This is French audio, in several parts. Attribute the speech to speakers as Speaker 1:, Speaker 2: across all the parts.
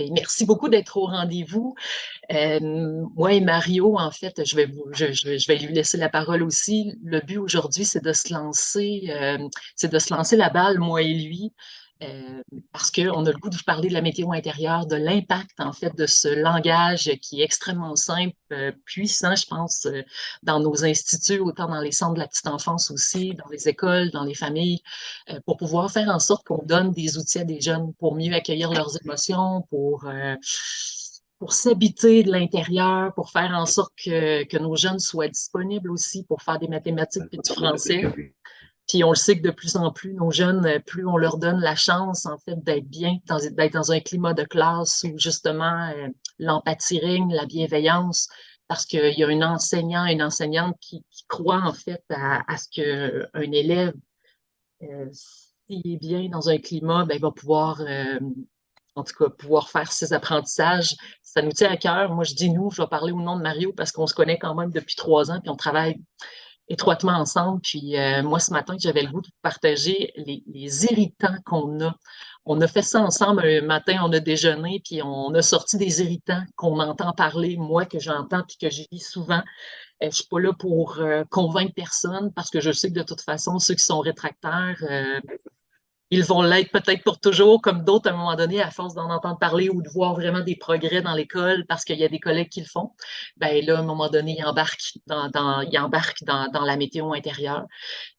Speaker 1: Ben, merci beaucoup d'être au rendez-vous. Moi et Mario, en fait, je vais lui laisser la parole aussi. Le but aujourd'hui, c'est de se lancer la balle, moi et lui, parce qu'on a le goût de vous parler de la météo intérieure, de l'impact, en fait, de ce langage qui est extrêmement simple, puissant, je pense, dans nos instituts, autant dans les centres de la petite enfance aussi, dans les écoles, dans les familles, pour pouvoir faire en sorte qu'on donne des outils à des jeunes pour mieux accueillir leurs émotions, pour s'habiter de l'intérieur, pour faire en sorte que nos jeunes soient disponibles aussi pour faire des mathématiques et du français. Puis on le sait que de plus en plus, nos jeunes, plus on leur donne la chance, en fait, d'être bien, d'être dans un climat de classe où justement l'empathie règne, la bienveillance, parce qu'il y a un enseignant, une enseignante qui croit en fait à ce qu'un élève, s'il est bien dans un climat, ben, il va pouvoir en tout cas, pouvoir faire ces apprentissages, ça nous tient à cœur. Moi, je dis nous, je vais parler au nom de Mario parce qu'on se connaît quand même depuis 3 ans, puis on travaille étroitement ensemble. Puis moi, ce matin, j'avais le goût de partager les irritants qu'on a. On a fait ça ensemble un matin, on a déjeuné, puis on a sorti des irritants qu'on entend parler, moi, que j'entends, puis que je vis souvent. Je ne suis pas là pour convaincre personne parce que je sais que de toute façon, ceux qui sont rétractaires, ils vont l'être peut-être pour toujours, comme d'autres, à un moment donné, à force d'en entendre parler ou de voir vraiment des progrès dans l'école parce qu'il y a des collègues qui le font. Ben là, à un moment donné, ils embarquent dans la météo intérieure.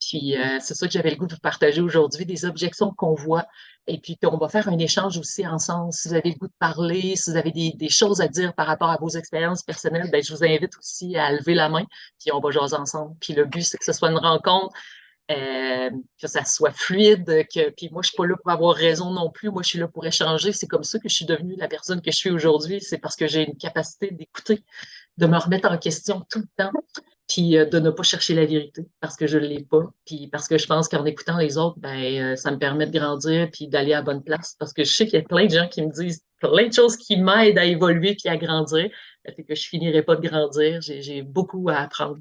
Speaker 1: Puis, c'est ça que j'avais le goût de vous partager aujourd'hui, des objections qu'on voit. Et puis, on va faire un échange aussi ensemble. Si vous avez le goût de parler, si vous avez des choses à dire par rapport à vos expériences personnelles, ben, je vous invite aussi à lever la main, puis on va jaser ensemble. Puis, le but, c'est que ce soit une rencontre que ça soit fluide, puis moi, je suis pas là pour avoir raison non plus. Moi, je suis là pour échanger. C'est comme ça que je suis devenue la personne que je suis aujourd'hui. C'est parce que j'ai une capacité d'écouter, de me remettre en question tout le temps, puis de ne pas chercher la vérité parce que je ne l'ai pas, puis parce que je pense qu'en écoutant les autres, ben, ça me permet de grandir puis d'aller à la bonne place parce que je sais qu'il y a plein de gens qui me disent plein de choses qui m'aident à évoluer puis à grandir. Ça fait que je finirai pas de grandir. J'ai beaucoup à apprendre.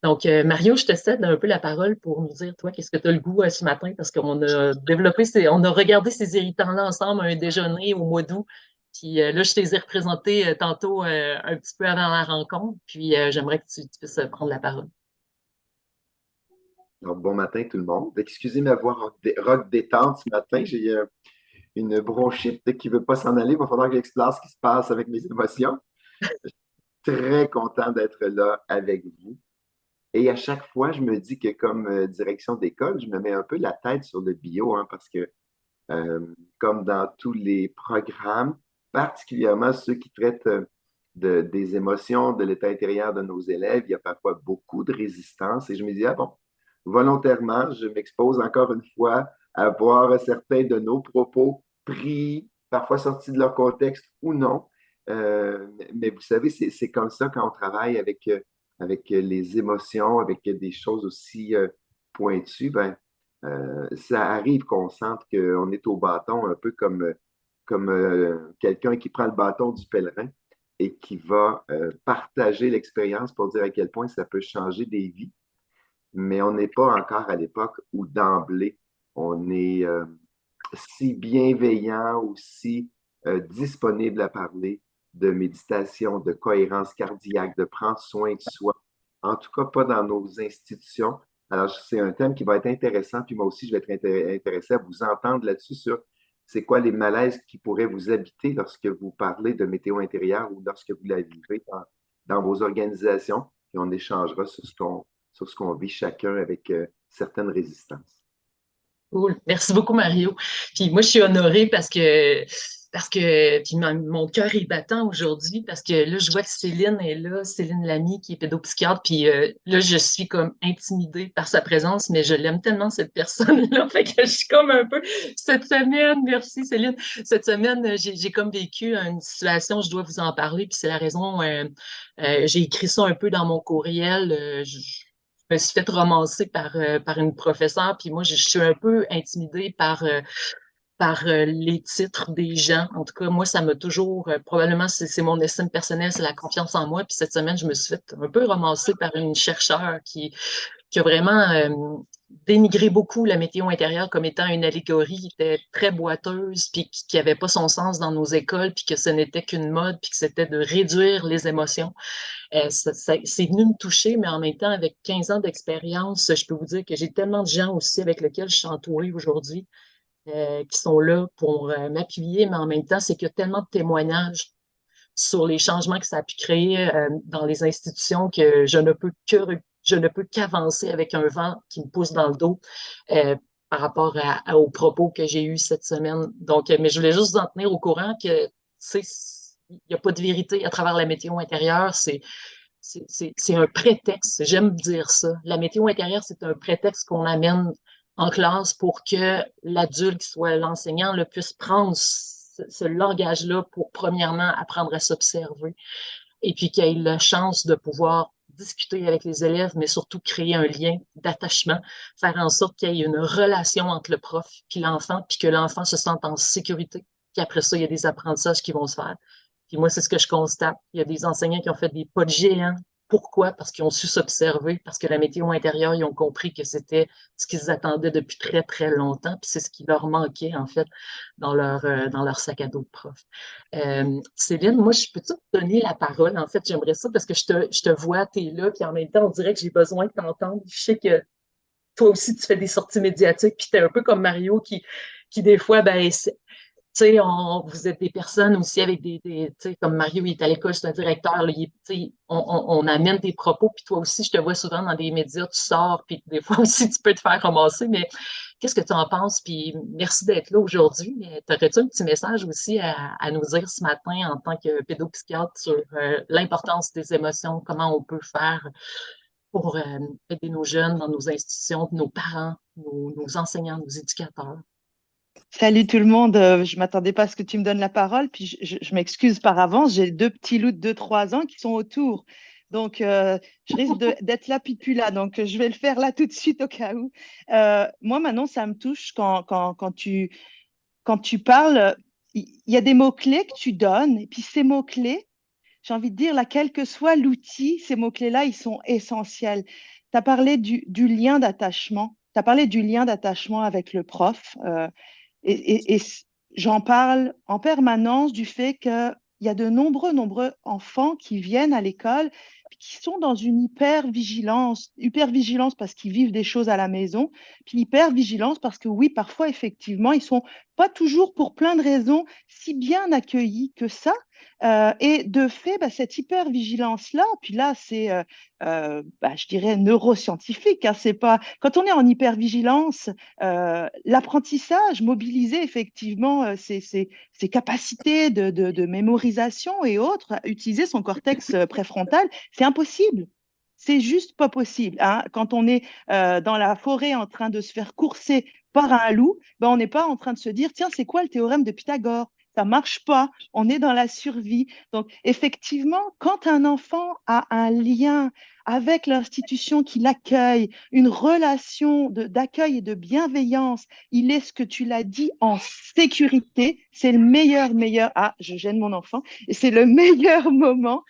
Speaker 1: Donc, Mario, je te cède un peu la parole pour nous dire, toi, qu'est-ce que tu as le goût ce matin? Parce qu'on a on a regardé ces irritants-là ensemble à un déjeuner au mois d'août. Puis là, je te les ai représentés tantôt un petit peu avant la rencontre. Puis j'aimerais que tu puisses prendre la parole.
Speaker 2: Alors, bon matin tout le monde. Excusez ma voix rock détente ce matin. J'ai une bronchite qui ne veut pas s'en aller. Il va falloir que j'explore ce qui se passe avec mes émotions. Très content d'être là avec vous. Et à chaque fois, je me dis que comme direction d'école, je me mets un peu la tête sur le bio, hein, parce que comme dans tous les programmes, particulièrement ceux qui traitent des émotions, de l'état intérieur de nos élèves, il y a parfois beaucoup de résistance. Et je me dis, ah bon, volontairement, je m'expose encore une fois à voir certains de nos propos pris, parfois sortis de leur contexte ou non. Mais vous savez, c'est comme ça quand on travaille avec les émotions, avec des choses aussi pointues. Ben, ça arrive qu'on sente qu'on est au bâton, un peu comme quelqu'un qui prend le bâton du pèlerin et qui va partager l'expérience pour dire à quel point ça peut changer des vies. Mais on n'est pas encore à l'époque où d'emblée, on est si bienveillant ou si disponible à parler de méditation, de cohérence cardiaque, de prendre soin de soi. En tout cas, pas dans nos institutions. Alors, c'est un thème qui va être intéressant, puis moi aussi, je vais être intéressé à vous entendre là-dessus sur c'est quoi les malaises qui pourraient vous habiter lorsque vous parlez de météo intérieure ou lorsque vous la vivez dans vos organisations, et on échangera sur ce qu'on vit chacun avec certaines résistances.
Speaker 1: Cool. Merci beaucoup, Mario. Puis moi, je suis honorée puis mon cœur est battant aujourd'hui parce que là, je vois que Céline est là, Céline Lamy, qui est pédopsychiatre, puis là, je suis comme intimidée par sa présence, mais je l'aime tellement, cette personne-là, fait que je suis comme un peu, cette semaine, merci Céline, cette semaine, j'ai comme vécu une situation, je dois vous en parler, puis c'est la raison, j'ai écrit ça un peu dans mon courriel, je me suis fait romancer par une professeure, puis moi, je suis un peu intimidée par les titres des gens. En tout cas, moi, ça m'a toujours, probablement, c'est mon estime personnelle, c'est la confiance en moi. Puis cette semaine, je me suis fait un peu romancer par une chercheure qui a vraiment dénigré beaucoup la météo intérieure comme étant une allégorie qui était très boiteuse, puis qui n'avait pas son sens dans nos écoles, puis que ce n'était qu'une mode, puis que c'était de réduire les émotions. C'est venu me toucher, mais en même temps, avec 15 ans d'expérience, je peux vous dire que j'ai tellement de gens aussi avec lesquels je suis entourée aujourd'hui qui sont là pour m'appuyer, mais en même temps, c'est qu'il y a tellement de témoignages sur les changements que ça a pu créer dans les institutions que je ne peux qu'avancer avec un vent qui me pousse dans le dos euh, par rapport aux propos que j'ai eus cette semaine. Donc, mais je voulais juste vous en tenir au courant que, tu sais, il n'y a pas de vérité à travers la météo intérieure. C'est un prétexte. J'aime dire ça. La météo intérieure, c'est un prétexte qu'on amène en classe pour que l'adulte, qui soit l'enseignant, puisse prendre ce langage-là pour, premièrement, apprendre à s'observer et puis qu'il ait la chance de pouvoir discuter avec les élèves, mais surtout créer un lien d'attachement, faire en sorte qu'il y ait une relation entre le prof et l'enfant, puis que l'enfant se sente en sécurité. Puis après ça, il y a des apprentissages qui vont se faire. Puis moi, c'est ce que je constate. Il y a des enseignants qui ont fait des pas de géant. Pourquoi? Parce qu'ils ont su s'observer, parce que la météo intérieure, ils ont compris que c'était ce qu'ils attendaient depuis très, très longtemps, puis c'est ce qui leur manquait, en fait, dans leur sac à dos de prof. Céline, moi, je peux-tu te donner la parole? En fait, j'aimerais ça parce que je te vois, tu es là, puis en même temps, on dirait que j'ai besoin de t'entendre. Je sais que toi aussi, tu fais des sorties médiatiques, puis tu es un peu comme Mario qui des fois, ben, tu sais, vous êtes des personnes aussi avec tu sais, comme Mario, il est à l'école, c'est un directeur, là, tu sais, on amène des propos, puis toi aussi, je te vois souvent dans des médias, tu sors, puis des fois aussi, tu peux te faire ramasser, mais qu'est-ce que tu en penses? Puis merci d'être là aujourd'hui, mais t'aurais-tu un petit message aussi à nous dire ce matin en tant que pédopsychiatre sur l'importance des émotions, comment on peut faire pour aider nos jeunes dans nos institutions, nos parents, nos enseignants, nos éducateurs?
Speaker 3: Salut tout le monde, je m'attendais pas à ce que tu me donnes la parole, puis je m'excuse par avance, j'ai deux petits loups de 2, 3 ans qui sont autour. Donc, je risque d'être là puis plus là. Donc, je vais le faire là tout de suite au cas où. Moi, maintenant, ça me touche quand tu parles, il y a des mots-clés que tu donnes, et puis ces mots-clés, j'ai envie de dire, là, quel que soit l'outil, ces mots-clés-là, ils sont essentiels. Tu as parlé du lien d'attachement. Tu as parlé du lien d'attachement avec le prof. Et j'en parle en permanence du fait qu'il y a de nombreux enfants qui viennent à l'école, qui sont dans une hyper vigilance parce qu'ils vivent des choses à la maison, puis hyper vigilance parce que oui, parfois, effectivement, ils sont pas toujours pour plein de raisons si bien accueillis que ça. Et de fait, bah, cette hyper-vigilance-là, puis là, c'est, je dirais, neuroscientifique. Hein, c'est pas... Quand on est en hyper-vigilance, l'apprentissage, mobiliser effectivement ses capacités de mémorisation et autres, utiliser son cortex préfrontal, c'est impossible. C'est juste pas possible. Hein. Quand on est dans la forêt en train de se faire courser par un loup, ben, on n'est pas en train de se dire, tiens, c'est quoi le théorème de Pythagore? Ça marche pas. On est dans la survie. Donc, effectivement, quand un enfant a un lien avec l'institution qui l'accueille, une relation d'accueil et de bienveillance, il est ce que tu l'as dit en sécurité. C'est le meilleur. Ah, je gêne mon enfant. Et c'est le meilleur moment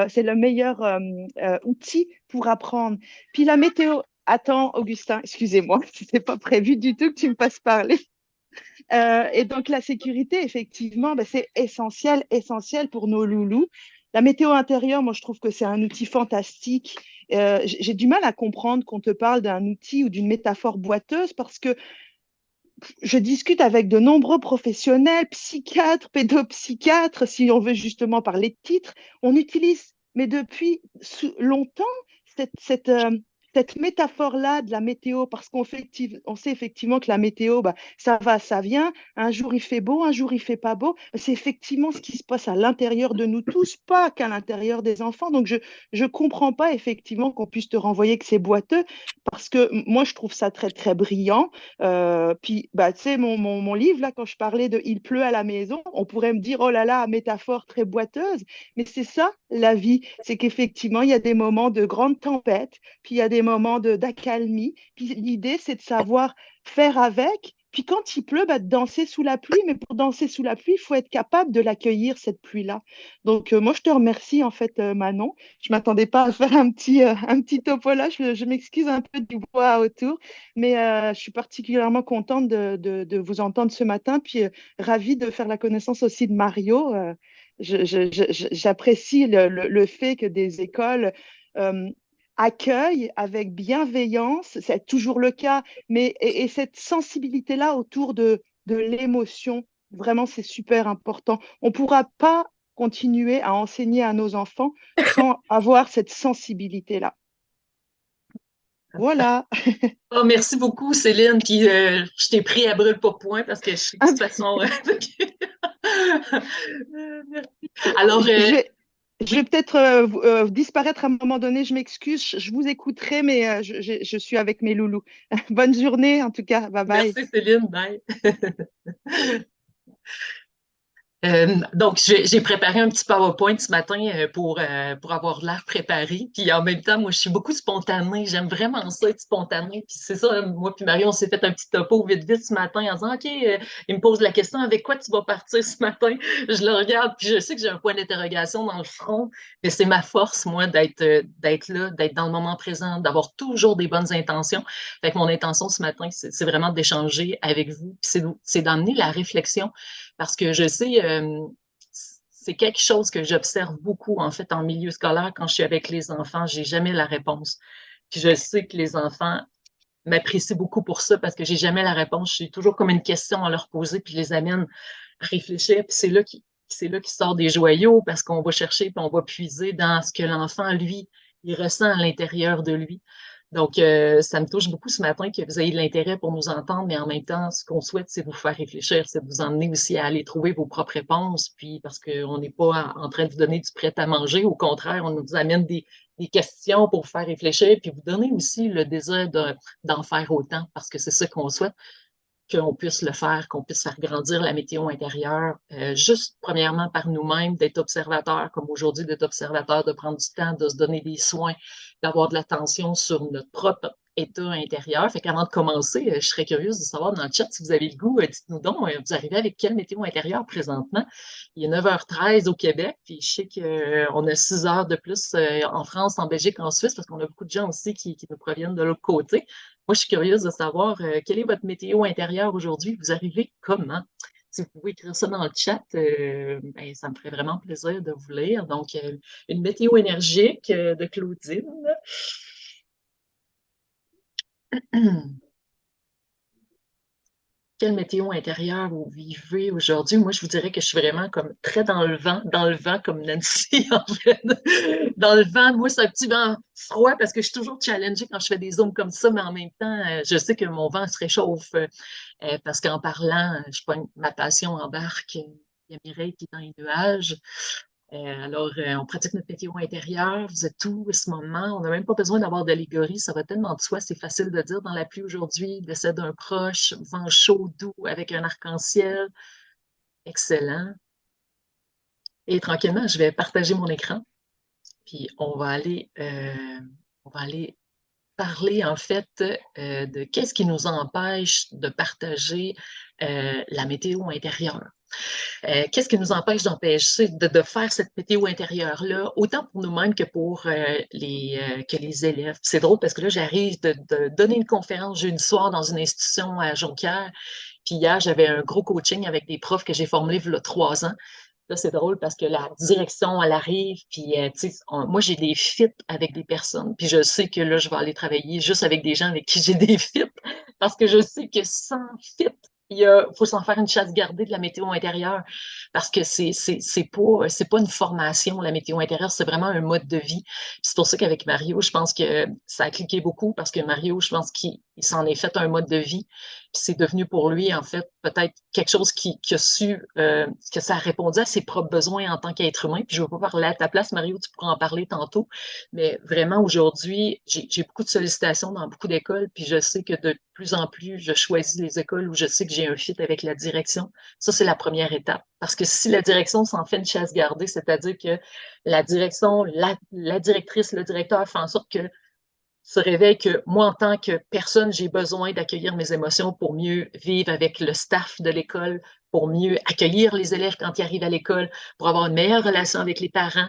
Speaker 3: c'est le meilleur outil pour apprendre. Puis la météo. Attends, Augustin, excusez-moi, c'était pas prévu du tout que tu me fasses parler. Et donc, la sécurité, effectivement, ben, c'est essentiel pour nos loulous. La météo intérieure, moi, je trouve que c'est un outil fantastique. J'ai du mal à comprendre qu'on te parle d'un outil ou d'une métaphore boiteuse parce que je discute avec de nombreux professionnels, psychiatres, pédopsychiatres, si on veut justement parler de titres. On utilise, mais depuis longtemps, cette, cette, euh, cette métaphore-là de la météo, parce on sait effectivement que la météo, bah, ça va, ça vient. Un jour il fait beau, un jour il fait pas beau. C'est effectivement ce qui se passe à l'intérieur de nous tous, pas qu'à l'intérieur des enfants. Donc je comprends pas effectivement qu'on puisse te renvoyer que c'est boiteux, parce que moi je trouve ça très très brillant. Puis, bah, tu sais, mon livre, là, quand je parlais de Il pleut à la maison, on pourrait me dire, oh là là, métaphore très boiteuse. Mais c'est ça, la vie. C'est qu'effectivement, il y a des moments de grande tempête, puis il y a des moments d'accalmie. Puis l'idée, c'est de savoir faire avec Puis quand il pleut, bah, danser sous la pluie, mais pour danser sous la pluie, il faut être capable de l'accueillir, cette pluie-là. Donc, moi, je te remercie, en fait, Manon. Je ne m'attendais pas à faire un petit topo là. Je m'excuse un peu du bois autour, mais je suis particulièrement contente de vous entendre ce matin, puis ravie de faire la connaissance aussi de Mario. J'apprécie le fait que des écoles euh, accueillent avec bienveillance, c'est toujours le cas, mais et cette sensibilité-là autour de l'émotion, vraiment, c'est super important. On ne pourra pas continuer à enseigner à nos enfants sans avoir cette sensibilité-là. Voilà.
Speaker 1: Oh, merci beaucoup, Céline. Puis je t'ai pris à brûle-pourpoint parce que je sais que de toute façon. Merci. Alors,
Speaker 3: Je vais, je vais
Speaker 1: oui,
Speaker 3: peut-être disparaître à un moment donné, je m'excuse, je vous écouterai, mais je suis avec mes loulous. Bonne journée, en tout cas. Bye bye.
Speaker 1: merci, Céline. Bye. Donc, j'ai préparé un petit PowerPoint ce matin pour avoir l'air préparé. Puis en même temps, moi, je suis beaucoup spontanée. J'aime vraiment ça, être spontanée. Puis c'est ça, moi puis Marie, on s'est fait un petit topo vite, vite ce matin en disant, OK, il me pose la question, avec quoi tu vas partir ce matin? Je le regarde, puis je sais que j'ai un point d'interrogation dans le front, mais c'est ma force, moi, d'être là, d'être dans le moment présent, d'avoir toujours des bonnes intentions. Fait que mon intention ce matin, c'est vraiment d'échanger avec vous, puis c'est d'emmener la réflexion parce que je sais, c'est quelque chose que j'observe beaucoup, en fait, en milieu scolaire, quand je suis avec les enfants, j'ai jamais la réponse. Puis je sais que les enfants m'apprécient beaucoup pour ça parce que j'ai jamais la réponse. J'ai toujours comme une question à leur poser, puis je les amène à réfléchir. Puis c'est là qui sort des joyaux parce qu'on va chercher, puis on va puiser dans ce que l'enfant, lui, il ressent à l'intérieur de lui. Donc, ça me touche beaucoup ce matin que vous ayez de l'intérêt pour nous entendre, mais en même temps, ce qu'on souhaite, c'est vous faire réfléchir, c'est de vous emmener aussi à aller trouver vos propres réponses, puis parce qu'on n'est pas en train de vous donner du prêt à manger, au contraire, on nous amène des questions pour vous faire réfléchir, puis vous donner aussi le désir d'en faire autant, parce que c'est ça qu'on souhaite qu'on puisse le faire, qu'on puisse faire grandir la météo intérieure, juste premièrement par nous-mêmes, d'être observateurs, comme aujourd'hui, d'être observateur, de prendre du temps, de se donner des soins, d'avoir de l'attention sur notre propre état intérieur. Fait qu'avant de commencer, je serais curieuse de savoir dans le chat si vous avez le goût, dites-nous donc, vous arrivez avec quelle météo intérieure présentement? Il est 9h13 au Québec, puis je sais qu'on a 6 heures de plus en France, en Belgique, en Suisse, parce qu'on a beaucoup de gens aussi qui nous proviennent de l'autre côté. Moi, je suis curieuse de savoir quelle est votre météo intérieure aujourd'hui. Vous arrivez comment? Si vous pouvez écrire ça dans le chat, ben, ça me ferait vraiment plaisir de vous lire. Donc, une météo énergique de Claudine. Quelle météo intérieure vous vivez aujourd'hui? Moi, je vous dirais que je suis vraiment comme très dans le vent comme Nancy, en fait. Dans le vent, moi, c'est un petit vent froid parce que je suis toujours challengée quand je fais des zooms comme ça, mais en même temps, je sais que mon vent se réchauffe parce qu'en parlant, je pogne ma passion embarque. Il y a Mireille qui est dans les nuages. Alors, on pratique notre météo intérieur. Vous êtes où à ce moment? On n'a même pas besoin d'avoir d'allégorie. Ça va tellement de soi. C'est facile de dire dans la pluie aujourd'hui, décès d'un proche, vent chaud, doux avec un arc-en-ciel. Excellent. Et tranquillement, je vais partager mon écran. Puis on va aller parler en fait de qu'est-ce qui nous empêche de partager la météo intérieure. Qu'est-ce qui nous empêche d'empêcher de faire cette météo intérieure-là, autant pour nous-mêmes que pour que les élèves? C'est drôle parce que là, j'arrive de donner une conférence jeudi soir dans une institution à Jonquière. Puis hier, j'avais un gros coaching avec des profs que j'ai formés il y a 3 ans. Là, c'est drôle parce que la direction, elle arrive, puis tu sais, moi, j'ai des fits avec des personnes, puis je sais que là, je vais aller travailler juste avec des gens avec qui j'ai des fits, parce que je sais que sans fit, faut s'en faire une chasse gardée de la météo intérieure, parce que c'est pas une formation, la météo intérieure, c'est vraiment un mode de vie. Puis c'est pour ça qu'avec Mario, je pense que ça a cliqué beaucoup, parce que Mario, je pense qu'il s'en est fait un mode de vie, puis c'est devenu pour lui, en fait, peut-être quelque chose qui a su, que ça a répondu à ses propres besoins en tant qu'être humain. Puis je ne veux pas parler à ta place, Mario, tu pourras en parler tantôt. Mais vraiment, aujourd'hui, j'ai beaucoup de sollicitations dans beaucoup d'écoles. Puis je sais que de plus en plus, je choisis les écoles où je sais que j'ai un fit avec la direction. Ça, c'est la première étape. Parce que si la direction s'en fait une chasse gardée, c'est-à-dire que la direction, la directrice, le directeur fait en sorte que se réveille que moi, en tant que personne, j'ai besoin d'accueillir mes émotions pour mieux vivre avec le staff de l'école, pour mieux accueillir les élèves quand ils arrivent à l'école, pour avoir une meilleure relation avec les parents.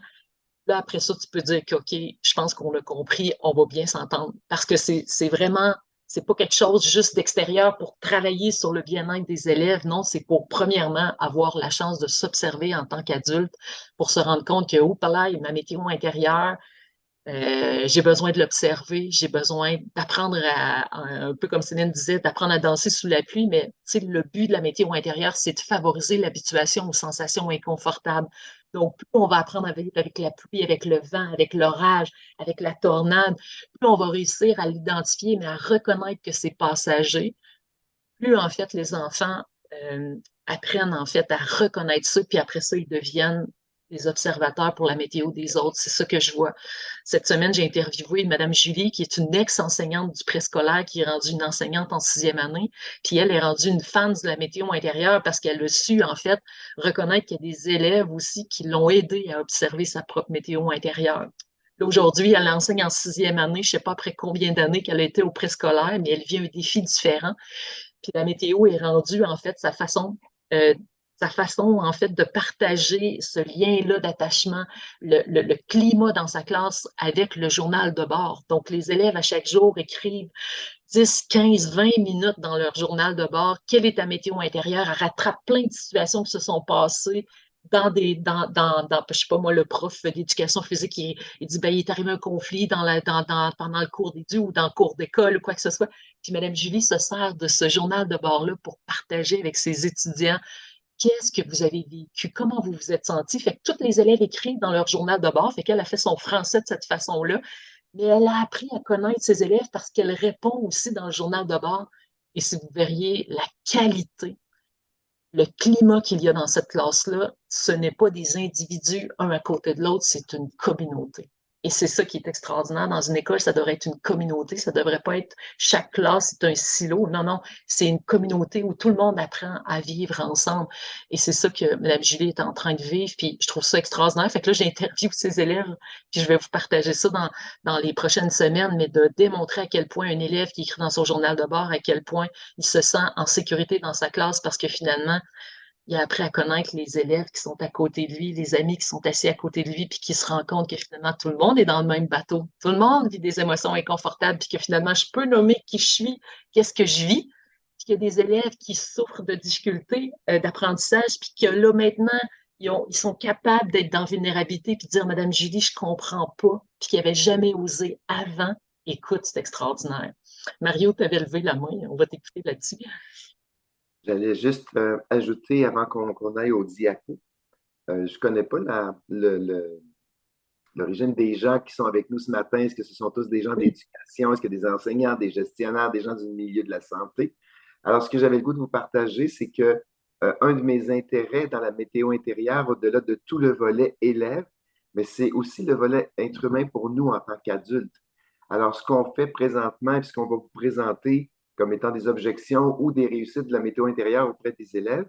Speaker 1: Là, après ça, tu peux dire que, OK, je pense qu'on a compris, on va bien s'entendre. Parce que c'est vraiment, c'est pas quelque chose juste d'extérieur pour travailler sur le bien-être des élèves. Non, c'est pour, premièrement, avoir la chance de s'observer en tant qu'adulte pour se rendre compte que, oh, là, ma météo intérieure, j'ai besoin de l'observer, j'ai besoin d'apprendre un peu comme Céline disait, d'apprendre à danser sous la pluie, mais tu sais, le but de la météo intérieure, c'est de favoriser l'habituation aux sensations inconfortables. Donc, plus on va apprendre à vivre avec la pluie, avec le vent, avec l'orage, avec la tornade, plus on va réussir à l'identifier, mais à reconnaître que c'est passager, plus en fait les enfants euh, apprennent en fait à reconnaître ça, puis après ça, ils deviennent des observateurs pour la météo des autres. C'est ça que je vois. Cette semaine, j'ai interviewé Madame Julie, qui est une ex-enseignante du préscolaire, qui est rendue une enseignante en 6e année, puis elle est rendue une fan de la météo intérieure parce qu'elle a su, en fait, reconnaître qu'il y a des élèves aussi qui l'ont aidé à observer sa propre météo intérieure. Aujourd'hui, elle enseigne en 6e année. Je ne sais pas après combien d'années qu'elle a été au préscolaire, mais elle vit un défi différent. Puis la météo est rendue, en fait, sa façon, en fait, de partager ce lien-là d'attachement, le climat dans sa classe avec le journal de bord. Donc, les élèves, à chaque jour, écrivent 10, 15, 20 minutes dans leur journal de bord. Quelle est ta météo intérieure? Elle rattrape plein de situations qui se sont passées je sais pas moi, le prof d'éducation physique, il dit, ben, il est arrivé un conflit pendant le cours d'édu ou dans le cours d'école ou quoi que ce soit. Puis Mme Julie se sert de ce journal de bord-là pour partager avec ses étudiants qu'est-ce que vous avez vécu, comment vous vous êtes senti. Fait que tous les élèves écrivent dans leur journal de bord, fait qu'elle a fait son français de cette façon-là, mais elle a appris à connaître ses élèves parce qu'elle répond aussi dans le journal de bord. Et si vous verriez la qualité, le climat qu'il y a dans cette classe-là, ce n'est pas des individus un à côté de l'autre, c'est une communauté. Et c'est ça qui est extraordinaire. Dans une école, ça devrait être une communauté. Ça ne devrait pas être chaque classe est un silo. Non, non, c'est une communauté où tout le monde apprend à vivre ensemble. Et c'est ça que Mme Julie est en train de vivre. Puis je trouve ça extraordinaire. Fait que là, j'interviewe ses élèves. Puis je vais vous partager ça dans les prochaines semaines, mais de démontrer à quel point un élève qui écrit dans son journal de bord, à quel point il se sent en sécurité dans sa classe parce que finalement, il a appris à connaître les élèves qui sont à côté de lui, les amis qui sont assis à côté de lui, puis qui se rend compte que finalement tout le monde est dans le même bateau. Tout le monde vit des émotions inconfortables, puis que finalement je peux nommer qui je suis, qu'est-ce que je vis, puis qu'il y a des élèves qui souffrent de difficultés d'apprentissage, puis que là maintenant, ils sont capables d'être dans vulnérabilité, puis de dire, Madame Julie, je comprends pas, puis qu'ils n'avaient jamais osé avant. Écoute, c'est extraordinaire. Mario, tu avais levé la main, on va t'écouter là-dessus.
Speaker 2: J'allais juste ajouter avant qu'on aille au diapo. Je ne connais pas l'origine des gens qui sont avec nous ce matin. Est-ce que ce sont tous des gens
Speaker 1: Oui.
Speaker 2: d'éducation? Est-ce que des enseignants, des gestionnaires, des gens du milieu de la santé? Alors, ce que j'avais le goût de vous partager, c'est que un de mes intérêts dans la météo intérieure, au-delà de tout le volet élève, mais c'est aussi le volet être humain pour nous en tant qu'adultes. Alors, ce qu'on fait présentement et ce qu'on va vous présenter comme étant des objections ou des réussites de la météo intérieure auprès des élèves,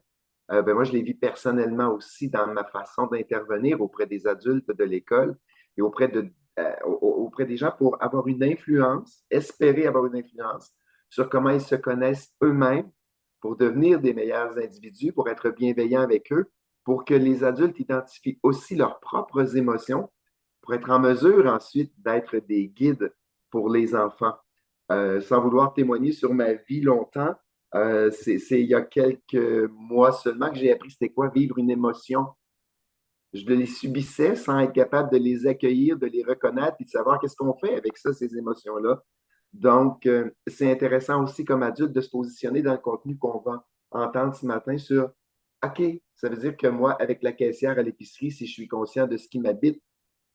Speaker 2: ben moi, je les vis personnellement aussi dans ma façon d'intervenir auprès des adultes de l'école et auprès des gens pour avoir une influence, espérer avoir une influence sur comment ils se connaissent eux-mêmes pour devenir des meilleurs individus, pour être bienveillants avec eux, pour que les adultes identifient aussi leurs propres émotions, pour être en mesure ensuite d'être des guides pour les enfants. Sans vouloir témoigner sur ma vie longtemps, c'est il y a quelques mois seulement que j'ai appris c'était quoi vivre une émotion. Je les subissais sans être capable de les accueillir, de les reconnaître et de savoir qu'est-ce qu'on fait avec ça, ces émotions-là. Donc, c'est intéressant aussi comme adulte de se positionner dans le contenu qu'on va entendre ce matin sur OK, ça veut dire que moi, avec la caissière à l'épicerie, si je suis conscient de ce qui m'habite,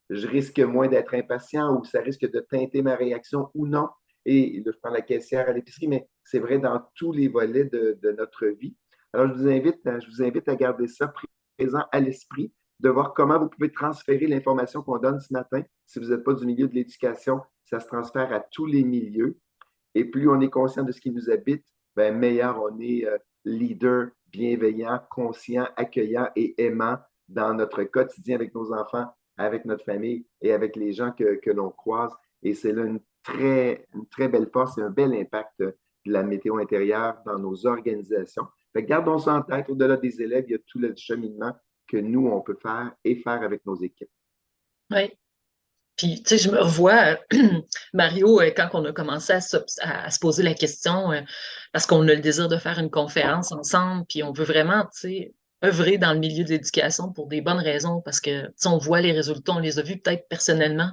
Speaker 2: je risque moins d'être impatient ou ça risque de teinter ma réaction ou non. Et là, je prends la caissière à l'épicerie, mais c'est vrai dans tous les volets de notre vie. Alors, je vous invite à garder ça présent à l'esprit, de voir comment vous pouvez transférer l'information qu'on donne ce matin. Si vous n'êtes pas du milieu de l'éducation, ça se transfère à tous les milieux. Et plus on est conscient de ce qui nous habite, ben meilleur on est leader, bienveillant, conscient, accueillant et aimant dans notre quotidien avec nos enfants, avec notre famille et avec les gens que l'on croise. Et c'est là une une très belle force et un bel impact de la météo intérieure dans nos organisations. Fait que gardons ça en tête. Au-delà des élèves, il y a tout le cheminement que nous, on peut faire et faire avec nos équipes.
Speaker 1: Oui. Puis, tu sais, je me revois, Mario, quand on a commencé à se poser la question, parce qu'on a le désir de faire une conférence ensemble, puis on veut vraiment, tu sais, œuvrer dans le milieu de l'éducation pour des bonnes raisons, parce que, tu sais, on voit les résultats, on les a vus peut-être personnellement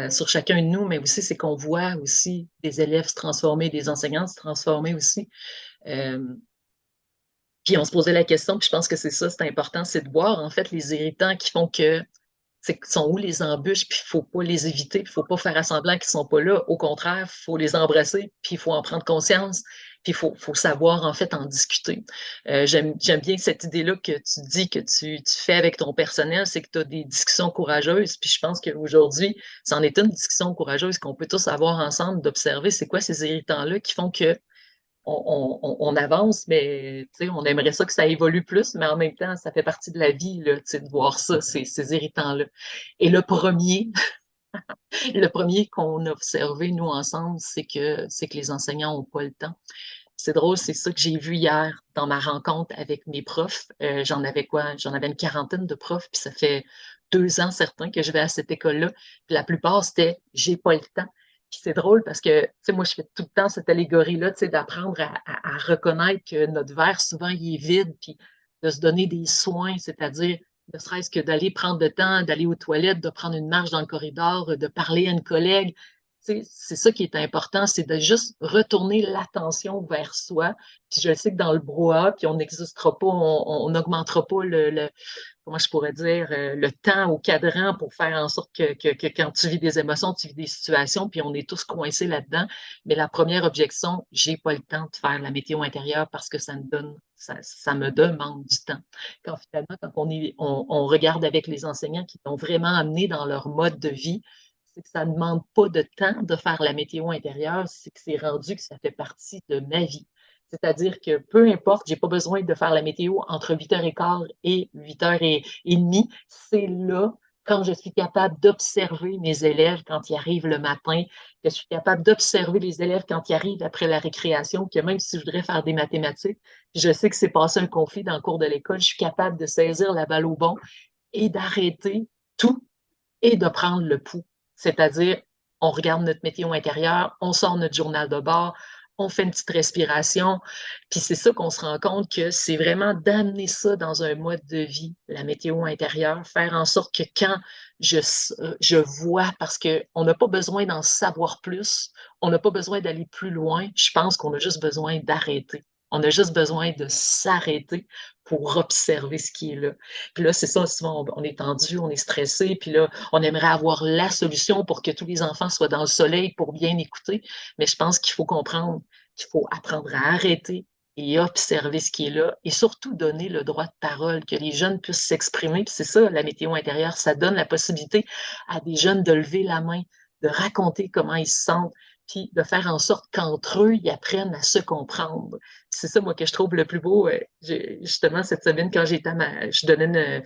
Speaker 1: sur chacun de nous, mais aussi c'est qu'on voit aussi des élèves se transformer, des enseignants se transformer aussi. Euh, puis on se posait la question, puis je pense que c'est ça, c'est important, c'est de voir en fait les irritants qui font que sont où les embûches, puis il faut pas les éviter, puis il faut pas faire semblant qu'ils sont pas là. Au contraire, il faut les embrasser, puis il faut en prendre conscience, puis faut savoir en fait en discuter. J'aime bien cette idée-là que tu dis que tu fais avec ton personnel, c'est que tu as des discussions courageuses, puis je pense qu'aujourd'hui, c'en est une discussion courageuse qu'on peut tous avoir ensemble, d'observer c'est quoi ces irritants-là qui font que on avance, mais on aimerait ça que ça évolue plus, mais en même temps, ça fait partie de la vie là, de voir ça, ces irritants-là. Et le premier qu'on a observé, nous, ensemble, c'est que les enseignants n'ont pas le temps. C'est drôle, c'est ça que j'ai vu hier dans ma rencontre avec mes profs. J'en avais quoi? J'en avais une quarantaine de profs, puis ça fait 2 ans certains que je vais à cette école-là. Puis la plupart, c'était j'ai pas le temps. Puis c'est drôle parce que, tu sais, moi, je fais tout le temps cette allégorie-là, tu sais, d'apprendre à reconnaître que notre verre, souvent, il est vide, puis de se donner des soins, c'est-à-dire ne serait-ce que d'aller prendre le temps, d'aller aux toilettes, de prendre une marche dans le corridor, de parler à une collègue. C'est ça qui est important, c'est de juste retourner l'attention vers soi. Puis je sais que dans le brouhaha, puis on n'existera pas, on n'augmentera pas comment je pourrais dire, le temps au cadran pour faire en sorte que quand tu vis des émotions, tu vis des situations, puis on est tous coincés là-dedans. Mais la première objection, j'ai pas le temps de faire la météo intérieure parce que ça me demande du temps. Quand finalement, quand on regarde avec les enseignants qui t'ont vraiment amené dans leur mode de vie, c'est que ça ne demande pas de temps de faire la météo intérieure, c'est que c'est rendu que ça fait partie de ma vie. C'est-à-dire que peu importe, j'ai pas besoin de faire la météo entre 8h15 et 8h30. C'est là, quand je suis capable d'observer mes élèves quand ils arrivent le matin, que je suis capable d'observer les élèves quand ils arrivent après la récréation, que même si je voudrais faire des mathématiques, je sais que c'est passé un conflit dans le cours de l'école, je suis capable de saisir la balle au bon et d'arrêter tout et de prendre le pouls. C'est-à-dire, on regarde notre météo intérieur, on sort notre journal de bord, on fait une petite respiration, puis c'est ça qu'on se rend compte que c'est vraiment d'amener ça dans un mode de vie, la météo intérieure, faire en sorte que quand je vois, parce qu'on n'a pas besoin d'en savoir plus, on n'a pas besoin d'aller plus loin, je pense qu'on a juste besoin d'arrêter. On a juste besoin de s'arrêter pour observer ce qui est là. Puis là, c'est ça, souvent, on est tendu, on est stressé, puis là, on aimerait avoir la solution pour que tous les enfants soient dans le soleil pour bien écouter. Mais je pense qu'il faut comprendre qu'il faut apprendre à arrêter et observer ce qui est là et surtout donner le droit de parole, que les jeunes puissent s'exprimer. Puis c'est ça, la météo intérieure, ça donne la possibilité à des jeunes de lever la main, de raconter comment ils se sentent, puis de faire en sorte qu'entre eux, ils apprennent à se comprendre. C'est ça, moi, que je trouve le plus beau. Justement, cette semaine, quand je donnais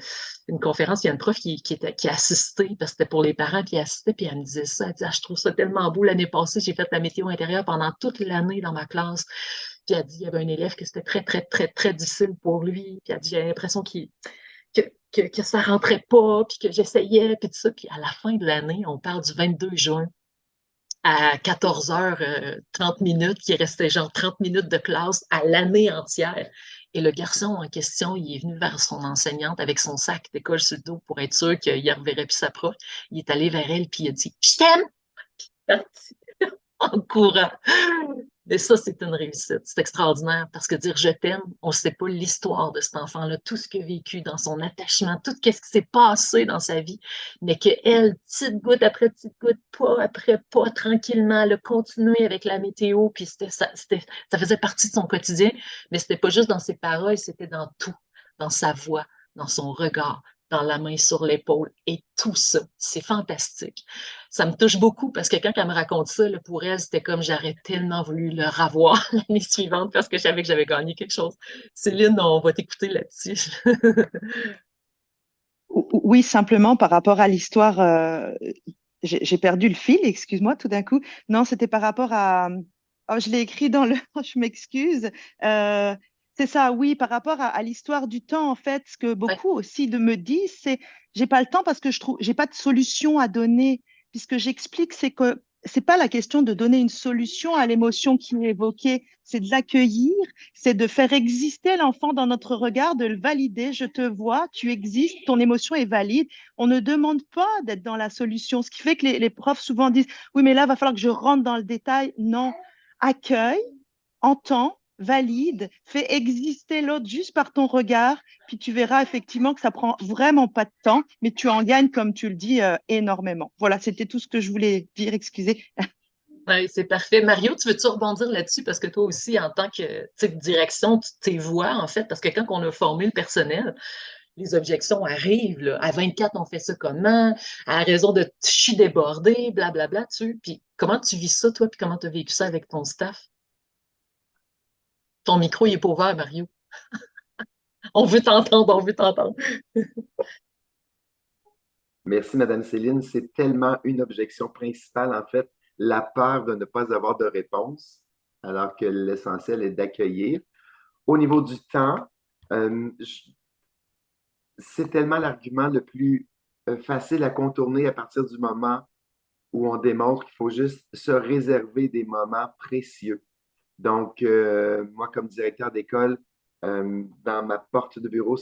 Speaker 1: une conférence, il y a une prof qui assistait, parce que c'était pour les parents qui assistaient, puis elle me disait ça. Elle dit, ah, je trouve ça tellement beau. L'année passée, j'ai fait la météo intérieure pendant toute l'année dans ma classe. Puis elle dit, il y avait un élève que c'était très, très, très, très difficile pour lui. Puis elle dit, j'ai l'impression que ça rentrait pas, puis que j'essayais, puis tout ça. Puis à la fin de l'année, on parle du 22 juin, à 14h30 minutes, qui restait genre 30 minutes de classe à l'année entière. Et le garçon en question, il est venu vers son enseignante avec son sac d'école sur le dos pour être sûr qu'il ne reverrait plus sa prof. Il est allé vers elle, puis il a dit « Je t'aime! » en courant. Mais ça, c'est une réussite. C'est extraordinaire parce que dire je t'aime, on ne sait pas l'histoire de cet enfant-là, tout ce qu'il a vécu dans son attachement, tout ce qui s'est passé dans sa vie, mais qu'elle, petite goutte après petite goutte, pas après pas, tranquillement, elle a continué avec la météo, puis ça faisait partie de son quotidien, mais c'était pas juste dans ses paroles, c'était dans tout, dans sa voix, dans son regard, dans la main sur l'épaule, et tout ça, c'est fantastique. Ça me touche beaucoup parce que quand elle me raconte ça, là, pour elle, c'était comme j'aurais tellement voulu le revoir l'année suivante parce que je savais que j'avais gagné quelque chose. Céline, on va t'écouter là-dessus.
Speaker 3: Oui, simplement par rapport à l'histoire j'ai perdu le fil, excuse-moi, tout d'un coup. Non, c'était par rapport à... Oh, je l'ai écrit dans le... Je m'excuse. Euh, c'est ça, oui, par rapport à l'histoire du temps, en fait, ce que
Speaker 1: Ouais,
Speaker 3: beaucoup aussi de me disent, c'est j'ai pas le temps parce que je trouve j'ai pas de solution à donner. Puisque j'explique, c'est que c'est pas la question de donner une solution à l'émotion qui est évoquée, c'est de l'accueillir, c'est de faire exister l'enfant dans notre regard, de le valider. Je te vois, tu existes, ton émotion est valide. On ne demande pas d'être dans la solution, ce qui fait que les profs souvent disent, oui, mais là, il va falloir que je rentre dans le détail. Non, accueille, entends, valide, fais exister l'autre juste par ton regard, puis tu verras effectivement que ça prend vraiment pas de temps, mais tu en gagnes, comme tu le dis, énormément. Voilà, c'était tout ce que je voulais dire, excusez.
Speaker 1: ouais, c'est parfait. Mario, tu veux-tu rebondir là-dessus? Parce que toi aussi, en tant que tu sais, direction, tu t'es vois, en fait, parce que quand on a formé le personnel, les objections arrivent, là. À 24, on fait ça comment? À raison de je suis débordé, blablabla, tu. Puis comment tu vis ça, toi, puis comment tu as vécu ça avec ton staff? Ton micro, il est pas ouvert, Mario. On veut t'entendre, on veut t'entendre.
Speaker 2: Merci, Madame Céline. C'est tellement une objection principale, en fait, la peur de ne pas avoir de réponse, alors que l'essentiel est d'accueillir. Au niveau du temps, euh, je- c'est tellement l'argument le plus facile à contourner à partir du moment où on démontre qu'il faut juste se réserver des moments précieux. Donc, moi, comme directeur d'école, dans ma porte de bureau,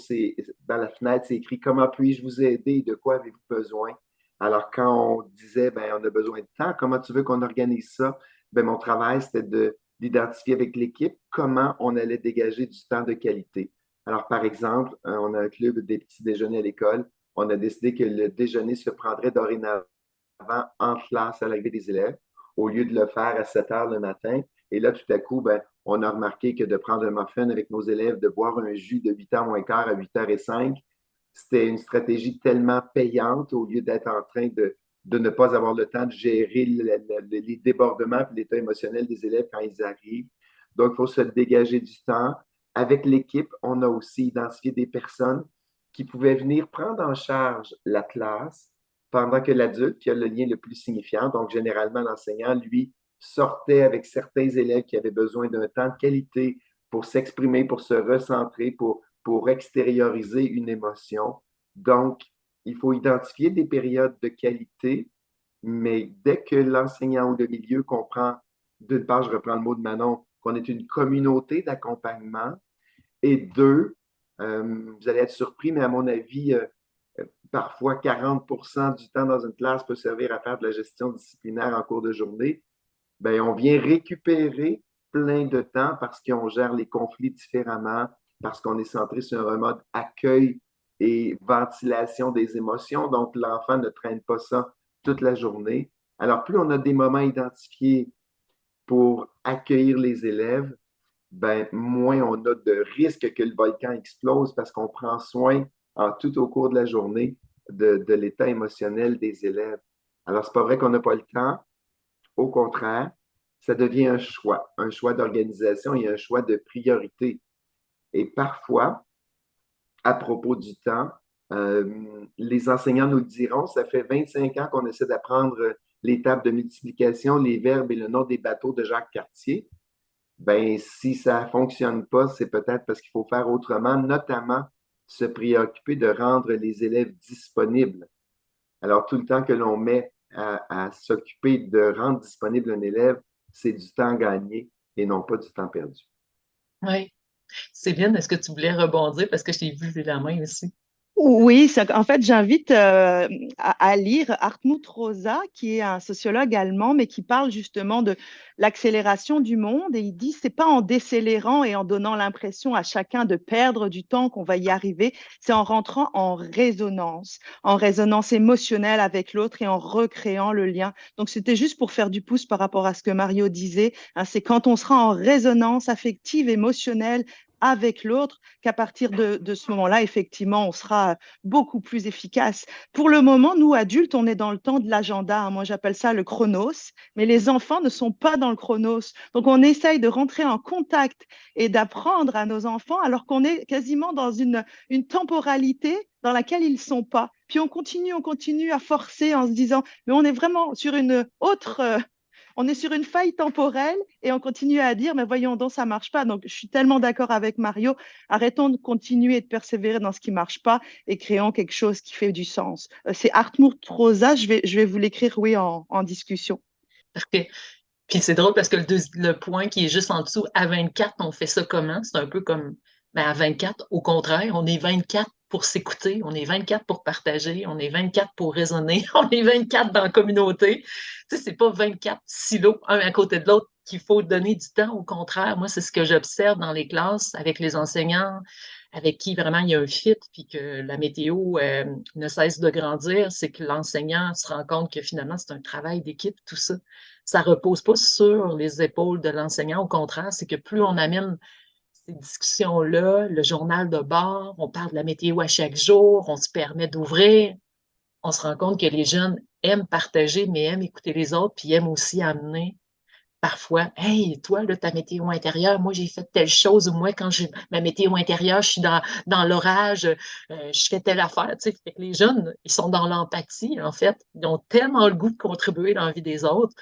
Speaker 2: dans la fenêtre, c'est écrit comment puis-je vous aider, de quoi avez-vous besoin? Alors, quand on disait, ben, on a besoin de temps, comment tu veux qu'on organise ça? Ben, mon travail, c'était d'identifier avec l'équipe comment on allait dégager du temps de qualité. Alors, par exemple, on a un club des petits déjeuners à l'école. On a décidé que le déjeuner se prendrait dorénavant en classe à l'arrivée des élèves, au lieu de le faire à 7 heures le matin. Et là, tout à coup, ben, on a remarqué que de prendre un muffin avec nos élèves, de boire un jus de 8h moins quart à 8h05, c'était une stratégie tellement payante au lieu d'être en train de ne pas avoir le temps de gérer les débordements et l'état émotionnel des élèves quand ils arrivent. Donc, il faut se dégager du temps. Avec l'équipe, on a aussi identifié des personnes qui pouvaient venir prendre en charge la classe pendant que l'adulte, qui a le lien le plus signifiant, donc généralement l'enseignant, lui, sortait avec certains élèves qui avaient besoin d'un temps de qualité pour s'exprimer, pour se recentrer, pour extérioriser une émotion. Donc, il faut identifier des périodes de qualité, mais dès que l'enseignant ou le milieu comprend, d'une part, je reprends le mot de Manon, qu'on est une communauté d'accompagnement, et deux, vous allez être surpris, mais à mon avis, parfois 40% du temps dans une classe peut servir à faire de la gestion disciplinaire en cours de journée, ben, on vient récupérer plein de temps parce qu'on gère les conflits différemment, parce qu'on est centré sur un mode accueil et ventilation des émotions. Donc, l'enfant ne traîne pas ça toute la journée. Alors, plus on a des moments identifiés pour accueillir les élèves, ben, moins on a de risque que le volcan explose parce qu'on prend soin tout au cours de la journée de l'état émotionnel des élèves. Alors, c'est pas vrai qu'on n'a pas le temps. Au contraire, ça devient un choix d'organisation et un choix de priorité. Et parfois, à propos du temps, les enseignants nous le diront, ça fait 25 ans qu'on essaie d'apprendre les tables de multiplication, les verbes et le nom des bateaux de Jacques Cartier. Ben, si ça ne fonctionne pas, c'est peut-être parce qu'il faut faire autrement, notamment se préoccuper de rendre les élèves disponibles. Alors, tout le temps que l'on met à s'occuper de rendre disponible un élève, c'est du temps gagné et non pas du temps perdu.
Speaker 1: Oui. Céline, est-ce que tu voulais rebondir parce que je t'ai vu lever la main aussi?
Speaker 3: Oui, en fait, j'invite à lire Hartmut Rosa, qui est un sociologue allemand, mais qui parle justement de l'accélération du monde. Et il dit, c'est pas en décélérant et en donnant l'impression à chacun de perdre du temps qu'on va y arriver, c'est en rentrant en résonance émotionnelle avec l'autre et en recréant le lien. Donc, c'était juste pour faire du pouce par rapport à ce que Mario disait, hein, c'est quand on sera en résonance affective, émotionnelle, avec l'autre, qu'à partir de ce moment-là, effectivement, on sera beaucoup plus efficace. Pour le moment, nous, adultes, on est dans le temps de l'agenda, hein. Moi, j'appelle ça le chronos, mais les enfants ne sont pas dans le chronos. Donc, on essaye de rentrer en contact et d'apprendre à nos enfants alors qu'on est quasiment dans une temporalité dans laquelle ils ne sont pas. Puis on continue à forcer en se disant, mais on est vraiment sur une autre, on est sur une faille temporelle et on continue à dire, mais voyons donc, ça ne marche pas. Donc, je suis tellement d'accord avec Mario. Arrêtons de continuer et de persévérer dans ce qui ne marche pas et créons quelque chose qui fait du sens. C'est Hartmut Rosa, je vais vous l'écrire, oui, en discussion.
Speaker 1: Parfait. Puis c'est drôle parce que le point qui est juste en dessous, à 24, on fait ça comment? C'est un peu comme, ben à 24, au contraire, on est 24 pour s'écouter, on est 24 pour partager, on est 24 pour raisonner, on est 24 dans la communauté. Tu sais, c'est pas 24 silos, un à côté de l'autre, qu'il faut donner du temps. Au contraire, moi, c'est ce que j'observe dans les classes avec les enseignants, avec qui vraiment il y a un fit, puis que la météo ne cesse de grandir, c'est que l'enseignant se rend compte que finalement, c'est un travail d'équipe, tout ça. Ça repose pas sur les épaules de l'enseignant. Au contraire, c'est que plus on amène ces discussions-là, le journal de bord, on parle de la météo à chaque jour, on se permet d'ouvrir, on se rend compte que les jeunes aiment partager, mais aiment écouter les autres, puis aiment aussi amener parfois, hey, toi, là, ta météo intérieure, moi, j'ai fait telle chose, ou moi, quand j'ai ma météo intérieure, je suis dans l'orage, je fais telle affaire, tu sais. Fait que les jeunes, ils sont dans l'empathie, en fait. Ils ont tellement le goût de contribuer dans la vie des autres,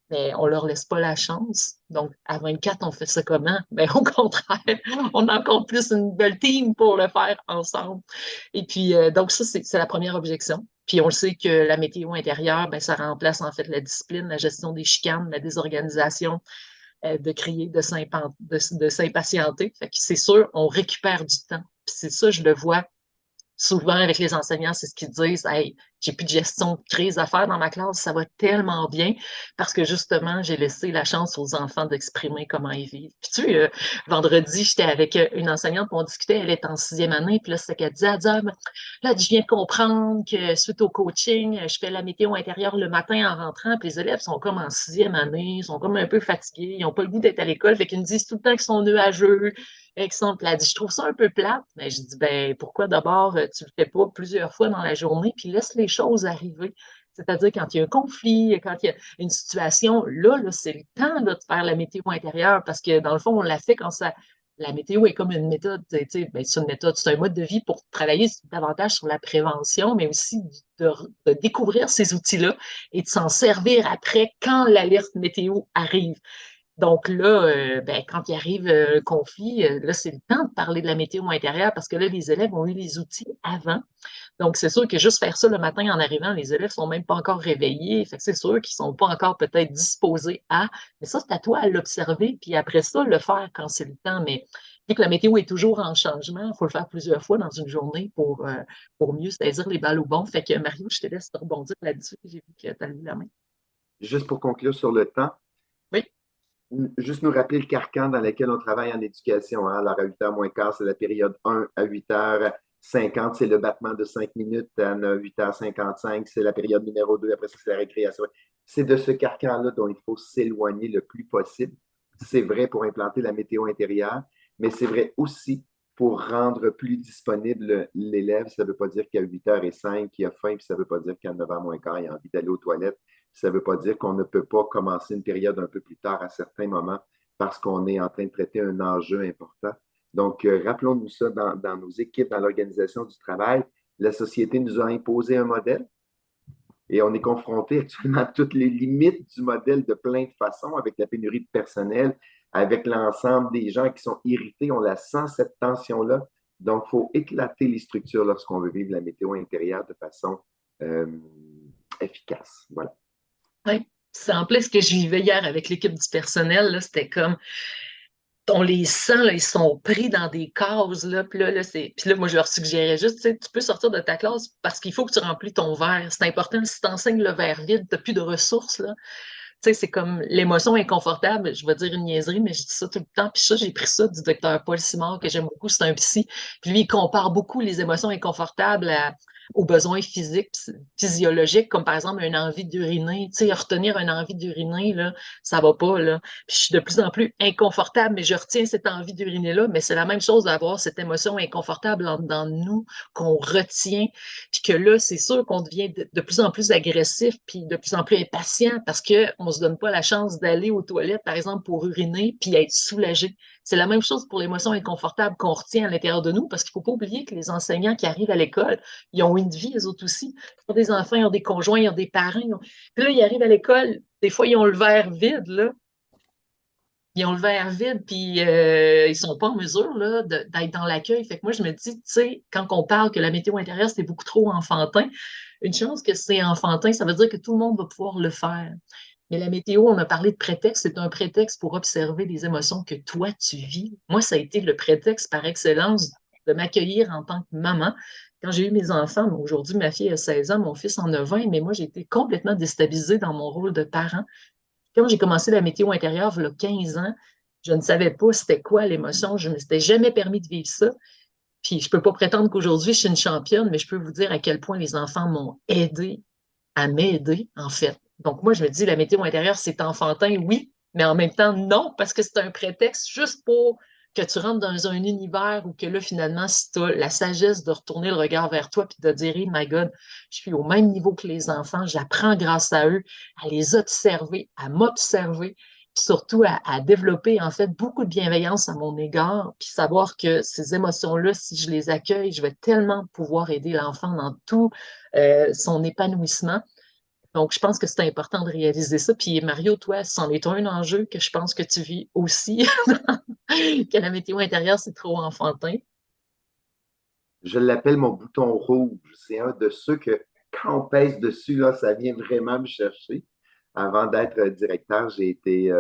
Speaker 1: mais on leur laisse pas la chance. Donc, à 24, on fait ça comment? Ben, au contraire, on a encore plus une belle team pour le faire ensemble. Et puis, donc ça, c'est la première objection. Puis, on le sait que la météo intérieure, ben, ça remplace en fait la discipline, la gestion des chicanes, la désorganisation, de crier, de s'impatienter. Fait que c'est sûr, on récupère du temps. Puis c'est ça, je le vois souvent avec les enseignants, c'est ce qu'ils disent, hey, j'ai plus de gestion de crise à faire dans ma classe, ça va tellement bien parce que justement, j'ai laissé la chance aux enfants d'exprimer comment ils vivent. Puis tu sais, vendredi, j'étais avec une enseignante, puis on discutait, elle est en 6e année, puis là, c'est qu'elle disait, elle dit, ah, ben, là, je viens de comprendre que suite au coaching, je fais la météo intérieure le matin en rentrant, puis les élèves sont comme en 6e année, ils sont comme un peu fatigués, ils n'ont pas le goût d'être à l'école, fait qu'ils me disent tout le temps qu'ils sont nuageux. Exemple, elle dit, je trouve ça un peu plate, mais je dis, ben, pourquoi d'abord tu le fais pas plusieurs fois dans la journée, puis laisse les choses arriver. C'est-à-dire, quand il y a un conflit, quand il y a une situation, là, c'est le temps là, de faire la météo intérieure, parce que dans le fond, on l'a fait quand ça. La météo est comme une méthode, tu sais, ben, c'est une méthode, c'est un mode de vie pour travailler davantage sur la prévention, mais aussi de découvrir ces outils-là et de s'en servir après quand l'alerte météo arrive. Donc là, ben, quand il arrive le conflit, là, c'est le temps de parler de la météo intérieure parce que là, les élèves ont eu les outils avant. Donc, c'est sûr que juste faire ça le matin en arrivant, les élèves sont même pas encore réveillés. Fait que c'est sûr qu'ils sont pas encore peut-être disposés à. Mais ça, c'est à toi à l'observer, puis après ça, le faire quand c'est le temps. Mais vu que la météo est toujours en changement, il faut le faire plusieurs fois dans une journée pour mieux saisir les balles au bon. Fait que Mario, je te laisse te rebondir là-dessus. J'ai vu que tu as levé la main.
Speaker 2: Juste pour conclure sur le temps,
Speaker 1: Oui.
Speaker 2: juste nous rappeler le carcan dans lequel on travaille en éducation. Hein? Alors, à 8h moins quart, c'est la période 1 à 8h50, c'est le battement de 5 minutes. À 8h55, c'est la période numéro 2. Après ça, c'est la récréation. C'est de ce carcan-là dont il faut s'éloigner le plus possible. C'est vrai pour implanter la météo intérieure, mais c'est vrai aussi pour rendre plus disponible l'élève. Ça ne veut pas dire qu'à 8h05, il a faim, puis ça ne veut pas dire qu'à 9h moins quart, il a envie d'aller aux toilettes. Ça ne veut pas dire qu'on ne peut pas commencer une période un peu plus tard à certains moments parce qu'on est en train de traiter un enjeu important. Donc, rappelons-nous ça dans nos équipes, dans l'organisation du travail. La société nous a imposé un modèle et on est confronté actuellement à toutes les limites du modèle de plein de façons avec la pénurie de personnel, avec l'ensemble des gens qui sont irrités. On la sent, cette tension-là. Donc, il faut éclater les structures lorsqu'on veut vivre la météo intérieure de façon efficace. Voilà.
Speaker 1: Oui, c'est en plus ce que je vivais hier avec l'équipe du personnel, là, c'était comme, on les sent, là, ils sont pris dans des cases, là, puis là, moi, je leur suggérais juste, tu sais, tu peux sortir de ta classe parce qu'il faut que tu remplis ton verre. C'est important, si tu enseignes le verre vide, tu n'as plus de ressources, là. Tu sais, c'est comme l'émotion inconfortable, je vais dire une niaiserie, mais je dis ça tout le temps. Puis ça, j'ai pris ça du docteur Paul Simard, que j'aime beaucoup, c'est un psy. Puis lui, il compare beaucoup les émotions inconfortables aux besoins physiques, physiologiques, comme par exemple une envie d'uriner. Tu sais, retenir une envie d'uriner, là, ça va pas, là. Puis je suis de plus en plus inconfortable, mais je retiens cette envie d'uriner-là, mais c'est la même chose d'avoir cette émotion inconfortable dans nous qu'on retient, puis que là, c'est sûr qu'on devient de plus en plus agressif, puis de plus en plus impatient, parce qu'on ne se donne pas la chance d'aller aux toilettes, par exemple, pour uriner, puis être soulagé. C'est la même chose pour l'émotion inconfortable qu'on retient à l'intérieur de nous, parce qu'il ne faut pas oublier que les enseignants qui arrivent à l'école, ils ont une vie, les autres aussi. Ils ont des enfants, ils ont des conjoints, ils ont des parents. Puis là, ils arrivent à l'école, des fois, ils ont le verre vide, là. Ils ont le verre vide, puis ils sont pas en mesure là, d'être dans l'accueil. Fait que moi, je me dis, tu sais, quand on parle que la météo intérieure, c'est beaucoup trop enfantin, une chance que c'est enfantin, ça veut dire que tout le monde va pouvoir le faire. Mais la météo, on a parlé de prétexte, c'est un prétexte pour observer les émotions que toi, tu vis. Moi, ça a été le prétexte par excellence de m'accueillir en tant que maman. Quand j'ai eu mes enfants, aujourd'hui, ma fille a 16 ans, mon fils en a 20, mais moi, j'ai été complètement déstabilisée dans mon rôle de parent. Quand j'ai commencé la météo intérieure, il y a 15 ans, je ne savais pas c'était quoi l'émotion. Je ne m'étais jamais permis de vivre ça. Puis je ne peux pas prétendre qu'aujourd'hui, je suis une championne, mais je peux vous dire à quel point les enfants m'ont aidé à m'aider, en fait. Donc, moi, je me dis, la météo intérieure, c'est enfantin, oui, mais en même temps, non, parce que c'est un prétexte juste pour que tu rentres dans un univers où que là, finalement, si tu as la sagesse de retourner le regard vers toi puis de dire, hey, my God, je suis au même niveau que les enfants, j'apprends grâce à eux à les observer, à m'observer, puis surtout à développer, en fait, beaucoup de bienveillance à mon égard, puis savoir que ces émotions-là, si je les accueille, je vais tellement pouvoir aider l'enfant dans tout son épanouissement. Donc, je pense que c'est important de réaliser ça. Puis Mario, toi, c'en est un enjeu que je pense que tu vis aussi, que la météo intérieure, c'est trop enfantin.
Speaker 2: Je l'appelle mon bouton rouge. C'est un de ceux que, quand on pèse dessus, là, ça vient vraiment me chercher. Avant d'être directeur, j'ai été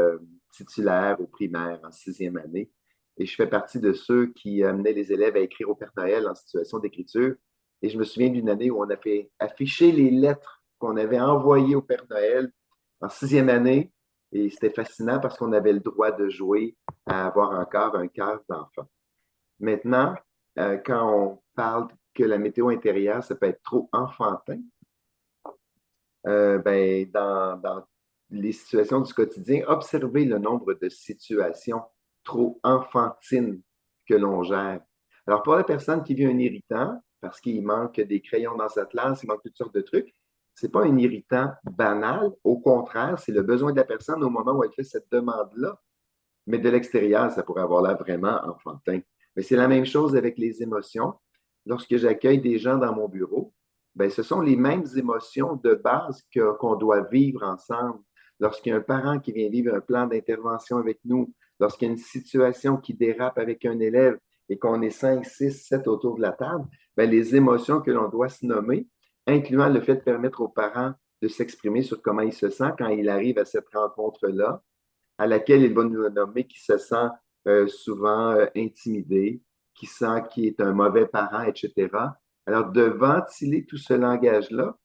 Speaker 2: titulaire au primaire en 6e année. Et je fais partie de ceux qui amenaient les élèves à écrire au Père Noël en situation d'écriture. Et je me souviens d'une année où on a fait afficher les lettres qu'on avait envoyées au Père Noël en 6e année. Et c'était fascinant parce qu'on avait le droit de jouer à avoir encore un cœur d'enfant. Maintenant, quand on parle que la météo intérieure, ça peut être trop enfantin, ben, dans les situations du quotidien, observez le nombre de situations trop enfantines que l'on gère. Alors, pour la personne qui vit un irritant, parce qu'il manque des crayons dans sa classe, il manque toutes sortes de trucs, c'est pas un irritant banal. Au contraire, c'est le besoin de la personne au moment où elle fait cette demande-là. Mais de l'extérieur, ça pourrait avoir l'air vraiment enfantin. Mais c'est la même chose avec les émotions. Lorsque j'accueille des gens dans mon bureau, ben, ce sont les mêmes émotions de base qu'on doit vivre ensemble. Lorsqu'il y a un parent qui vient vivre un plan d'intervention avec nous, lorsqu'il y a une situation qui dérape avec un élève et qu'on est 5, 6, 7 autour de la table, ben, les émotions que l'on doit se nommer, incluant le fait de permettre aux parents de s'exprimer sur comment ils se sentent quand il arrive à cette rencontre-là, à laquelle il va nous nommer qui se sent souvent intimidé, qui sent qu'il est un mauvais parent, etc. Alors, de ventiler tout ce langage-là,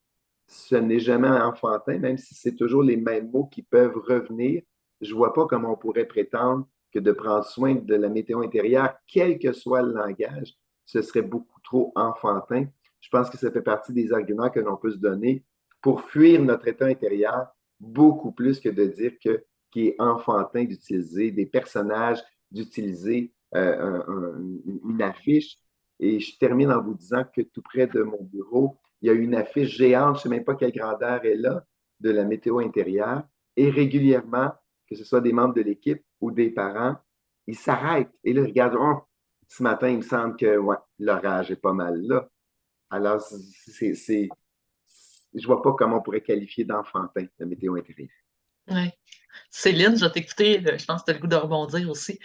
Speaker 2: ce n'est jamais enfantin, même si c'est toujours les mêmes mots qui peuvent revenir. Je ne vois pas comment on pourrait prétendre que de prendre soin de la météo intérieure, quel que soit le langage, ce serait beaucoup trop enfantin. Je pense que ça fait partie des arguments que l'on peut se donner pour fuir notre état intérieur, beaucoup plus que de dire que qui est enfantin d'utiliser des personnages, d'utiliser une affiche. Et je termine en vous disant que tout près de mon bureau, il y a une affiche géante, je ne sais même pas quelle grandeur elle a, de la météo intérieure. Et régulièrement, que ce soit des membres de l'équipe ou des parents, ils s'arrêtent et là, ils regardent, oh, ce matin, il me semble que ouais, l'orage est pas mal là. Alors, je ne vois pas comment on pourrait qualifier d'enfantin la météo intérieure.
Speaker 1: Ouais. Céline, je vais t'écouter. Je pense que tu as le goût de rebondir aussi.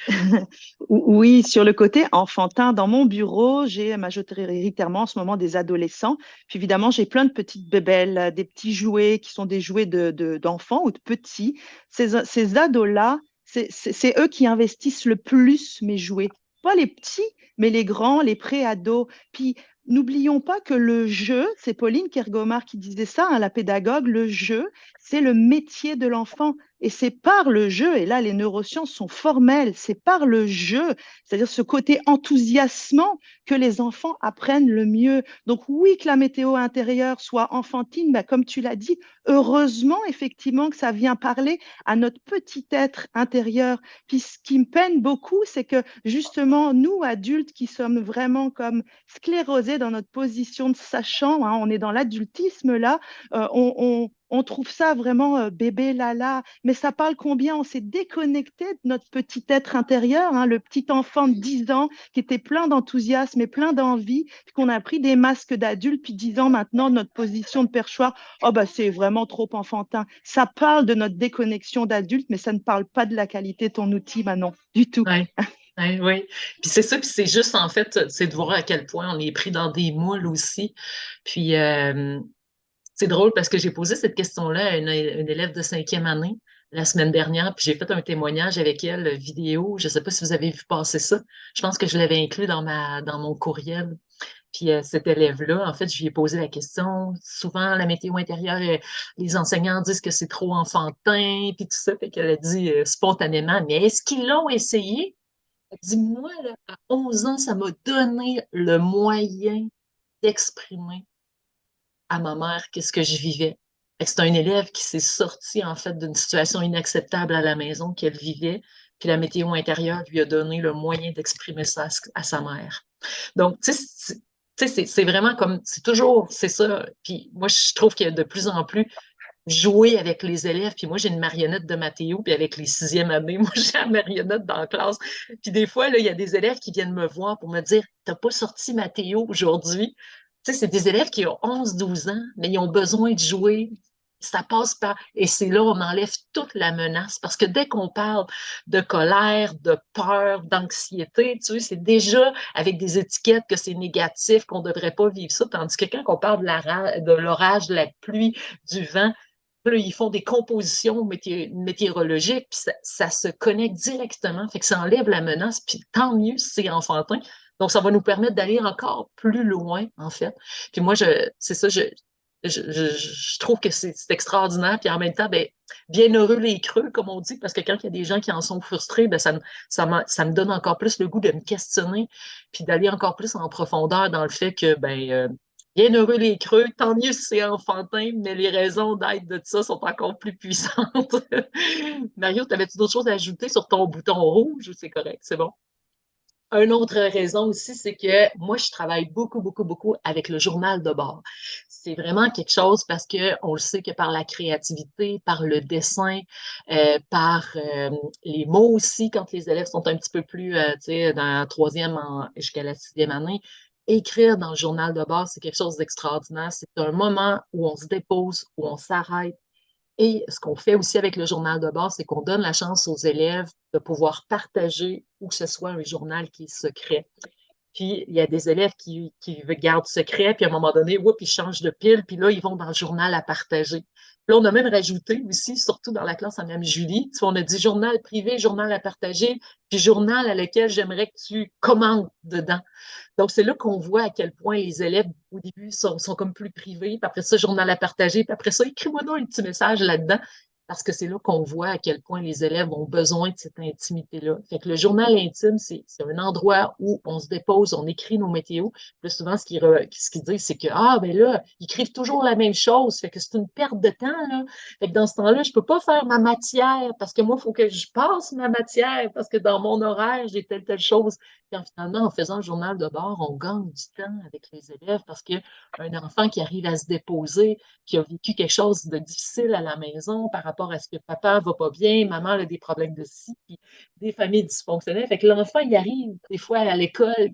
Speaker 3: Oui, sur le côté enfantin, dans mon bureau, j'ai majoritairement en ce moment des adolescents. Puis évidemment, j'ai plein de petites bébelles, des petits jouets qui sont des jouets d'enfants ou de petits. Ces ados-là, c'est eux qui investissent le plus mes jouets. Pas les petits, mais les grands, les pré-ados. Puis n'oublions pas que le jeu, c'est Pauline Kergomar qui disait ça, hein, la pédagogue, le jeu, c'est le métier de l'enfant. Et c'est par le jeu, et là les neurosciences sont formelles, c'est par le jeu, c'est-à-dire ce côté enthousiasmant que les enfants apprennent le mieux. Donc oui, que la météo intérieure soit enfantine, bah, comme tu l'as dit, heureusement effectivement que ça vient parler à notre petit être intérieur. Puis ce qui me peine beaucoup, c'est que justement, nous, adultes qui sommes vraiment comme sclérosés dans notre position de sachant, hein, on est dans l'adultisme là, on trouve ça vraiment bébé lala, mais ça parle combien on s'est déconnecté de notre petit être intérieur, hein, le petit enfant de 10 ans qui était plein d'enthousiasme et plein d'envie, puis qu'on a pris des masques d'adultes, puis 10 ans maintenant, notre position de perchoir, oh bah c'est vraiment trop enfantin. Ça parle de notre déconnexion d'adulte, mais ça ne parle pas de la qualité de ton outil, Manon, du tout.
Speaker 1: Ouais. Ouais, oui, puis c'est ça, puis c'est juste en fait, c'est de voir à quel point on est pris dans des moules aussi. Puis c'est drôle parce que j'ai posé cette question-là à une élève de 5e année la semaine dernière, puis j'ai fait un témoignage avec elle vidéo. Je ne sais pas si vous avez vu passer ça. Je pense que je l'avais inclus dans mon courriel. Puis cette élève-là, en fait, je lui ai posé la question. Souvent, la météo intérieure, les enseignants disent que c'est trop enfantin, puis tout ça. Fait qu'elle a dit spontanément, mais est-ce qu'ils l'ont essayé? Elle dit, moi, là, à 11 ans, ça m'a donné le moyen d'exprimer à ma mère qu'est-ce que je vivais. C'est un élève qui s'est sorti, en fait, d'une situation inacceptable à la maison qu'elle vivait, puis la météo intérieure lui a donné le moyen d'exprimer ça à sa mère. Donc, tu sais, c'est vraiment comme, c'est toujours, c'est ça. Puis moi, je trouve qu'il y a de plus en plus jouer avec les élèves. Puis moi, j'ai une marionnette de Mathéo, puis avec les 6e années, moi, j'ai la marionnette dans la classe. Puis des fois, là, il y a des élèves qui viennent me voir pour me dire, t'as pas sorti Mathéo aujourd'hui. Tu sais, c'est des élèves qui ont 11, 12 ans, mais ils ont besoin de jouer. Ça passe par... Et c'est là, on enlève toute la menace. Parce que dès qu'on parle de colère, de peur, d'anxiété, tu sais, c'est déjà avec des étiquettes que c'est négatif, qu'on ne devrait pas vivre ça. Tandis que quand on parle de l'orage, de la pluie, du vent, là, ils font des compositions météorologiques, puis ça se connecte directement, fait que ça enlève la menace, puis tant mieux si c'est enfantin. Donc, ça va nous permettre d'aller encore plus loin, en fait. Puis moi, c'est ça, je trouve que c'est extraordinaire. Puis en même temps, ben, bien heureux les creux, comme on dit, parce que quand il y a des gens qui en sont frustrés, ben, ça me donne encore plus le goût de me questionner, puis d'aller encore plus en profondeur dans le fait que, ben, bien heureux les creux, tant mieux si c'est enfantin, mais les raisons d'être de ça sont encore plus puissantes. Mario, t'avais-tu d'autres choses à ajouter sur ton bouton rouge ou c'est correct? C'est bon? Une autre raison aussi, c'est que moi, je travaille beaucoup, beaucoup, beaucoup avec le journal de bord. C'est vraiment quelque chose parce que on le sait que par la créativité, par le dessin, par les mots aussi, quand les élèves sont un petit peu plus, tu sais, dans la 3e jusqu'à la 6e année, écrire dans le journal de bord, c'est quelque chose d'extraordinaire. C'est un moment où on se dépose, où on s'arrête, et ce qu'on fait aussi avec le journal de bord, c'est qu'on donne la chance aux élèves de pouvoir partager ou que ce soit un journal qui est secret. Puis, il y a des élèves qui gardent secret, puis à un moment donné, oups, ils changent de pile, puis là, ils vont dans le journal à partager. Puis là, on a même rajouté aussi, surtout dans la classe à Mme Julie, tu vois, on a dit journal privé, journal à partager, puis journal à lequel j'aimerais que tu commandes dedans. Donc, c'est là qu'on voit à quel point les élèves, au début, sont comme plus privés, puis après ça, journal à partager, puis après ça, écris-moi donc un petit message là-dedans, parce que c'est là qu'on voit à quel point les élèves ont besoin de cette intimité-là. Fait que le journal intime, c'est un endroit où on se dépose, on écrit nos météos. Plus souvent, ce qu'ils disent, c'est que, ah, ben là, ils écrivent toujours la même chose, fait que c'est une perte de temps, là. Fait que dans ce temps-là, je peux pas faire ma matière, parce que moi, il faut que je passe ma matière, parce que dans mon horaire, j'ai telle chose. Puis finalement, en faisant le journal de bord, on gagne du temps avec les élèves, parce qu'un enfant qui arrive à se déposer, qui a vécu quelque chose de difficile à la maison par rapport à ce que papa va pas bien, maman a des problèmes de ci, puis des familles dysfonctionnelles. Fait que l'enfant, il arrive des fois à l'école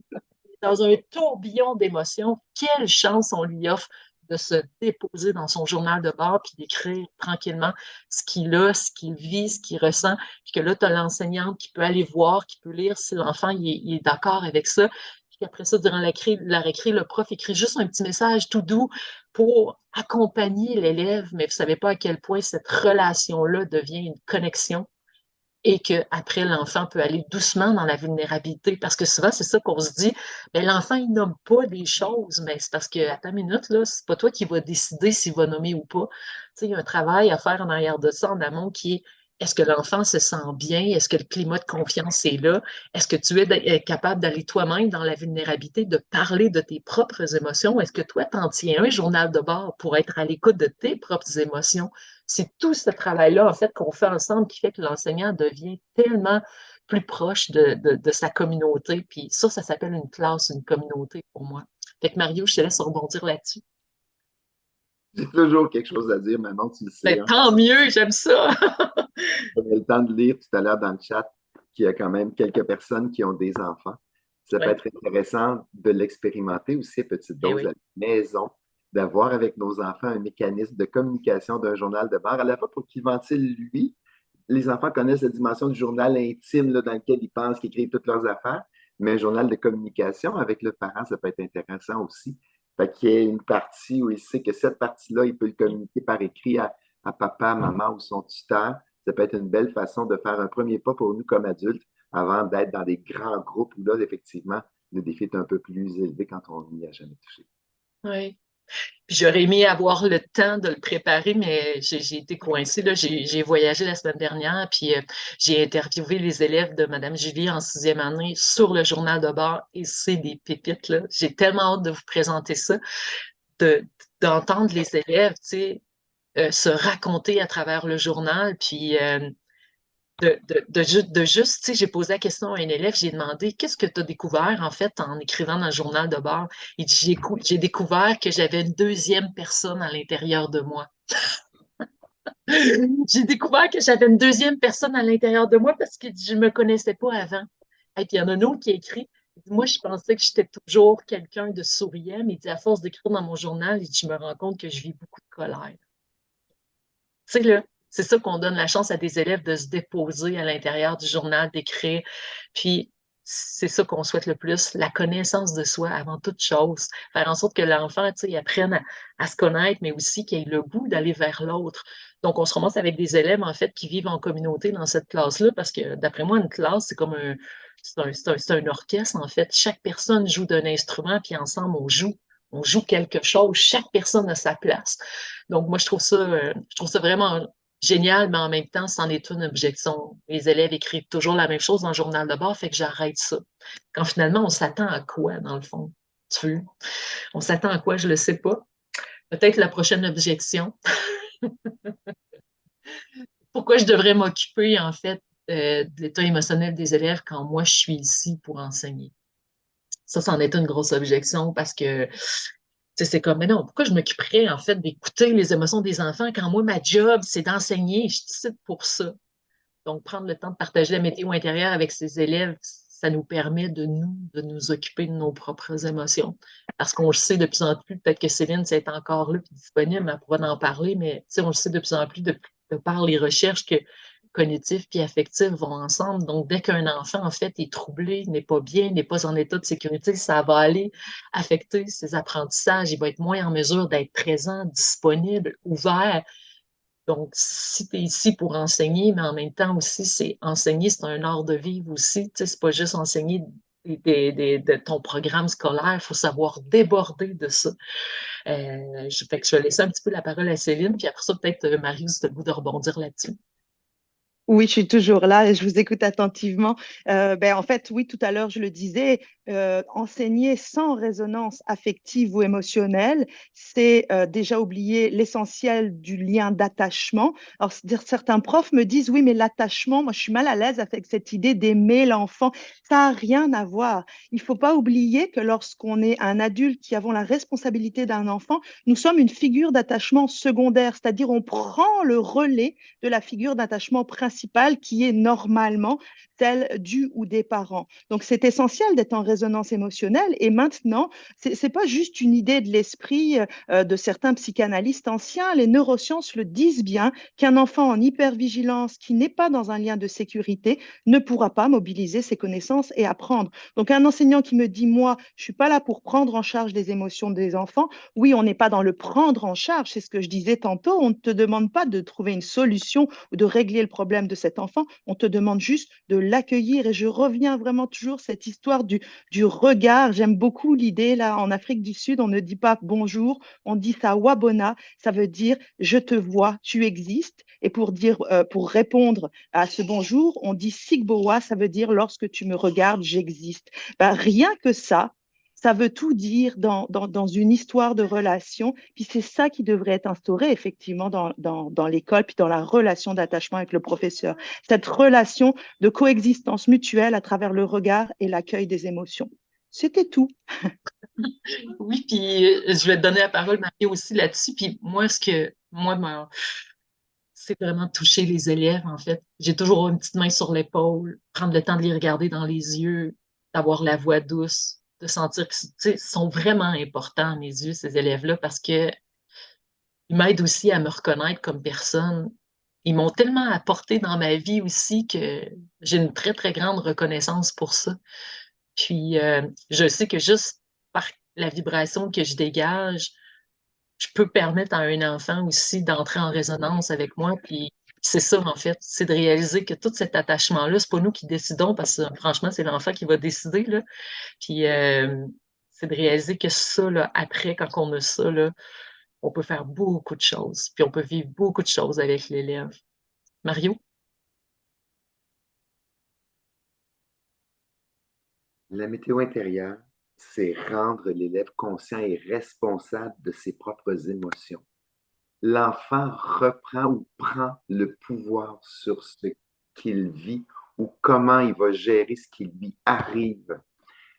Speaker 1: dans un tourbillon d'émotions. Quelle chance on lui offre de se déposer dans son journal de bord puis d'écrire tranquillement ce qu'il a, ce qu'il vit, ce qu'il ressent. Puis que là, tu as l'enseignante qui peut aller voir, qui peut lire si l'enfant il est d'accord avec ça. Puis après ça, durant la récré, le prof écrit juste un petit message tout doux pour accompagner l'élève, mais vous ne savez pas à quel point cette relation-là devient une connexion et qu'après, l'enfant peut aller doucement dans la vulnérabilité. Parce que souvent, c'est ça qu'on se dit, ben, l'enfant, il nomme pas des choses, mais c'est parce que, à ta minute, là, c'est pas toi qui vas décider s'il va nommer ou pas. Tu sais, il y a un travail à faire en arrière de ça, en amont, qui est Est-ce que l'enfant se sent bien? Est-ce que le climat de confiance est là? Est-ce que tu es capable d'aller toi-même dans la vulnérabilité, de parler de tes propres émotions? Est-ce que toi, t'en tiens un journal de bord pour être à l'écoute de tes propres émotions? C'est tout ce travail-là, en fait, qu'on fait ensemble qui fait que l'enseignant devient tellement plus proche de sa communauté. Puis ça s'appelle une classe, une communauté pour moi. Fait que Mario, je te laisse rebondir là-dessus.
Speaker 2: J'ai toujours quelque chose à dire, maintenant tu le sais,
Speaker 1: Ben,
Speaker 2: hein.
Speaker 1: tant mieux, j'aime ça.
Speaker 2: J'avais le temps de lire tout à l'heure dans le chat qu'il y a quand même quelques personnes qui ont des enfants. Ça peut
Speaker 1: Oui,
Speaker 2: être intéressant de l'expérimenter aussi à petite
Speaker 1: eh
Speaker 2: dose à
Speaker 1: oui,
Speaker 2: la maison, d'avoir avec nos enfants un mécanisme de communication d'un journal de bord, à la fois pour qu'il ventile lui. Les enfants connaissent la dimension du journal intime là, dans lequel ils pensent qu'ils écrivent toutes leurs affaires, mais un journal de communication avec le parent, ça peut être intéressant aussi. Fait qu'il y ait une partie où il sait que cette partie-là, il peut le communiquer par écrit à papa, maman ou son tuteur. Ça peut être une belle façon de faire un premier pas pour nous comme adultes avant d'être dans des grands groupes où là, effectivement, le défi est un peu plus élevé quand on n'y a jamais touché.
Speaker 1: oui. Puis j'aurais aimé avoir le temps de le préparer, mais j'ai été coincée, là. J'ai voyagé la semaine dernière, puis j'ai interviewé les élèves de Madame Julie en sixième année sur le journal de bord, et c'est des pépites, là. J'ai tellement hâte de vous présenter ça, de, d'entendre les élèves, tu sais, se raconter à travers le journal, puis de juste, tu sais, j'ai posé la question à un élève, j'ai demandé, qu'est-ce que tu as découvert, en fait, en écrivant dans le journal de bord? Il dit, j'ai découvert que j'avais une deuxième personne à l'intérieur de moi. J'ai découvert que j'avais une deuxième personne à l'intérieur de moi parce que je ne me connaissais pas avant. Et puis, il y en a un autre qui a écrit, il dit, moi, je pensais que j'étais toujours quelqu'un de souriant, mais il dit, à force d'écrire dans mon journal, il dit, je me rends compte que je vis beaucoup de colère. Tu sais, là, c'est ça qu'on donne la chance à des élèves de se déposer à l'intérieur du journal, d'écrire. Puis, c'est ça qu'on souhaite le plus, la connaissance de soi avant toute chose. Faire en sorte que l'enfant, tu sais, il apprenne à se connaître, mais aussi qu'il ait le goût d'aller vers l'autre. Donc, on se ramasse avec des élèves, en fait, qui vivent en communauté dans cette classe-là, parce que, d'après moi, une classe, c'est comme c'est un orchestre, en fait. Chaque personne joue d'un instrument, puis ensemble, on joue quelque chose. Chaque personne a sa place. Donc, moi, je trouve ça vraiment génial, mais en même temps, c'en est une objection. Les élèves écrivent toujours la même chose dans le journal de bord, fait que j'arrête ça. Quand finalement, on s'attend à quoi, dans le fond? Tu veux? On s'attend à quoi? Je le sais pas. Peut-être la prochaine objection. Pourquoi je devrais m'occuper, en fait, de l'état émotionnel des élèves quand moi, je suis ici pour enseigner? Ça, c'en est une grosse objection parce que sais, c'est comme, mais non, pourquoi je m'occuperais en fait d'écouter les émotions des enfants quand moi, ma job, c'est d'enseigner. Je suis ici pour ça. Donc, prendre le temps de partager la météo intérieure avec ses élèves, ça nous permet de nous occuper de nos propres émotions. Parce qu'on le sait de plus en plus, peut-être que Céline, c'est encore là et disponible, elle pourra en parler, mais tu sais, on le sait de plus en plus de par les recherches que cognitifs puis affectifs vont ensemble. Donc, dès qu'un enfant, en fait, est troublé, n'est pas bien, n'est pas en état de sécurité, ça va aller affecter ses apprentissages. Il va être moins en mesure d'être présent, disponible, ouvert. Donc, si tu es ici pour enseigner, mais en même temps aussi, c'est enseigner, c'est un art de vivre aussi. Tu sais, c'est pas juste enseigner de ton programme scolaire, il faut savoir déborder de ça. Fait que je vais laisser un petit peu la parole à Céline, puis après ça, peut-être, Marie, si tu as le goût de rebondir là-dessus.
Speaker 3: Oui, je suis toujours là et je vous écoute attentivement. En fait, oui, tout à l'heure, je le disais, enseigner sans résonance affective ou émotionnelle, c'est déjà oublier l'essentiel du lien d'attachement. Alors, certains profs me disent, oui, mais l'attachement, moi, je suis mal à l'aise avec cette idée d'aimer l'enfant. Ça n'a rien à voir. Il ne faut pas oublier que lorsqu'on est un adulte qui avons la responsabilité d'un enfant, nous sommes une figure d'attachement secondaire, c'est-à-dire on prend le relais de la figure d'attachement principale qui est normalement celle du ou des parents. Donc, c'est essentiel d'être en résonance émotionnelle. Et maintenant, ce n'est pas juste une idée de l'esprit de certains psychanalystes anciens. Les neurosciences le disent bien qu'un enfant en hypervigilance qui n'est pas dans un lien de sécurité ne pourra pas mobiliser ses connaissances et apprendre. Donc, un enseignant qui me dit, moi, je ne suis pas là pour prendre en charge les émotions des enfants. Oui, on n'est pas dans le prendre en charge, c'est ce que je disais tantôt. On ne te demande pas de trouver une solution ou de régler le problème de cet enfant. On te demande juste de l'accueillir. Et je reviens vraiment toujours à cette histoire du regard. J'aime beaucoup l'idée, là, en Afrique du Sud, on ne dit pas bonjour, on dit ça wabona. Ça veut dire je te vois, tu existes. Et pour répondre à ce bonjour, on dit Sigbowa, ça veut dire lorsque tu me regardes, j'existe. Ben, rien que ça veut tout dire dans une histoire de relation. Puis c'est ça qui devrait être instauré effectivement dans l'école, puis dans la relation d'attachement avec le professeur. Cette relation de coexistence mutuelle à travers le regard et l'accueil des émotions. C'était tout.
Speaker 1: Oui, puis je vais te donner la parole, Marie, aussi là-dessus. Puis moi, c'est vraiment toucher les élèves, en fait. J'ai toujours une petite main sur l'épaule, prendre le temps de les regarder dans les yeux, d'avoir la voix douce, de sentir qu'ils sont vraiment importants à mes yeux, ces élèves-là, parce que ils m'aident aussi à me reconnaître comme personne. Ils m'ont tellement apporté dans ma vie aussi que j'ai une très, très grande reconnaissance pour ça. Puis, je sais que juste par la vibration que je dégage, je peux permettre à un enfant aussi d'entrer en résonance avec moi. Puis, c'est ça, en fait, c'est de réaliser que tout cet attachement-là, c'est pas nous qui décidons, parce que franchement, c'est l'enfant qui va décider, là. Puis, c'est de réaliser que ça, là, après, quand on a ça, là, on peut faire beaucoup de choses. Puis, on peut vivre beaucoup de choses avec l'élève. Mario?
Speaker 2: La météo intérieure, c'est rendre l'élève conscient et responsable de ses propres émotions. L'enfant reprend ou prend le pouvoir sur ce qu'il vit ou comment il va gérer ce qui lui arrive.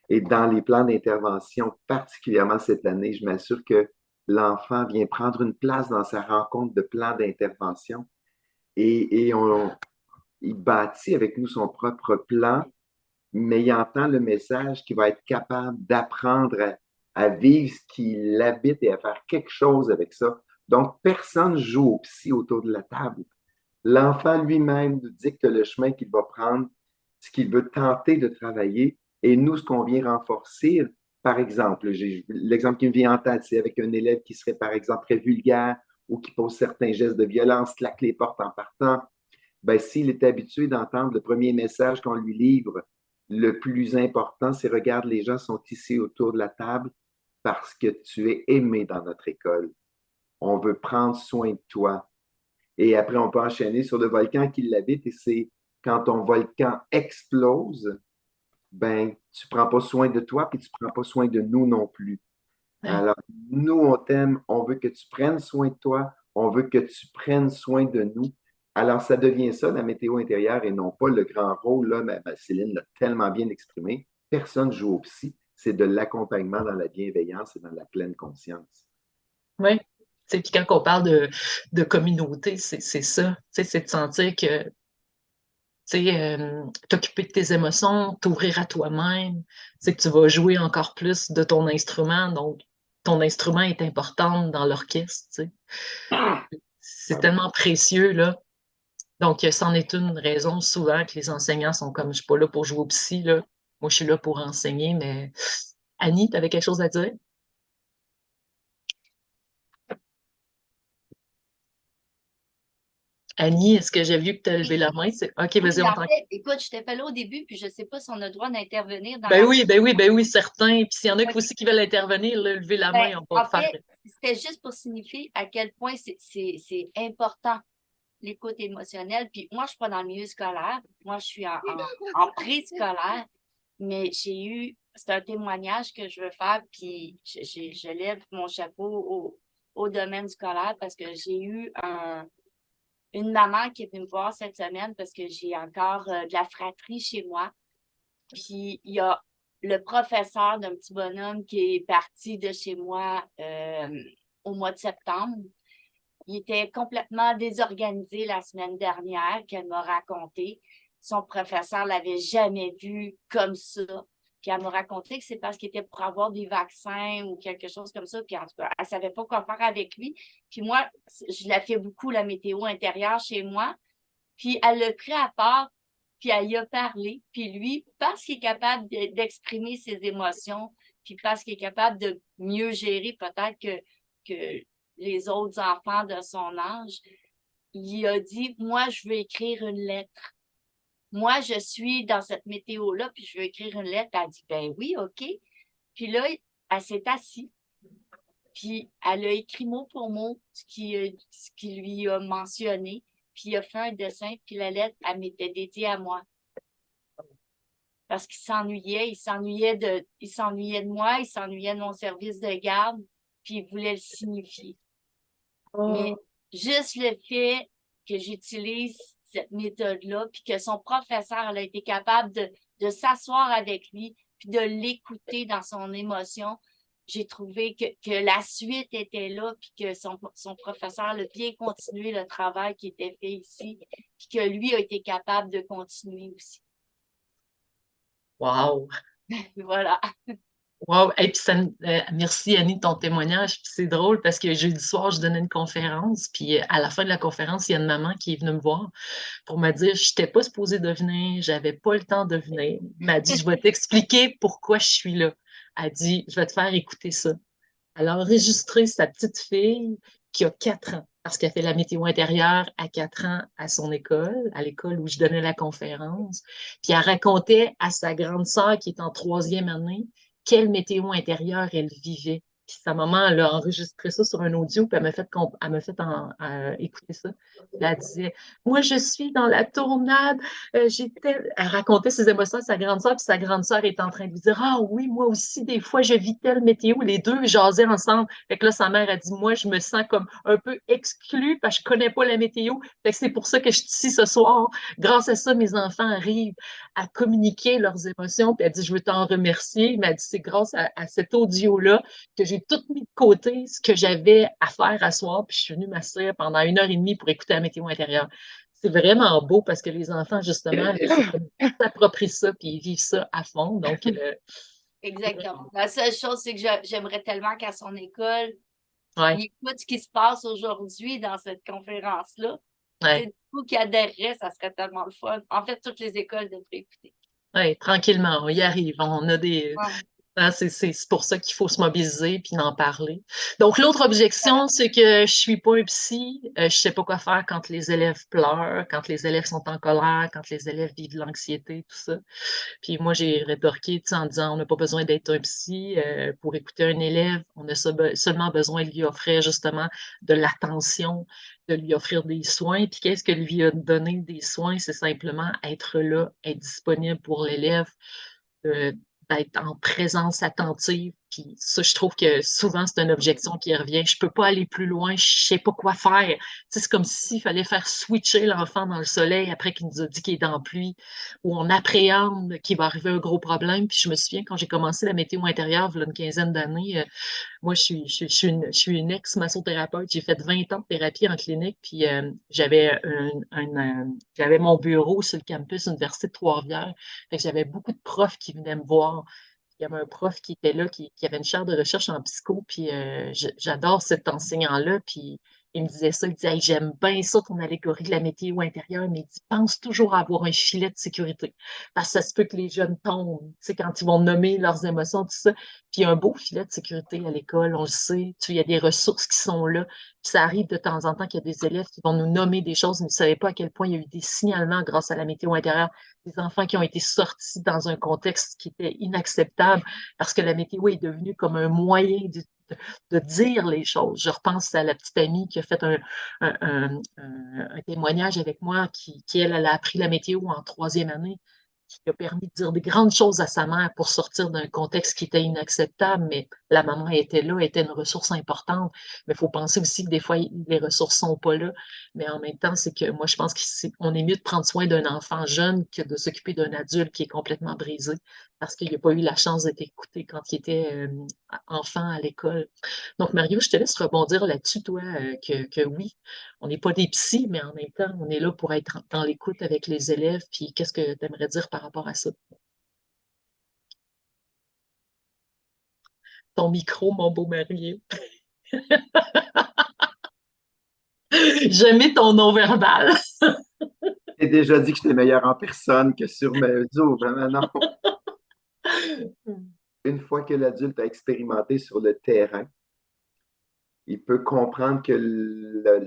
Speaker 2: Et dans les plans d'intervention, particulièrement cette année, je m'assure que l'enfant vient prendre une place dans sa rencontre de plan d'intervention et il bâtit avec nous son propre plan, mais il entend le message qu'il va être capable d'apprendre à vivre ce qui l'habite et à faire quelque chose avec ça. Donc, personne joue au psy autour de la table. L'enfant lui-même nous dicte le chemin qu'il va prendre, ce qu'il veut tenter de travailler, et nous, ce qu'on vient renforcer, par exemple, l'exemple qui me vient en tête, c'est avec un élève qui serait, par exemple, très vulgaire ou qui pose certains gestes de violence, claque les portes en partant. Ben, s'il est habitué d'entendre le premier message qu'on lui livre, le plus important, c'est regarde, les gens sont ici autour de la table parce que tu es aimé dans notre école. On veut prendre soin de toi. Et après, on peut enchaîner sur le volcan qui l'habite et c'est quand ton volcan explose, ben, tu ne prends pas soin de toi puis tu ne prends pas soin de nous non plus.
Speaker 1: Ouais.
Speaker 2: Alors, nous, on t'aime, on veut que tu prennes soin de toi, on veut que tu prennes soin de nous. Alors, ça devient ça, la météo intérieure, et non pas le grand rôle, là, mais Céline l'a tellement bien exprimé. Personne ne joue au psy, c'est de l'accompagnement dans la bienveillance et dans la pleine conscience.
Speaker 1: Oui. Puis quand on parle de communauté, c'est ça. C'est de sentir que t'occuper de tes émotions, t'ouvrir à toi-même, c'est que tu vas jouer encore plus de ton instrument. Donc, ton instrument est important dans l'orchestre. C'est tellement précieux, là. Donc, c'en est une raison souvent que les enseignants sont comme, je suis pas là pour jouer au psy, là. Moi, je suis là pour enseigner, mais Annie, tu avais quelque chose à dire? Annie, est-ce que j'ai vu que tu as levé la main? OK, vas-y,
Speaker 4: Oui,
Speaker 1: on
Speaker 4: en
Speaker 1: t'entend.
Speaker 4: fait, écoute, je t'ai pas là au début, puis je ne sais pas si on a le droit d'intervenir dans
Speaker 1: Ben
Speaker 4: la...
Speaker 1: oui, ben oui, ben oui, certain. Puis s'il y en a qui
Speaker 4: OK.
Speaker 1: aussi qui veulent intervenir, là, lever la
Speaker 4: Ben,
Speaker 1: main, on va
Speaker 4: en
Speaker 1: te faire.
Speaker 4: fait, c'était juste pour signifier à quel point c'est important l'écoute émotionnelle. Puis moi, je ne suis pas dans le milieu scolaire. Moi, je suis en préscolaire, mais c'est un témoignage que je veux faire, puis je lève mon chapeau au domaine scolaire parce que j'ai eu une maman qui est venue me voir cette semaine parce que j'ai encore de la fratrie chez moi. Puis il y a le professeur d'un petit bonhomme qui est parti de chez moi au mois de septembre. Il était complètement désorganisé la semaine dernière, qu'elle m'a raconté. Son professeur l'avait jamais vu comme ça. Puis elle m'a raconté que c'est parce qu'il était pour avoir des vaccins ou quelque chose comme ça. Puis en tout cas, elle ne savait pas quoi faire avec lui. Puis moi, je la fais beaucoup, la météo intérieure chez moi. Puis elle l'a pris à part, puis elle y a parlé. Puis lui, parce qu'il est capable d'exprimer ses émotions, puis parce qu'il est capable de mieux gérer peut-être que les autres enfants de son âge, il a dit, moi, je veux écrire une lettre. Moi, je suis dans cette météo-là, puis je veux écrire une lettre. Elle a dit, ben oui, OK. Puis là, elle s'est assise, puis elle a écrit mot pour mot ce qui lui a mentionné. puis il a fait un dessin, puis la lettre, elle m'était dédiée à moi. Parce qu'il s'ennuyait, il s'ennuyait de moi, il s'ennuyait de mon service de garde, puis il voulait le signifier. Mais
Speaker 1: Oh,
Speaker 4: juste le fait que j'utilise cette méthode-là, puis que son professeur elle a été capable de s'asseoir avec lui, puis de l'écouter dans son émotion, j'ai trouvé que la suite était là, puis que son professeur a bien continué le travail qui était fait ici, puis que lui a été capable de continuer aussi.
Speaker 1: wow!
Speaker 4: Voilà.
Speaker 1: Wow! Et puis merci Annie de ton témoignage. Puis c'est drôle parce que jeudi soir, je donnais une conférence. Puis à la fin de la conférence, il y a une maman qui est venue me voir pour me dire je n'étais pas supposée de venir, j'avais pas le temps de venir. Elle m'a dit je vais t'expliquer pourquoi je suis là. Elle dit je vais te faire écouter ça. Elle a enregistré sa petite fille qui a 4 ans parce qu'elle fait la météo intérieure à 4 ans à son école, à l'école où je donnais la conférence. Puis elle racontait à sa grande sœur qui est en 3e année quelle météo intérieure elle vivait. Puis sa maman, elle a enregistré ça sur un audio, puis elle m'a fait écouter ça. Puis elle disait, moi, je suis dans la tournade. Elle racontait ses émotions à sa grande sœur, puis sa grande sœur est en train de lui dire, ah oui, moi aussi, des fois, je vis telle météo. Les deux jasaient ensemble. Fait que là, sa mère a dit, moi, je me sens comme un peu exclue parce que je connais pas la météo. Fait que c'est pour ça que je suis ici ce soir. Grâce à ça, mes enfants arrivent à communiquer leurs émotions. Puis elle dit, je veux t'en remercier. Mais elle dit, c'est grâce à cet audio-là que j'ai tout mis de côté ce que j'avais à faire à soir. Puis je suis venue m'asseoir pendant 1 heure et demie pour écouter la météo intérieure. C'est vraiment beau parce que les enfants, justement, s'approprient ça puis ils vivent ça à fond. Donc,
Speaker 4: Exactement. La seule chose, c'est que j'aimerais tellement qu'à son école,
Speaker 1: ouais,
Speaker 4: il écoute ce qui se passe aujourd'hui dans cette conférence-là.
Speaker 1: ouais.
Speaker 4: Du coup, qui adhérerait, ça serait tellement le fun. En fait, toutes les écoles devraient écouter.
Speaker 1: Ouais, tranquillement, on y arrive. On a des.
Speaker 4: Ouais.
Speaker 1: Hein, c'est pour ça qu'il faut se mobiliser puis en parler. Donc, l'autre objection, c'est que je suis pas un psy. Je sais pas quoi faire quand les élèves pleurent, quand les élèves sont en colère, quand les élèves vivent de l'anxiété, tout ça. Puis moi, j'ai rétorqué, tu sais, en disant, on n'a pas besoin d'être un psy pour écouter un élève. On a seulement besoin de lui offrir justement de l'attention, de lui offrir des soins. Puis qu'est-ce que lui a donné des soins? C'est simplement être là, être disponible pour l'élève, euh, d'être en présence attentive. Puis ça, je trouve que souvent, c'est une objection qui revient. Je peux pas aller plus loin, je sais pas quoi faire. Tu sais, c'est comme s'il fallait faire switcher l'enfant dans le soleil après qu'il nous a dit qu'il est dans la pluie, où on appréhende qu'il va arriver un gros problème. Puis je me souviens, quand j'ai commencé la météo intérieure, il y a une quinzaine d'années, moi, je suis une ex-massothérapeute. J'ai fait 20 ans de thérapie en clinique, puis j'avais mon bureau sur le campus Université de Trois-Rivières. Fait que j'avais beaucoup de profs qui venaient me voir. Il y avait un prof qui était là, qui avait une chaire de recherche en psycho, puis j'adore cet enseignant-là, puis il me disait ça, il disait, hey, j'aime bien ça, ton allégorie de la météo intérieure, mais il dit, pense toujours à avoir un filet de sécurité, parce que ça se peut que les jeunes tombent, tu sais, quand ils vont nommer leurs émotions, tout ça, puis il y a un beau filet de sécurité à l'école, on le sait, tu sais, il y a des ressources qui sont là, puis ça arrive de temps en temps qu'il y a des élèves qui vont nous nommer des choses, mais vous ne savez pas à quel point il y a eu des signalements grâce à la météo intérieure, des enfants qui ont été sortis dans un contexte qui était inacceptable parce que la météo est devenue comme un moyen de dire les choses. Je repense à la petite amie qui a fait un témoignage avec moi elle a appris la météo en 3e année, qui a permis de dire des grandes choses à sa mère pour sortir d'un contexte qui était inacceptable, mais la maman était là, était une ressource importante. Mais il faut penser aussi que des fois, les ressources sont pas là. Mais en même temps, c'est que moi, je pense qu'on est mieux de prendre soin d'un enfant jeune que de s'occuper d'un adulte qui est complètement brisé parce qu'il n'a pas eu la chance d'être écouté quand il était enfant à l'école. Donc, Mario, je te laisse rebondir là-dessus, toi, que oui, on n'est pas des psys, mais en même temps, on est là pour être dans l'écoute avec les élèves. Puis, qu'est-ce que tu aimerais dire par rapport à ça? Ton micro, mon beau Mario. J'aimais ton non-verbal.
Speaker 2: J'ai déjà dit que j'étais meilleur en personne que sur mes os, vraiment non. Une fois que l'adulte a expérimenté sur le terrain, il peut comprendre que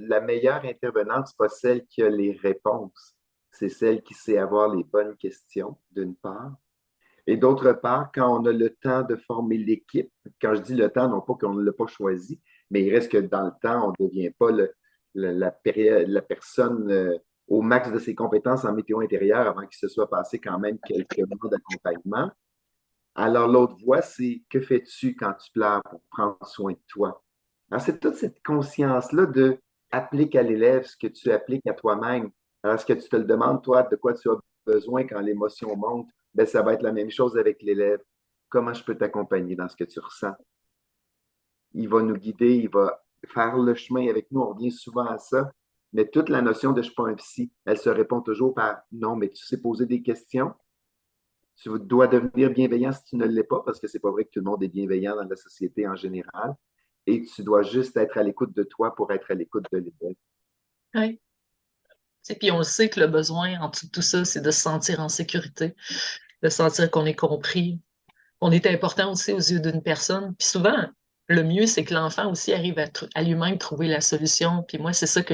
Speaker 2: la meilleure intervenante, c'est pas celle qui a les réponses, c'est celle qui sait avoir les bonnes questions, d'une part. Et d'autre part, quand on a le temps de former l'équipe, quand je dis le temps, non pas qu'on ne l'a pas choisi, mais il reste que dans le temps, on ne devient pas la personne au max de ses compétences en météo intérieure avant qu'il se soit passé quand même quelques mois d'accompagnement. Alors, l'autre voie, c'est que fais-tu quand tu pleures pour prendre soin de toi? Alors, c'est toute cette conscience-là de applique à l'élève ce que tu appliques à toi-même. Alors, est-ce que tu te le demandes, toi, de quoi tu as besoin quand l'émotion monte? Ben, ça va être la même chose avec l'élève. Comment je peux t'accompagner dans ce que tu ressens? Il va nous guider, il va faire le chemin avec nous. On revient souvent à ça. Mais toute la notion de je ne suis pas un psy, elle se répond toujours par non, mais tu sais poser des questions. Tu dois devenir bienveillant si tu ne l'es pas, parce que c'est pas vrai que tout le monde est bienveillant dans la société en général. Et tu dois juste être à l'écoute de toi pour être à l'écoute de l'élève.
Speaker 1: Oui. Puis on le sait que le besoin en dessous de tout ça, c'est de se sentir en sécurité, de sentir qu'on est compris, qu'on est important aussi aux yeux d'une personne. Puis souvent, le mieux, c'est que l'enfant aussi arrive à lui-même trouver la solution. Puis moi, c'est ça que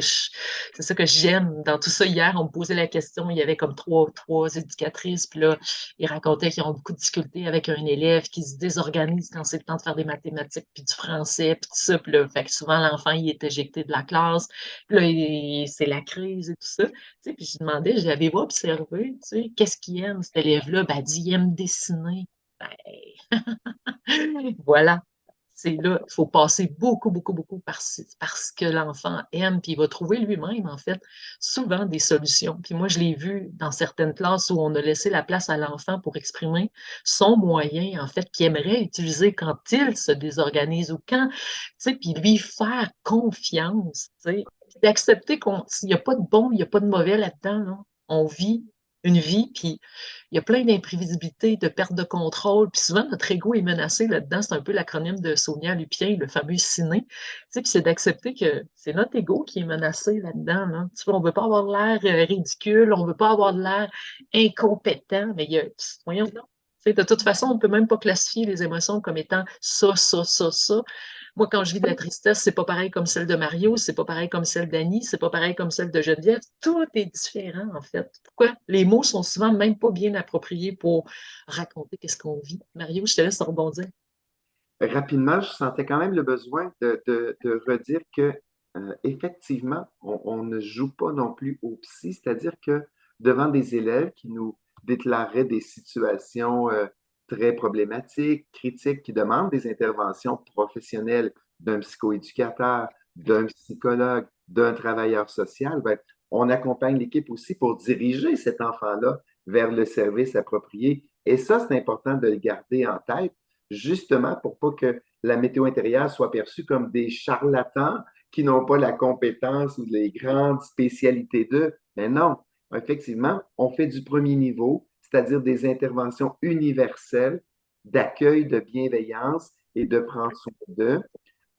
Speaker 1: j'aime dans tout ça. Hier, on me posait la question, il y avait comme trois éducatrices, puis là, ils racontaient qu'ils ont beaucoup de difficultés avec un élève qui se désorganise quand c'est le temps de faire des mathématiques, puis du français, puis tout ça. Puis là, fait que souvent, l'enfant, il est éjecté de la classe. Puis là, c'est la crise et tout ça. Tu sais, puis je demandais, j'avais observé, tu sais, qu'est-ce qu'il aime, cet élève-là? Ben, elle dit, il aime dessiner. Ben, voilà, c'est là, il faut passer beaucoup, beaucoup, beaucoup par ce que l'enfant aime, puis il va trouver lui-même, en fait, souvent des solutions. Puis moi, je l'ai vu dans certaines classes où on a laissé la place à l'enfant pour exprimer son moyen, en fait, qu'il aimerait utiliser quand il se désorganise ou quand, tu sais, puis lui faire confiance, tu sais, puis d'accepter qu'il n'y a pas de bon, il n'y a pas de mauvais là-dedans, là. On vit une vie, puis il y a plein d'imprévisibilité, de perte de contrôle, puis souvent notre ego est menacé là-dedans. C'est un peu l'acronyme de Sonia Lupien, le fameux ciné. Tu sais, puis c'est d'accepter que c'est notre ego qui est menacé là-dedans. Là. Tu vois, on ne veut pas avoir l'air ridicule, on ne veut pas avoir l'air incompétent, mais il y a, voyons donc. Tu sais, de toute façon, on ne peut même pas classifier les émotions comme étant ça, ça, ça, ça. Moi, quand je vis de la tristesse, c'est pas pareil comme celle de Mario, c'est pas pareil comme celle d'Annie, c'est pas pareil comme celle de Geneviève. Tout est différent, en fait. Pourquoi? Les mots sont souvent même pas bien appropriés pour raconter qu'est-ce qu'on vit. Mario, je te laisse rebondir.
Speaker 2: Rapidement, je sentais quand même le besoin de redire que effectivement, on ne joue pas non plus au psy, c'est-à-dire que devant des élèves qui nous déclareraient des situations très problématiques, critiques, qui demandent des interventions professionnelles d'un psychoéducateur, d'un psychologue, d'un travailleur social, ben, on accompagne l'équipe aussi pour diriger cet enfant-là vers le service approprié. Et ça, c'est important de le garder en tête justement pour pas que la météo intérieure soit perçue comme des charlatans qui n'ont pas la compétence ou les grandes spécialités d'eux. Mais non, effectivement, on fait du premier niveau, c'est-à-dire des interventions universelles d'accueil, de bienveillance et de prendre soin d'eux.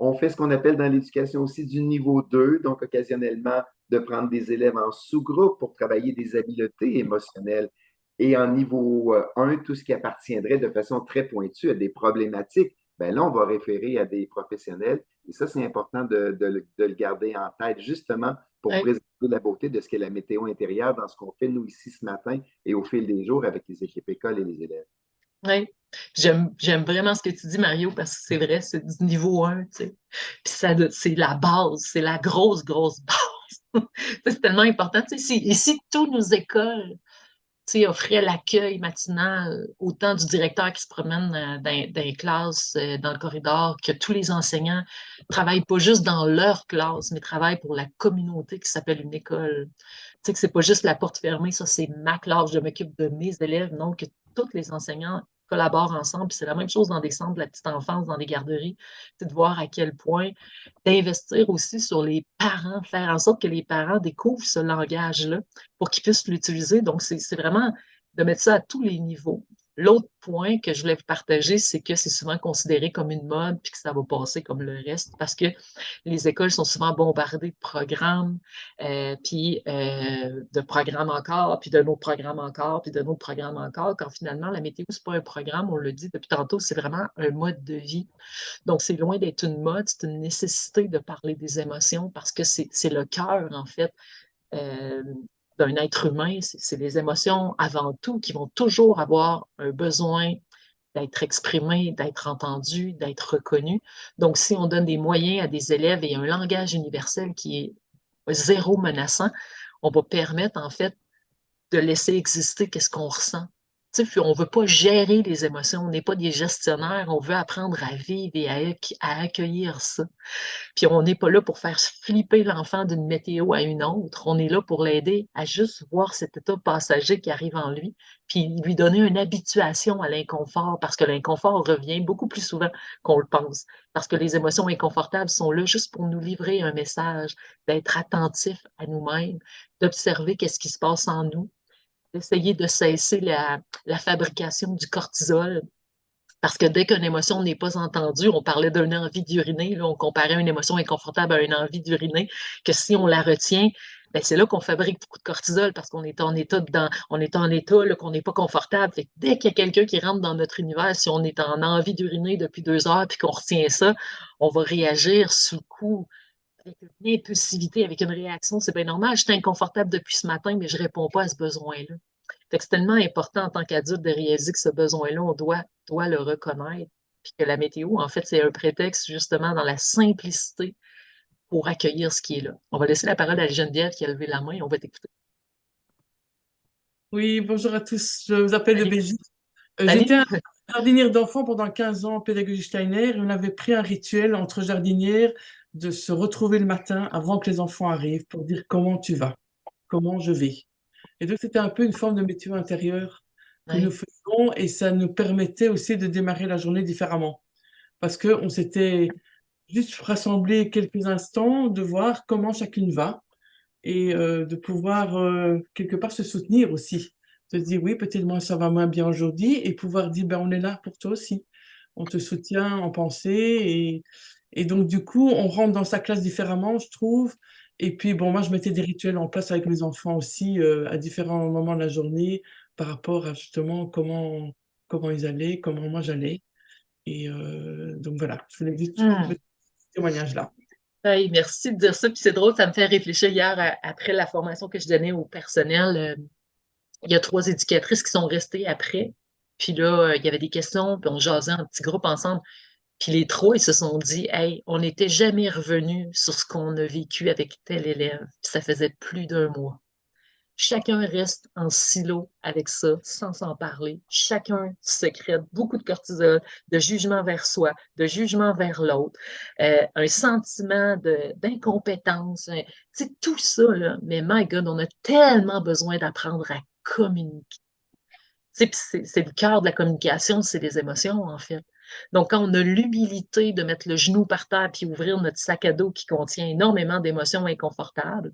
Speaker 2: On fait ce qu'on appelle dans l'éducation aussi du niveau 2, donc occasionnellement de prendre des élèves en sous-groupe pour travailler des habiletés émotionnelles. Et en niveau 1, tout ce qui appartiendrait de façon très pointue à des problématiques, ben là, on va référer à des professionnels. Et ça, c'est important de le garder en tête, justement pour
Speaker 1: Oui,
Speaker 2: préserver la beauté de ce qu'est la météo intérieure dans ce qu'on fait, nous, ici, ce matin et au fil des jours avec les équipes écoles et les élèves.
Speaker 1: oui. J'aime vraiment ce que tu dis, Mario, parce que c'est vrai, c'est du niveau 1, tu sais. Puis c'est la base, c'est la grosse, grosse base. C'est tellement important. Tu sais, et si tous nos écoles offrait l'accueil matinal autant du directeur qui se promène dans les classes, dans le corridor, que tous les enseignants travaillent pas juste dans leur classe, mais travaillent pour la communauté qui s'appelle une école. Tu sais que c'est pas juste la porte fermée, ça c'est ma classe, je m'occupe de mes élèves, non, que tous les enseignants collaborent ensemble. Puis c'est la même chose dans des centres de la petite enfance, dans des garderies. C'est de voir à quel point d'investir aussi sur les parents, faire en sorte que les parents découvrent ce langage-là pour qu'ils puissent l'utiliser. Donc, c'est vraiment de mettre ça à tous les niveaux. L'autre point que je voulais vous partager, c'est que c'est souvent considéré comme une mode, puis que ça va passer comme le reste, parce que les écoles sont souvent bombardées de programmes, puis de programmes encore, puis d'un autre programme encore, puis d'un autre programme encore, quand finalement, la météo, c'est pas un programme, on le dit depuis tantôt, c'est vraiment un mode de vie. Donc, c'est loin d'être une mode, c'est une nécessité de parler des émotions parce que c'est le cœur, en fait, euh, d'un être humain. C'est les émotions avant tout qui vont toujours avoir un besoin d'être exprimées, d'être entendues, d'être reconnues. Donc, si on donne des moyens à des élèves et un langage universel qui est zéro menaçant, on va permettre, en fait, de laisser exister qu'est-ce qu'on ressent. Tu sais, puis on ne veut pas gérer les émotions, on n'est pas des gestionnaires, on veut apprendre à vivre et à accueillir ça. Puis on n'est pas là pour faire flipper l'enfant d'une météo à une autre. On est là pour l'aider à juste voir cet état passager qui arrive en lui, puis lui donner une habituation à l'inconfort, parce que l'inconfort revient beaucoup plus souvent qu'on le pense. Parce que les émotions inconfortables sont là juste pour nous livrer un message, d'être attentif à nous-mêmes, d'observer qu'est-ce qui se passe en nous, d'essayer de cesser la fabrication du cortisol, parce que dès qu'une émotion n'est pas entendue, on parlait d'une envie d'uriner, là, on comparait une émotion inconfortable à une envie d'uriner, que si on la retient, ben c'est là qu'on fabrique beaucoup de cortisol parce qu'on est en état on est en état là, qu'on n'est pas confortable. Fait que dès qu'il y a quelqu'un qui rentre dans notre univers, si on est en envie d'uriner depuis 2 heures puis qu'on retient ça, on va réagir sous le coup avec une impulsivité, avec une réaction. C'est bien normal, j'étais inconfortable depuis ce matin, mais je ne réponds pas à ce besoin-là. Fait que c'est tellement important en tant qu'adulte de réaliser que ce besoin-là, doit le reconnaître. Puis que la météo, en fait, c'est un prétexte justement dans la simplicité pour accueillir ce qui est là. On va laisser la parole à Geneviève qui a levé la main. On va t'écouter.
Speaker 5: Oui, bonjour à tous. Je vous appelle de
Speaker 1: Salut.
Speaker 5: Belgique.
Speaker 1: Salut.
Speaker 5: J'étais jardinière d'enfants pendant 15 ans en pédagogie Steiner et on avait pris un rituel entre jardinières de se retrouver le matin avant que les enfants arrivent pour dire comment tu vas, comment je vais. Et donc c'était un peu une forme de météo intérieure que nous
Speaker 1: Ouais.
Speaker 5: faisions et ça nous permettait aussi de démarrer la journée différemment parce qu'on s'était juste rassemblés quelques instants de voir comment chacune va et de pouvoir quelque part se soutenir aussi. De se dire oui, peut-être moi ça va moins bien aujourd'hui et pouvoir dire ben on est là pour toi aussi. On te soutient en pensée et donc du coup on rentre dans sa classe différemment, je trouve. Et puis bon, moi je mettais des rituels en place avec mes enfants aussi à différents moments de la journée par rapport à justement comment ils allaient, comment moi j'allais. Et donc voilà, je voulais juste
Speaker 1: Hmm.
Speaker 5: mettre ce témoignage-là.
Speaker 1: Hey, merci de dire ça. Puis c'est drôle, ça me fait réfléchir hier, après la formation que je donnais au personnel. Il y a 3 éducatrices qui sont restées après. Puis là, il y avait des questions, puis on jasait en petit groupe ensemble. Puis les trois, ils se sont dit, hey, on n'était jamais revenu sur ce qu'on a vécu avec tel élève. Puis ça faisait plus d'1 mois. Chacun reste en silo avec ça, sans s'en parler. Chacun sécrète beaucoup de cortisol, de jugement vers soi, de jugement vers l'autre, un sentiment d'incompétence. C'est tout ça, là. Mais my God, on a tellement besoin d'apprendre à communiquer. C'est le cœur de la communication, c'est les émotions, en fait. Donc, quand on a l'humilité de mettre le genou par terre puis ouvrir notre sac à dos qui contient énormément d'émotions inconfortables,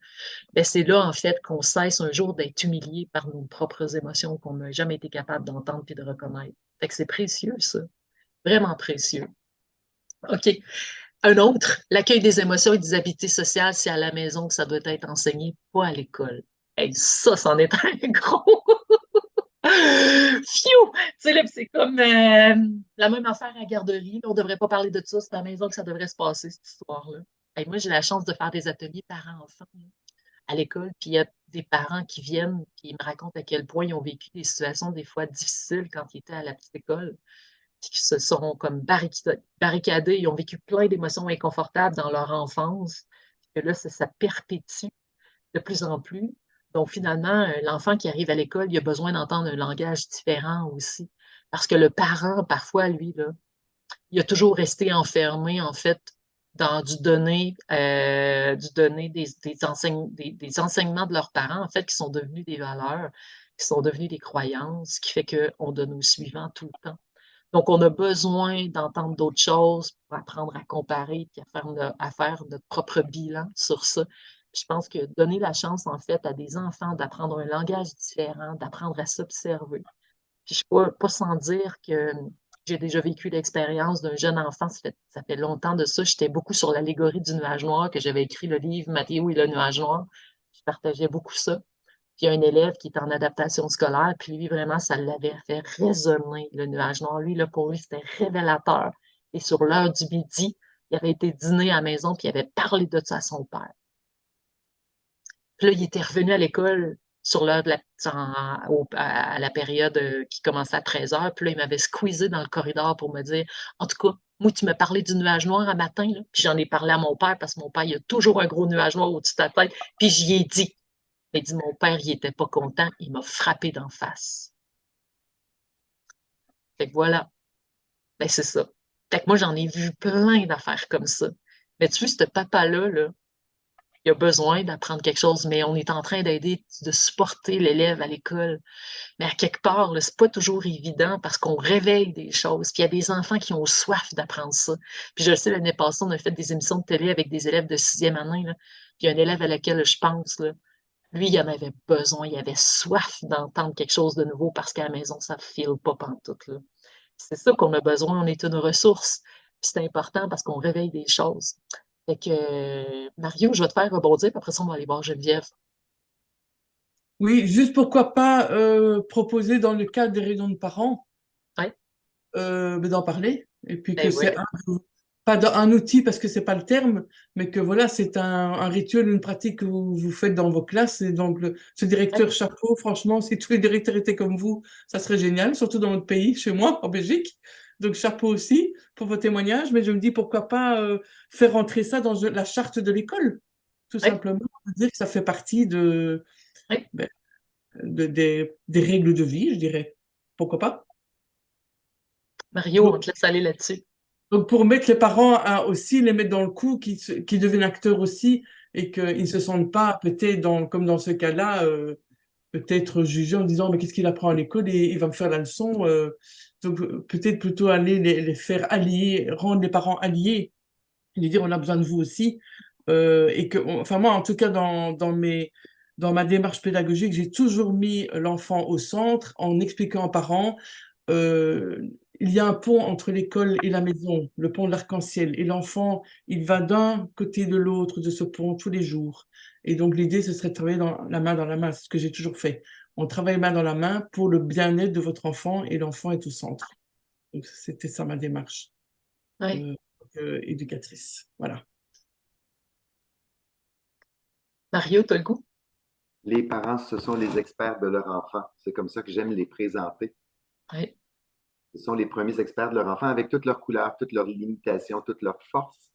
Speaker 1: ben c'est là, en fait, qu'on cesse un jour d'être humilié par nos propres émotions qu'on n'a jamais été capable d'entendre puis de reconnaître. Fait que c'est précieux, ça. Vraiment précieux. OK. Un autre, l'accueil des émotions et des habiletés sociales, c'est à la maison que ça doit être enseigné, pas à l'école. Hey, ça, c'en est un gros. Phew! Tu sais, là, c'est comme la même affaire à la garderie. On ne devrait pas parler de ça. C'est à la maison que ça devrait se passer, cette histoire-là. Hey, moi, j'ai la chance de faire des ateliers parents-enfants à l'école, puis il y a des parents qui viennent, puis ils me racontent à quel point ils ont vécu des situations des fois difficiles quand ils étaient à la petite école, puis qui se sont comme barricadés, ils ont vécu plein d'émotions inconfortables dans leur enfance, puis que là, ça perpétue de plus en plus. Donc, finalement, l'enfant qui arrive à l'école, il a besoin d'entendre un langage différent aussi. Parce que le parent, parfois, lui, là, il a toujours resté enfermé, en fait, dans des enseignements de leurs parents, en fait, qui sont devenus des valeurs, qui sont devenus des croyances, qui fait qu'on donne au suivant tout le temps. Donc, on a besoin d'entendre d'autres choses pour apprendre à comparer et à faire notre propre bilan sur ça. Je pense que donner la chance, en fait, à des enfants d'apprendre un langage différent, d'apprendre à s'observer. Puis je ne peux pas sans dire que j'ai déjà vécu l'expérience d'un jeune enfant, ça fait longtemps de ça. J'étais beaucoup sur l'allégorie du nuage noir, que j'avais écrit le livre Mathéo et le nuage noir. Je partageais beaucoup ça. Puis il y a un élève qui est en adaptation scolaire, puis lui, vraiment, ça l'avait fait résonner, le nuage noir. Lui, là, pour lui, c'était révélateur. Et sur l'heure du midi, il avait été dîner à la maison, puis il avait parlé de ça à son père. Puis là, il était revenu à l'école sur l'heure à la période qui commençait à 13 heures. Puis là, il m'avait squeezé dans le corridor pour me dire, en tout cas, Moi, tu m'as parlé du nuage noir un matin, là, puis j'en ai parlé à mon père parce que mon père, il a toujours un gros nuage noir au-dessus de la tête. Puis j'y ai dit. Il dit, mon père, il était pas content. Il m'a frappé d'en face. Fait que voilà. Ben, c'est ça. Fait que moi, j'en ai vu plein d'affaires comme ça. Mais tu vois, ce papa-là, là, il a besoin d'apprendre quelque chose, mais on est en train d'aider, de supporter l'élève à l'école. Mais à quelque part, là, c'est pas toujours évident parce qu'on réveille des choses. Puis il y a des enfants qui ont soif d'apprendre ça. Puis je le sais, l'année passée, on a fait des émissions de télé avec des élèves de sixième année, là. Puis il y a un élève à laquelle je pense, là, lui, il en avait besoin, il avait soif d'entendre quelque chose de nouveau parce qu'à la maison, ça ne file pas pantoute, là. C'est ça qu'on a besoin, on est une ressource. Puis c'est important parce qu'on réveille des choses. Fait que, Mario, je vais te faire rebondir, puis après ça, on va aller voir Geneviève.
Speaker 5: Oui, juste pourquoi pas proposer dans le cadre des réunions de parents
Speaker 1: Ouais,
Speaker 5: mais d'en parler et puis que
Speaker 1: ben
Speaker 5: c'est
Speaker 1: ouais,
Speaker 5: pas un outil parce que c'est pas le terme, mais que voilà, c'est un rituel, une pratique que vous faites dans vos classes. Et donc, ce
Speaker 1: ouais,
Speaker 5: directeur chapeau, franchement, si tous les directeurs étaient comme vous, ça serait génial, surtout dans notre pays, chez moi, en Belgique. Donc, chapeau aussi pour vos témoignages. Mais je me dis, pourquoi pas faire rentrer ça dans la charte de l'école, tout
Speaker 1: ouais,
Speaker 5: simplement, dire que ça fait partie
Speaker 1: ouais.
Speaker 5: ben, des règles de vie, je dirais. Pourquoi pas?
Speaker 1: Mario, on te laisse aller là-dessus.
Speaker 5: Donc, pour mettre les parents aussi, les mettre dans le coup, qui deviennent acteurs aussi, et qu'ils ne se sentent pas, peut-être, comme dans ce cas-là, peut-être jugés en disant, mais qu'est-ce qu'il apprend à l'école et il va me faire la leçon. Donc, peut-être plutôt aller les faire allier, rendre les parents alliés, et lui dire, on a besoin de vous aussi. Et que, enfin, moi, en tout cas, dans ma démarche pédagogique, j'ai toujours mis l'enfant au centre en expliquant aux parents euh, il y a un pont entre l'école et la maison, le pont de l'arc-en-ciel. Et l'enfant, il va d'un côté de l'autre de ce pont tous les jours. Et donc, l'idée, ce serait de travailler dans la main. C'est ce que j'ai toujours fait. On travaille main dans la main pour le bien-être de votre enfant et l'enfant est au centre. Donc, c'était ça ma démarche
Speaker 1: Ouais.
Speaker 5: euh, éducatrice. Voilà.
Speaker 1: Mario, t'as le goût?
Speaker 2: Les parents, ce sont les experts de leur enfant. C'est comme ça que j'aime les présenter.
Speaker 1: Ouais.
Speaker 2: Ce sont les premiers experts de leur enfant avec toutes leurs couleurs, toutes leurs limitations, toutes leurs forces.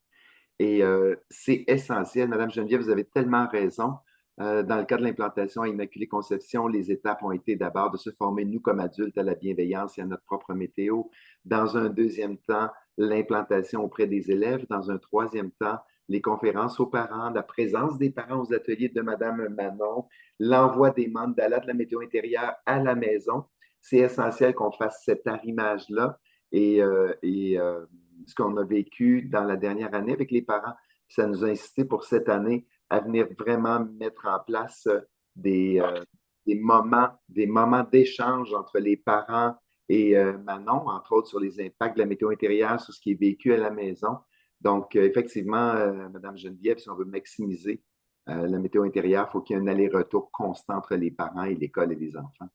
Speaker 2: Et c'est essentiel. Madame Geneviève, vous avez tellement raison. Dans le cas de l'implantation à Immaculée Conception, les étapes ont été d'abord de se former, nous, comme adultes, à la bienveillance et à notre propre météo. Dans un deuxième temps, l'implantation auprès des élèves. Dans un troisième temps, les conférences aux parents, la présence des parents aux ateliers de Madame Manon, l'envoi des mandalas de la météo intérieure à la maison. C'est essentiel qu'on fasse cet arrimage-là. Et ce qu'on a vécu dans la dernière année avec les parents, ça nous a incité pour cette année à venir vraiment mettre en place des, euh, des moments d'échange entre les parents et Manon, entre autres sur les impacts de la météo intérieure, sur ce qui est vécu à la maison. Donc, effectivement, Madame Geneviève, si on veut maximiser la météo intérieure, il faut qu'il y ait un aller-retour constant entre les parents et l'école et les enfants.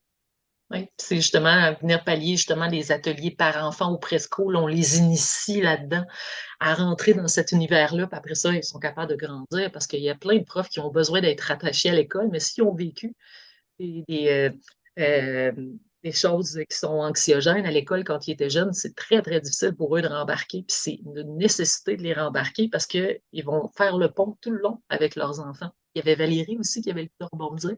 Speaker 1: Oui, c'est justement venir pallier justement les ateliers par-enfants ou preschool, on les initie là-dedans à rentrer dans cet univers-là, puis après ça, ils sont capables de grandir parce qu'il y a plein de profs qui ont besoin d'être rattachés à l'école, mais s'ils ont vécu des, des, euh, euh, des choses qui sont anxiogènes à l'école quand ils étaient jeunes, c'est très, très difficile pour eux de rembarquer, puis c'est une nécessité de les rembarquer parce qu'ils vont faire le pont tout le long avec leurs enfants. Il y avait Valérie aussi qui avait le temps de rebondir.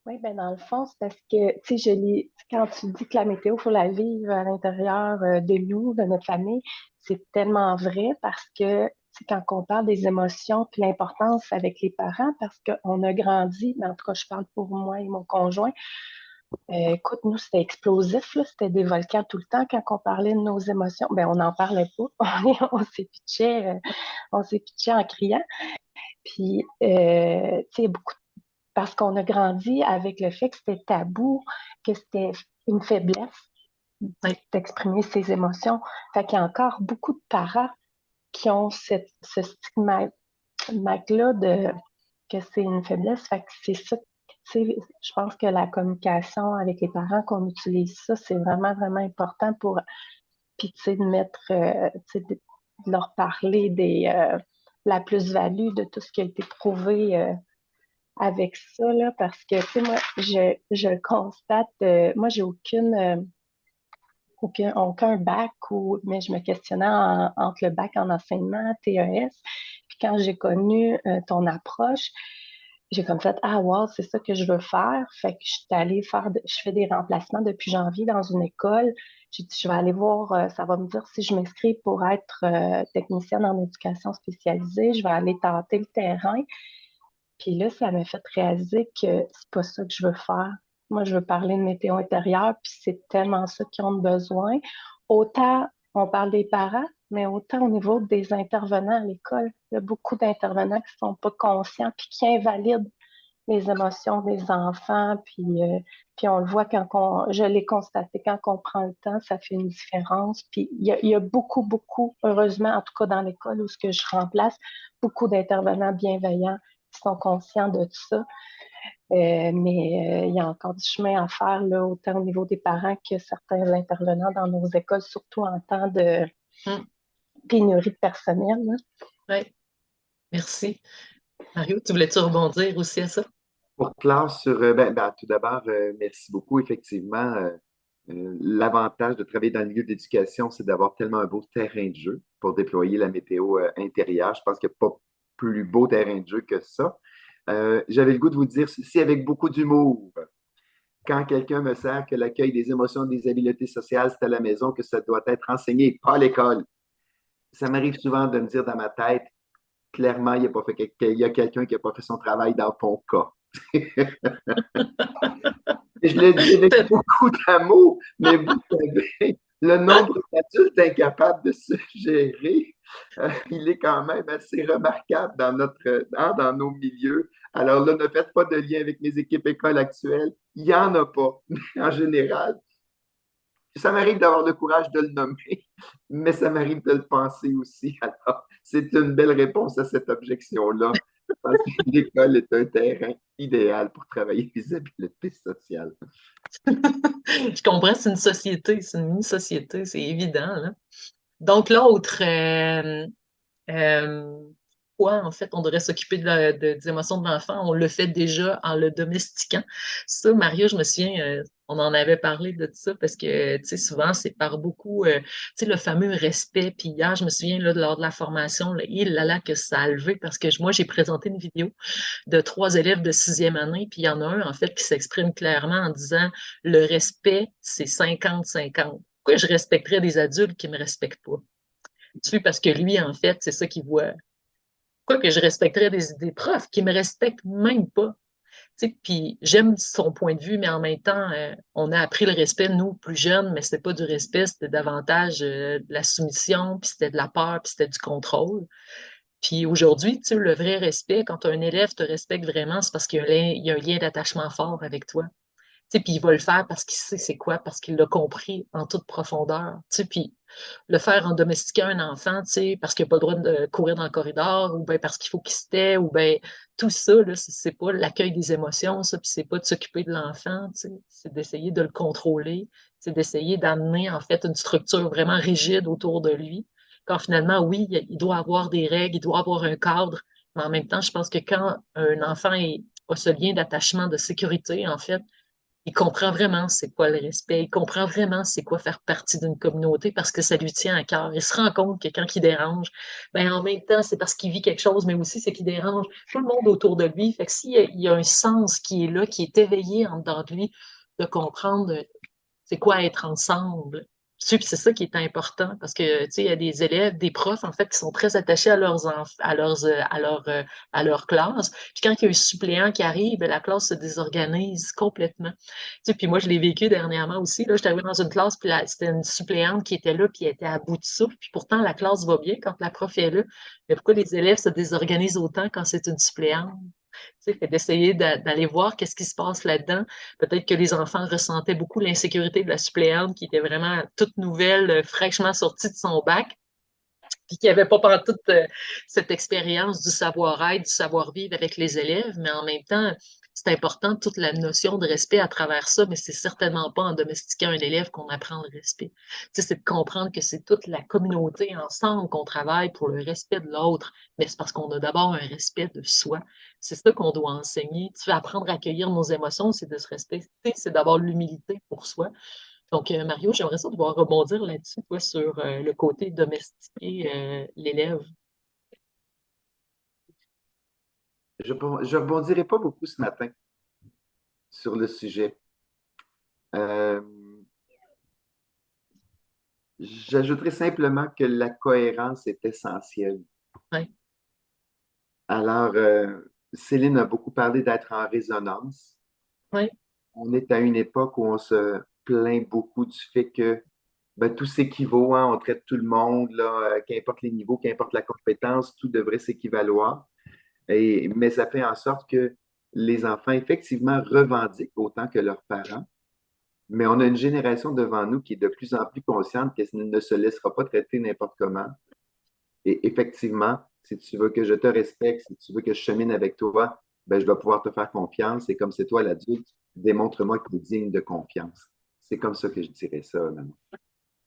Speaker 6: Oui, ben dans le fond, c'est parce que, tu sais, quand tu dis que la météo, il faut la vivre à l'intérieur de nous, de notre famille, c'est tellement vrai parce que, tu sais, quand on parle des émotions puis l'importance avec les parents, parce qu'on a grandi, mais en tout cas, je parle pour moi et mon conjoint, écoute, nous, c'était explosif, là, c'était des volcans tout le temps quand on parlait de nos émotions. Ben, on n'en parlait pas, on s'épitchait en criant. Puis, tu sais, parce qu'on a grandi avec le fait que c'était tabou, que c'était une faiblesse
Speaker 1: Oui,
Speaker 6: d'exprimer ses émotions. Fait qu'il y a encore beaucoup de parents qui ont ce stigmate-là de que c'est une faiblesse. Fait que c'est ça. Je pense que la communication avec les parents, qu'on utilise ça, c'est vraiment, vraiment important pour, puis tu sais, de mettre, tu sais, de leur parler la plus-value de tout ce qui a été prouvé avec ça, là, parce que, tu sais, moi, je constate, moi, j'ai aucune aucun bac, mais je me questionnais entre le bac en enseignement, TES. Puis quand j'ai connu ton approche, j'ai comme fait, ah wow, c'est ça que je veux faire. Fait que je suis allée je fais des remplacements depuis janvier dans une école. J'ai dit, je vais aller voir, ça va me dire si je m'inscris pour être technicienne en éducation spécialisée. Je vais aller tenter le terrain. Puis là, ça m'a fait réaliser que c'est pas ça que je veux faire. Moi, je veux parler de météo intérieure, puis c'est tellement ça qu'ils ont besoin. Autant, on parle des parents, mais autant au niveau des intervenants à l'école. Il y a beaucoup d'intervenants qui sont pas conscients, puis qui invalident les émotions des enfants, puis on le voit je l'ai constaté, quand on prend le temps, ça fait une différence. Puis il y a beaucoup, beaucoup, heureusement, en tout cas dans l'école où ce que je remplace, beaucoup d'intervenants bienveillants qui sont conscients de tout ça. Mais il y a encore du chemin à faire, là, autant au niveau des parents que certains intervenants dans nos écoles, surtout en temps de pénurie de personnel.
Speaker 1: Oui, merci. Mario, tu voulais-tu rebondir aussi à ça?
Speaker 2: Pour clore sur, tout d'abord, merci beaucoup. Effectivement, l'avantage de travailler dans le milieu de l'éducation, c'est d'avoir tellement un beau terrain de jeu pour déployer la météo intérieure. Je pense qu'il n'y a pas plus beau terrain de jeu que ça. J'avais le goût de vous dire ceci avec beaucoup d'humour. Quand quelqu'un me sert que l'accueil des émotions et des habiletés sociales, c'est à la maison que ça doit être enseigné, pas à l'école. Ça m'arrive souvent de me dire dans ma tête, clairement, il y a quelqu'un qui n'a pas fait son travail dans ton cas. Je le dis avec beaucoup d'amour, mais vous savez, le nombre d'adultes incapables de se gérer, il est quand même assez remarquable dans nos milieux. Alors là, ne faites pas de lien avec mes équipes écoles actuelles. Il n'y en a pas, mais en général. Ça m'arrive d'avoir le courage de le nommer, mais ça m'arrive de le penser aussi. Alors, c'est une belle réponse à cette objection-là. Je pense que l'école est un terrain idéal pour travailler les habiletés sociales.
Speaker 1: Je comprends, c'est une mini-société, c'est évident, là. Donc, l'autre, pourquoi, en fait, on devrait s'occuper des émotions de l'enfant? On le fait déjà en le domestiquant. Ça, Mario, je me souviens, on en avait parlé de ça parce que, tu sais, souvent, c'est par beaucoup, tu sais, le fameux respect. Puis hier, je me souviens, là, lors de la formation, là, que ça a levé parce que moi, j'ai présenté une vidéo de 3 élèves de 6e année, puis il y en a un, en fait, qui s'exprime clairement en disant le respect, c'est 50-50. Pourquoi je respecterais des adultes qui ne me respectent pas? Tu sais, parce que lui, en fait, c'est ça qu'il voit. Pourquoi que je respecterais des profs qui ne me respectent même pas? Tu sais, puis j'aime son point de vue, mais en même temps, on a appris le respect, nous, plus jeunes, mais c'était pas du respect, c'était davantage de la soumission, puis c'était de la peur, puis c'était du contrôle. Puis aujourd'hui, tu sais, le vrai respect, quand un élève te respecte vraiment, c'est parce qu'il y a un lien d'attachement fort avec toi. Tu sais, puis il va le faire parce qu'il sait c'est quoi, parce qu'il l'a compris en toute profondeur. Tu sais, puis le faire en domestiquant un enfant, tu sais, parce qu'il n'a pas le droit de courir dans le corridor, ou bien parce qu'il faut qu'il se tait, ou bien tout ça, là, c'est pas l'accueil des émotions, ça, puis c'est pas de s'occuper de l'enfant, tu sais, c'est d'essayer de le contrôler, c'est d'essayer d'amener, en fait, une structure vraiment rigide autour de lui. Quand finalement, oui, il doit avoir des règles, il doit avoir un cadre, mais en même temps, je pense que quand un enfant a ce lien d'attachement, de sécurité, en fait, il comprend vraiment c'est quoi le respect, il comprend vraiment c'est quoi faire partie d'une communauté parce que ça lui tient à cœur. Il se rend compte que quand il dérange, ben en même temps, c'est parce qu'il vit quelque chose, mais aussi c'est qu'il dérange tout le monde autour de lui. Fait que s'il y a un sens qui est là, qui est éveillé en dedans de lui, de comprendre c'est quoi être ensemble. Puis c'est ça qui est important parce que, tu sais, il y a des élèves, des profs, en fait, qui sont très attachés à à leur classe. Puis quand il y a un suppléant qui arrive, ben, la classe se désorganise complètement. Tu sais, puis moi, je l'ai vécu dernièrement aussi. Là, j'étais arrivée dans une classe, puis c'était une suppléante qui était là, puis elle était à bout de souffle. Puis pourtant, la classe va bien quand la prof est là. Mais pourquoi les élèves se désorganisent autant quand c'est une suppléante? Tu sais, fait d'essayer d'aller voir qu'est-ce qui se passe là-dedans. Peut-être que les enfants ressentaient beaucoup l'insécurité de la suppléante qui était vraiment toute nouvelle, fraîchement sortie de son bac, puis qui n'avait pas pendant toute cette expérience du savoir-être, du savoir-vivre avec les élèves, mais en même temps, c'est important toute la notion de respect à travers ça, mais c'est certainement pas en domestiquant un élève qu'on apprend le respect. Tu sais, c'est de comprendre que c'est toute la communauté ensemble qu'on travaille pour le respect de l'autre, mais c'est parce qu'on a d'abord un respect de soi. C'est ça qu'on doit enseigner. Tu veux apprendre à accueillir nos émotions, c'est de se respecter, c'est d'abord l'humilité pour soi. Donc, Mario, j'aimerais ça devoir rebondir là-dessus, toi, sur le côté domestiquer l'élève.
Speaker 2: Je ne rebondirai pas beaucoup ce matin sur le sujet. Euh, J'ajouterai simplement que la cohérence est essentielle.
Speaker 1: Ouais.
Speaker 2: Alors, Céline a beaucoup parlé d'être en résonance.
Speaker 1: Ouais.
Speaker 2: On est à une époque où on se plaint beaucoup du fait que ben, tout s'équivaut, hein, on traite tout le monde, là, qu'importe les niveaux, qu'importe la compétence, tout devrait s'équivaloir. Mais ça fait en sorte que les enfants, effectivement, revendiquent autant que leurs parents. Mais on a une génération devant nous qui est de plus en plus consciente qu'elle ne se laissera pas traiter n'importe comment. Et effectivement, si tu veux que je te respecte, si tu veux que je chemine avec toi, ben, je dois pouvoir te faire confiance. Et comme c'est toi l'adulte, démontre-moi que tu es digne de confiance. C'est comme ça que je dirais ça, maman.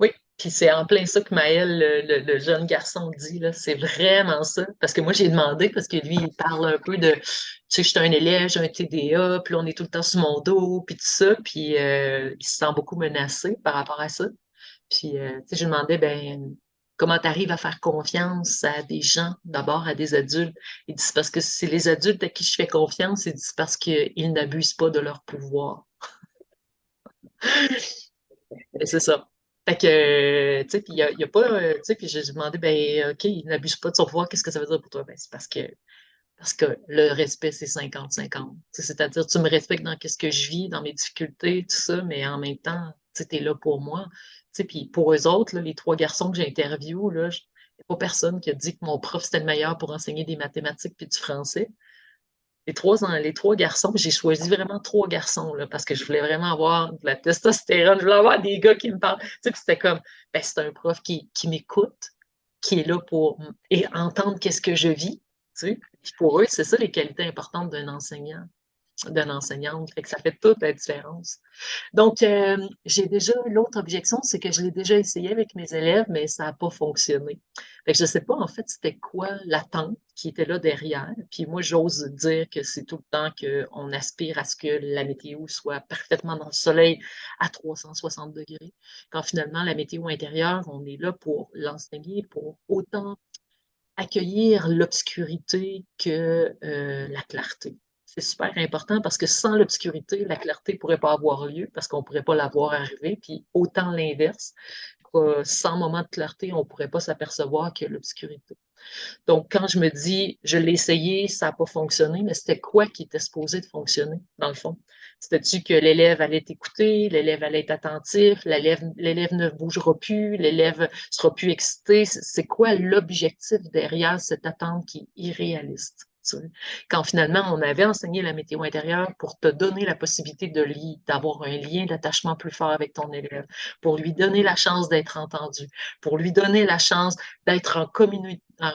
Speaker 1: Oui, puis c'est en plein ça que Maël, le jeune garçon, dit, là. C'est vraiment ça. Parce que moi, j'ai demandé, parce que lui, il parle un peu de, tu sais, je suis un élève, j'ai un TDA, puis là, on est tout le temps sur mon dos, puis tout ça, puis il se sent beaucoup menacé par rapport à ça. Puis, tu sais, je lui demandais, ben, comment tu arrives à faire confiance à des gens, d'abord à des adultes? Il dit, c'est parce que c'est les adultes à qui je fais confiance, il dit, c'est parce qu'ils n'abusent pas de leur pouvoir. Et c'est ça. Fait que, tu sais, puis il y a pas, tu sais, puis j'ai demandé, ben, OK, il n'abuse pas de son pouvoir, qu'est-ce que ça veut dire pour toi? Ben, c'est parce que le respect, c'est 50-50. Tu sais, c'est-à-dire, tu me respectes dans qu'est-ce que je vis, dans mes difficultés, tout ça, mais en même temps, tu sais, t'es là pour moi. Tu sais, puis pour eux autres, là, les trois garçons que j'ai interviewés, là, il n'y a pas personne qui a dit que mon prof, c'était le meilleur pour enseigner des mathématiques puis du français. Les trois garçons, j'ai choisi vraiment trois garçons là, parce que je voulais vraiment avoir de la testostérone, je voulais avoir des gars qui me parlent. Tu sais, puis c'était comme, ben, c'est un prof qui m'écoute, qui est là pour et entendre qu'est-ce que je vis. Tu sais. Puis pour eux, c'est ça les qualités importantes d'un enseignant, d'une enseignante. Fait que ça fait toute la différence. Donc, j'ai déjà l'autre objection, c'est que je l'ai déjà essayé avec mes élèves, mais ça n'a pas fonctionné. Fait que je ne sais pas en fait c'était quoi l'attente qui était là derrière. Puis moi, j'ose dire que c'est tout le temps qu'on aspire à ce que la météo soit parfaitement dans le soleil à 360 degrés. Quand finalement, la météo intérieure, on est là pour l'enseigner, pour autant accueillir l'obscurité que la clarté. C'est super important parce que sans l'obscurité, la clarté ne pourrait pas avoir lieu parce qu'on ne pourrait pas la voir arriver. Puis autant l'inverse, sans moment de clarté, on ne pourrait pas s'apercevoir qu'il y a l'obscurité. Donc, quand je me dis, je l'ai essayé, ça n'a pas fonctionné, mais c'était quoi qui était supposé de fonctionner, dans le fond? C'était-tu que l'élève allait écouter, l'élève allait être attentif, l'élève ne bougera plus, l'élève sera plus excité? C'est quoi l'objectif derrière cette attente qui est irréaliste? Quand finalement, on avait enseigné la météo intérieure pour te donner la possibilité d'avoir un lien d'attachement plus fort avec ton élève, pour lui donner la chance d'être entendu, pour lui donner la chance d'être en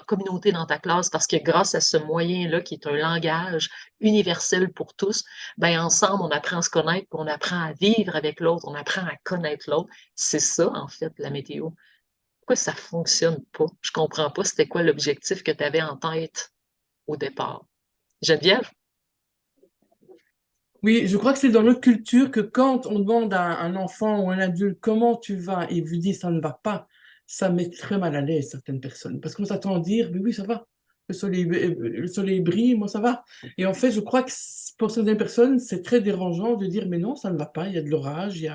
Speaker 1: communauté dans ta classe, parce que grâce à ce moyen-là, qui est un langage universel pour tous, ben ensemble, on apprend à se connaître, puis on apprend à vivre avec l'autre, on apprend à connaître l'autre. C'est ça, en fait, la météo. Pourquoi ça ne fonctionne pas? Je ne comprends pas c'était quoi l'objectif que tu avais en tête au départ. Geneviève?
Speaker 5: Oui, je crois que c'est dans notre culture que quand on demande à un enfant ou un adulte comment tu vas et vous dit ça ne va pas, ça met très mal à l'aise certaines personnes. Parce qu'on s'attend à dire, mais oui, ça va. Le soleil brille, moi ça va. Et en fait, je crois que pour certaines personnes, c'est très dérangeant de dire, mais non, ça ne va pas, il y a de l'orage,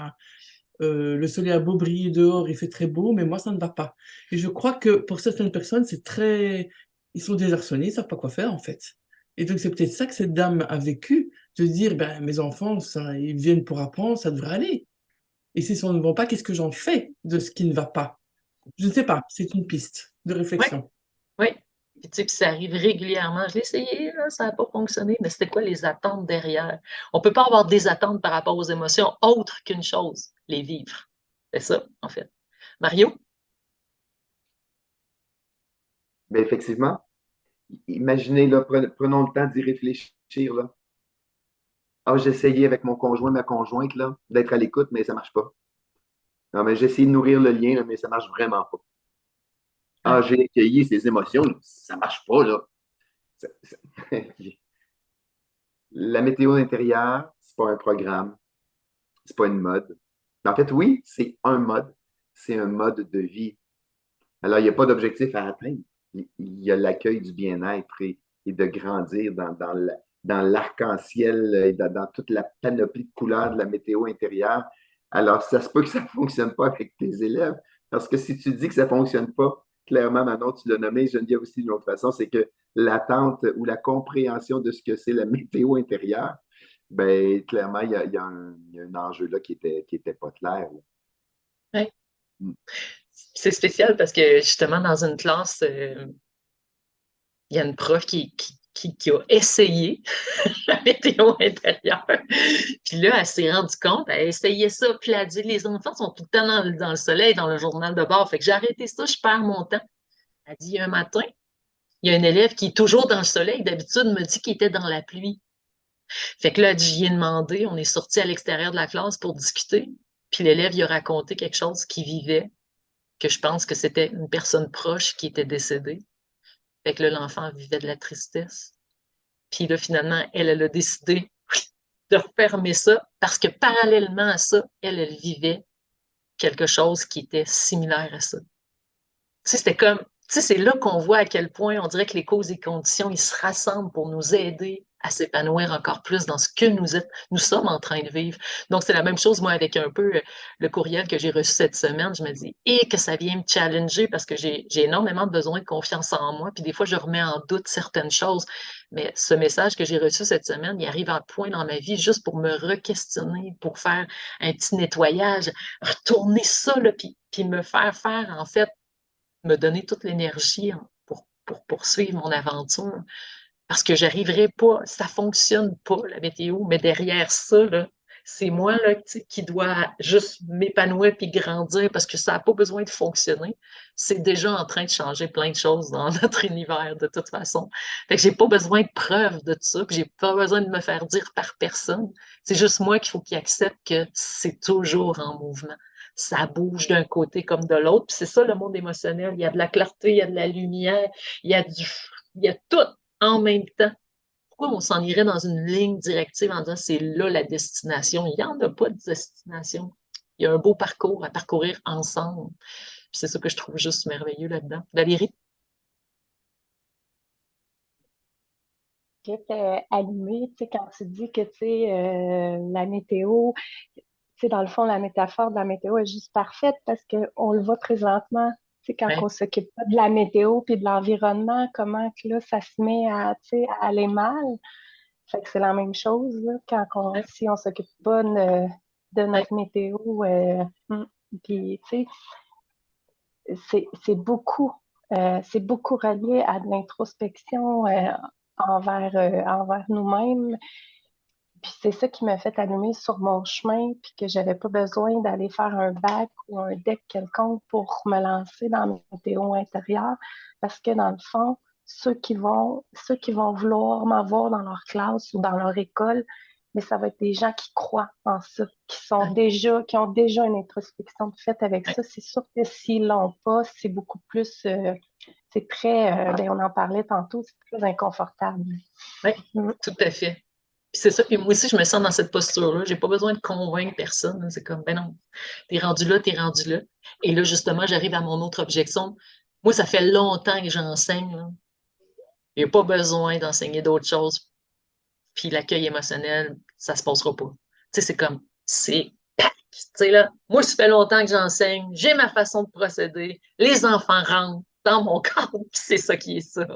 Speaker 5: le soleil a beau briller dehors, il fait très beau, mais moi ça ne va pas. Et je crois que pour certaines personnes, c'est très... Ils sont désarçonnés, ils ne savent pas quoi faire en fait. Et donc c'est peut-être ça que cette dame a vécu, de dire, ben, mes enfants, ça, ils viennent pour apprendre, ça devrait aller. Et si ça ne va pas, qu'est-ce que j'en fais de ce qui ne va pas? Je ne sais pas, c'est une piste de
Speaker 1: Oui,
Speaker 5: réflexion.
Speaker 1: oui. Puis, tu sais, puis ça arrive régulièrement. Je l'ai essayé, là, ça n'a pas fonctionné, mais c'était quoi les attentes derrière? On ne peut pas avoir des attentes par rapport aux émotions autres qu'une chose, les vivre. C'est ça, en fait. Mario?
Speaker 2: Mais effectivement, imaginez, là, prenons le temps d'y réfléchir, là. Ah, j'ai essayé avec mon conjoint, ma conjointe, là, d'être à l'écoute, mais ça marche pas. Non, mais j'ai essayé de nourrir le lien, là, mais ça marche vraiment pas. Ah,
Speaker 1: Ouais,
Speaker 2: j'ai accueilli ces émotions, ça marche pas, là. Ça- ça- La météo intérieure, c'est pas un programme, c'est pas une mode. En fait, oui, c'est un mode. C'est un mode de vie. Alors, il n'y a pas d'objectif à atteindre. Il y a l'accueil du bien-être et de grandir dans l'arc-en-ciel et dans toute la panoplie de couleurs de la météo intérieure. Alors, ça se peut que ça ne fonctionne pas avec tes élèves. Parce que si tu dis que ça ne fonctionne pas, clairement, Manon, tu l'as nommé, Geneviève aussi d'une autre façon, c'est que l'attente ou la compréhension de ce que c'est la météo intérieure, ben, clairement, il y a un enjeu là qui était pas clair.
Speaker 1: Ouais.
Speaker 2: Mm.
Speaker 1: C'est spécial parce que justement, dans une classe, il y a une prof qui a essayé la météo intérieure. Puis là, elle s'est rendue compte, elle a essayé ça, puis elle a dit, les enfants sont tout le temps dans le soleil, dans le journal de bord. Fait que j'ai arrêté ça, je perds mon temps. Elle dit, un matin, il y a un élève qui est toujours dans le soleil, d'habitude, me dit qu'il était dans la pluie. Fait que là, j'y ai demandé, on est sorti à l'extérieur de la classe pour discuter. Puis l'élève, il a raconté quelque chose qu'il vivait, que je pense que c'était une personne proche qui était décédée. Fait que là, l'enfant vivait de la tristesse. Puis là, finalement, elle a décidé de refermer ça parce que parallèlement à ça, elle vivait quelque chose qui était similaire à ça. Tu sais, c'était comme, tu sais, c'est là qu'on voit à quel point on dirait que les causes et conditions, ils se rassemblent pour nous aider à s'épanouir encore plus dans ce que nous sommes en train de vivre. Donc, c'est la même chose, moi, avec un peu le courriel que j'ai reçu cette semaine. Je me dis, et que ça vient me challenger parce que j'ai énormément besoin de confiance en moi. Puis des fois, je remets en doute certaines choses. Mais ce message que j'ai reçu cette semaine, il arrive à un point dans ma vie juste pour me re-questionner, pour faire un petit nettoyage, retourner ça, là, puis me faire faire, en fait, me donner toute l'énergie pour poursuivre mon aventure. Parce que j'arriverai pas, ça fonctionne pas, la météo, mais derrière ça, là, c'est moi là, qui dois juste m'épanouir puis grandir parce que ça n'a pas besoin de fonctionner. C'est déjà en train de changer plein de choses dans notre univers de toute façon. Fait que j'ai pas besoin de preuves de tout ça, puis j'ai pas besoin de me faire dire par personne. C'est juste moi qu'il faut qu'il accepte que c'est toujours en mouvement. Ça bouge d'un côté comme de l'autre. Puis c'est ça le monde émotionnel. Il y a de la clarté, il y a de la lumière, il y a tout en même temps. Pourquoi on s'en irait dans une ligne directive en disant c'est là la destination? Il n'y en a pas de destination. Il y a un beau parcours à parcourir ensemble. C'est ça que je trouve juste merveilleux là-dedans. Valérie?
Speaker 6: J'étais allumée, tu sais, quand tu dis que, tu sais, la météo, tu sais, dans le fond, la métaphore de la météo est juste parfaite parce qu'on le voit présentement, tu sais, quand
Speaker 1: Ouais.
Speaker 6: on s'occupe pas de la météo puis de l'environnement, comment que là, ça se met à, tu sais, à aller mal. Fait que c'est la même chose, là,
Speaker 1: Ouais.
Speaker 6: si on s'occupe pas de
Speaker 1: Ouais.
Speaker 6: notre météo, puis, tu sais, c'est beaucoup relié à de l'introspection envers nous-mêmes. Puis c'est ça qui m'a fait allumer sur mon chemin, puis que j'avais pas besoin d'aller faire un bac ou un deck quelconque pour me lancer dans la météo intérieure, parce que dans le fond, ceux qui vont vouloir m'avoir dans leur classe ou dans leur école, mais ça va être des gens qui croient en ça, qui ont déjà une introspection de fait avec
Speaker 1: Ouais.
Speaker 6: ça. C'est sûr que s'ils l'ont pas, c'est beaucoup plus, c'est très, ben on en parlait tantôt, c'est très inconfortable.
Speaker 1: Ouais.
Speaker 6: Mm.
Speaker 1: Tout à fait. Puis c'est ça, puis moi aussi, je me sens dans cette posture-là. J'ai pas besoin de convaincre personne. C'est comme, ben non, t'es rendu là, t'es rendu là. Et là, justement, j'arrive à mon autre objection. Moi, ça fait longtemps que j'enseigne, là. Il n'y a pas besoin d'enseigner d'autres choses. Puis l'accueil émotionnel, ça se passera pas. Tu sais, c'est comme, tu sais, là, moi, ça fait longtemps que j'enseigne, j'ai ma façon de procéder, les enfants rentrent dans mon cadre, puis c'est ça qui est ça.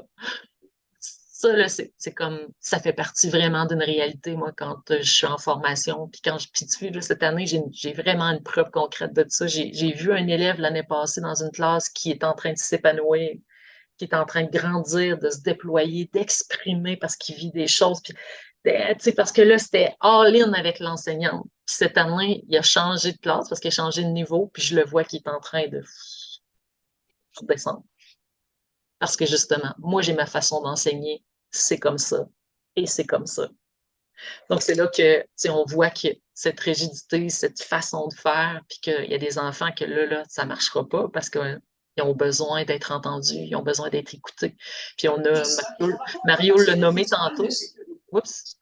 Speaker 1: Ça, là, c'est comme, ça fait partie vraiment d'une réalité, moi, quand je suis en formation. Puis quand puis tu vois, là, cette année, j'ai vraiment une preuve concrète de ça. J'ai vu un élève l'année passée dans une classe qui est en train de s'épanouir, qui est en train de grandir, de se déployer, d'exprimer parce qu'il vit des choses. Puis, tu sais, parce que là, c'était all-in avec l'enseignante. Puis cette année, il a changé de classe parce qu'il a changé de niveau, puis je le vois qu'il est en train de redescendre. Parce que justement, moi, j'ai ma façon d'enseigner, c'est comme ça, et c'est comme ça. Donc, c'est là que, tu sais, on voit que cette rigidité, cette façon de faire, puis qu'il y a des enfants que là, ça ne marchera pas parce qu'ils ont besoin d'être entendus, ils ont besoin d'être écoutés. Puis on a Mario l'a nommé tantôt. Oups.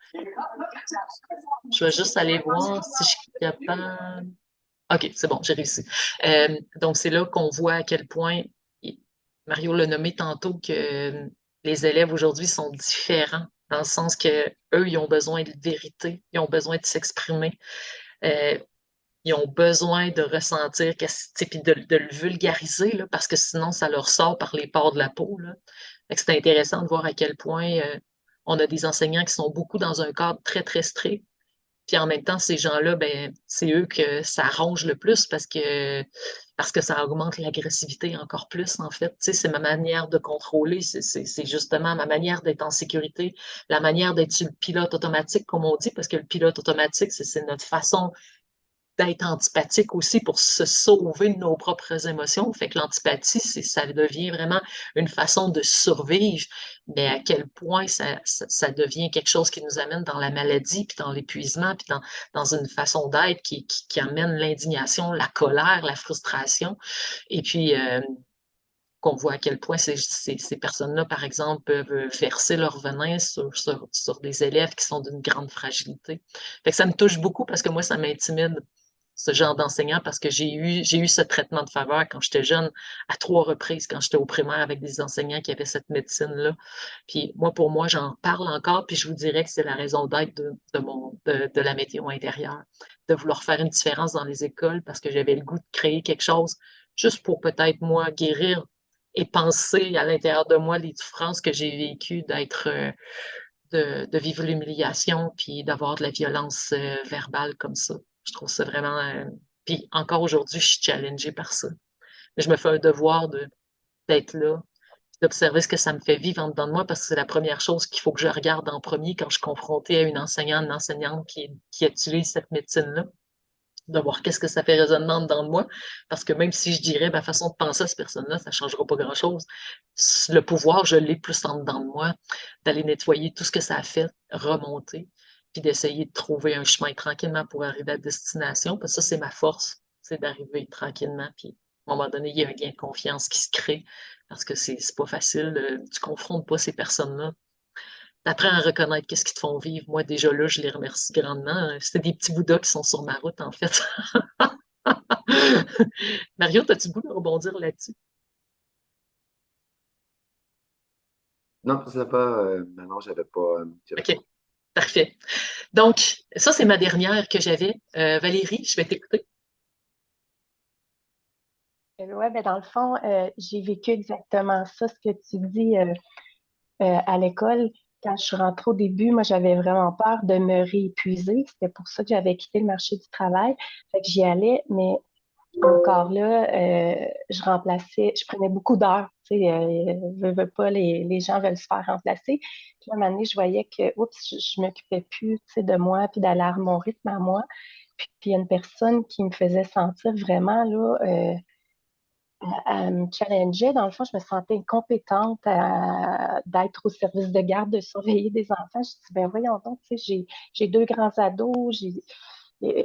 Speaker 1: Je vais juste aller voir si je suis capable. OK, c'est bon, j'ai réussi. Donc, c'est là qu'on voit à quel point, Mario l'a nommé tantôt, que les élèves aujourd'hui sont différents, dans le sens que eux, ils ont besoin de vérité, ils ont besoin de s'exprimer, euh, ils ont besoin de ressentir, puis de le vulgariser, là, parce que sinon, ça leur sort par les pores de la peau, là. Fait que c'est intéressant de voir à quel point on a des enseignants qui sont beaucoup dans un cadre très, très strict. Puis en même temps, ces gens-là, ben, c'est eux que ça ronge le plus parce que ça augmente l'agressivité encore plus, en fait. Tu sais, c'est ma manière de contrôler, c'est justement ma manière d'être en sécurité, la manière d'être sur le pilote automatique, comme on dit, parce que le pilote automatique, c'est notre façon d'être antipathique aussi pour se sauver de nos propres émotions. Fait que l'antipathie, ça devient vraiment une façon de survivre, mais à quel point ça devient quelque chose qui nous amène dans la maladie, puis dans l'épuisement, puis dans une façon d'être qui amène l'indignation, la colère, la frustration. Et puis, qu'on voit à quel point ces personnes-là, par exemple, peuvent verser leur venin sur des élèves qui sont d'une grande fragilité. Fait que ça me touche beaucoup parce que moi, ça m'intimide ce genre d'enseignant parce que j'ai eu ce traitement de faveur quand j'étais jeune à 3 reprises, quand j'étais au primaire avec des enseignants qui avaient cette médecine-là. Puis moi, pour moi, j'en parle encore, puis je vous dirais que c'est la raison d'être de la météo intérieure, de vouloir faire une différence dans les écoles parce que j'avais le goût de créer quelque chose juste pour peut-être moi guérir et penser à l'intérieur de moi les souffrances que j'ai vécues d'être de vivre l'humiliation puis d'avoir de la violence verbale comme ça. Je trouve ça vraiment. Puis encore aujourd'hui, je suis challengée par ça. Mais je me fais un devoir d'être là, d'observer ce que ça me fait vivre en dedans de moi parce que c'est la première chose qu'il faut que je regarde en premier quand je suis confrontée à une enseignante qui utilise cette médecine-là, de voir qu'est-ce que ça fait résonnement dans moi. Parce que même si je dirais ma façon de penser à cette personne-là, ça ne changera pas grand-chose. Le pouvoir, je l'ai plus en dedans de moi, d'aller nettoyer tout ce que ça a fait, remonter, puis d'essayer de trouver un chemin tranquillement pour arriver à destination. Parce que ça, c'est ma force, c'est d'arriver tranquillement. Puis à un moment donné, il y a un gain de confiance qui se crée parce que c'est pas facile. Tu confrontes pas ces personnes-là. T'apprends à reconnaître qu'est-ce qu'ils te font vivre. Moi, déjà là, je les remercie grandement. C'était des petits Bouddhas qui sont sur ma route, en fait. Mario, as-tu le goût de rebondir là-dessus?
Speaker 2: Non, ça pas. Non, j'avais pas.
Speaker 1: OK, parfait. Donc, ça, c'est ma dernière que j'avais. Valérie, je vais t'écouter.
Speaker 6: Ouais, ben dans le fond, j'ai vécu exactement ça, ce que tu dis à l'école. Quand je suis rentrée au début, moi, j'avais vraiment peur de me réépuiser. C'était pour ça que j'avais quitté le marché du travail. Fait que j'y allais, mais encore là, je remplaçais, je prenais beaucoup d'heures. Tu sais, veux pas, les gens veulent se faire remplacer. Puis à un moment donné, je voyais que, oups, je m'occupais plus, tu sais, de moi, puis d'aller à mon rythme à moi. Puis il y a une personne qui me faisait sentir vraiment, là, elle me challengeait. Dans le fond, je me sentais incompétente d'être au service de garde, de surveiller des enfants. Je dis, ben voyons donc, tu sais, j'ai 2 grands ados, euh,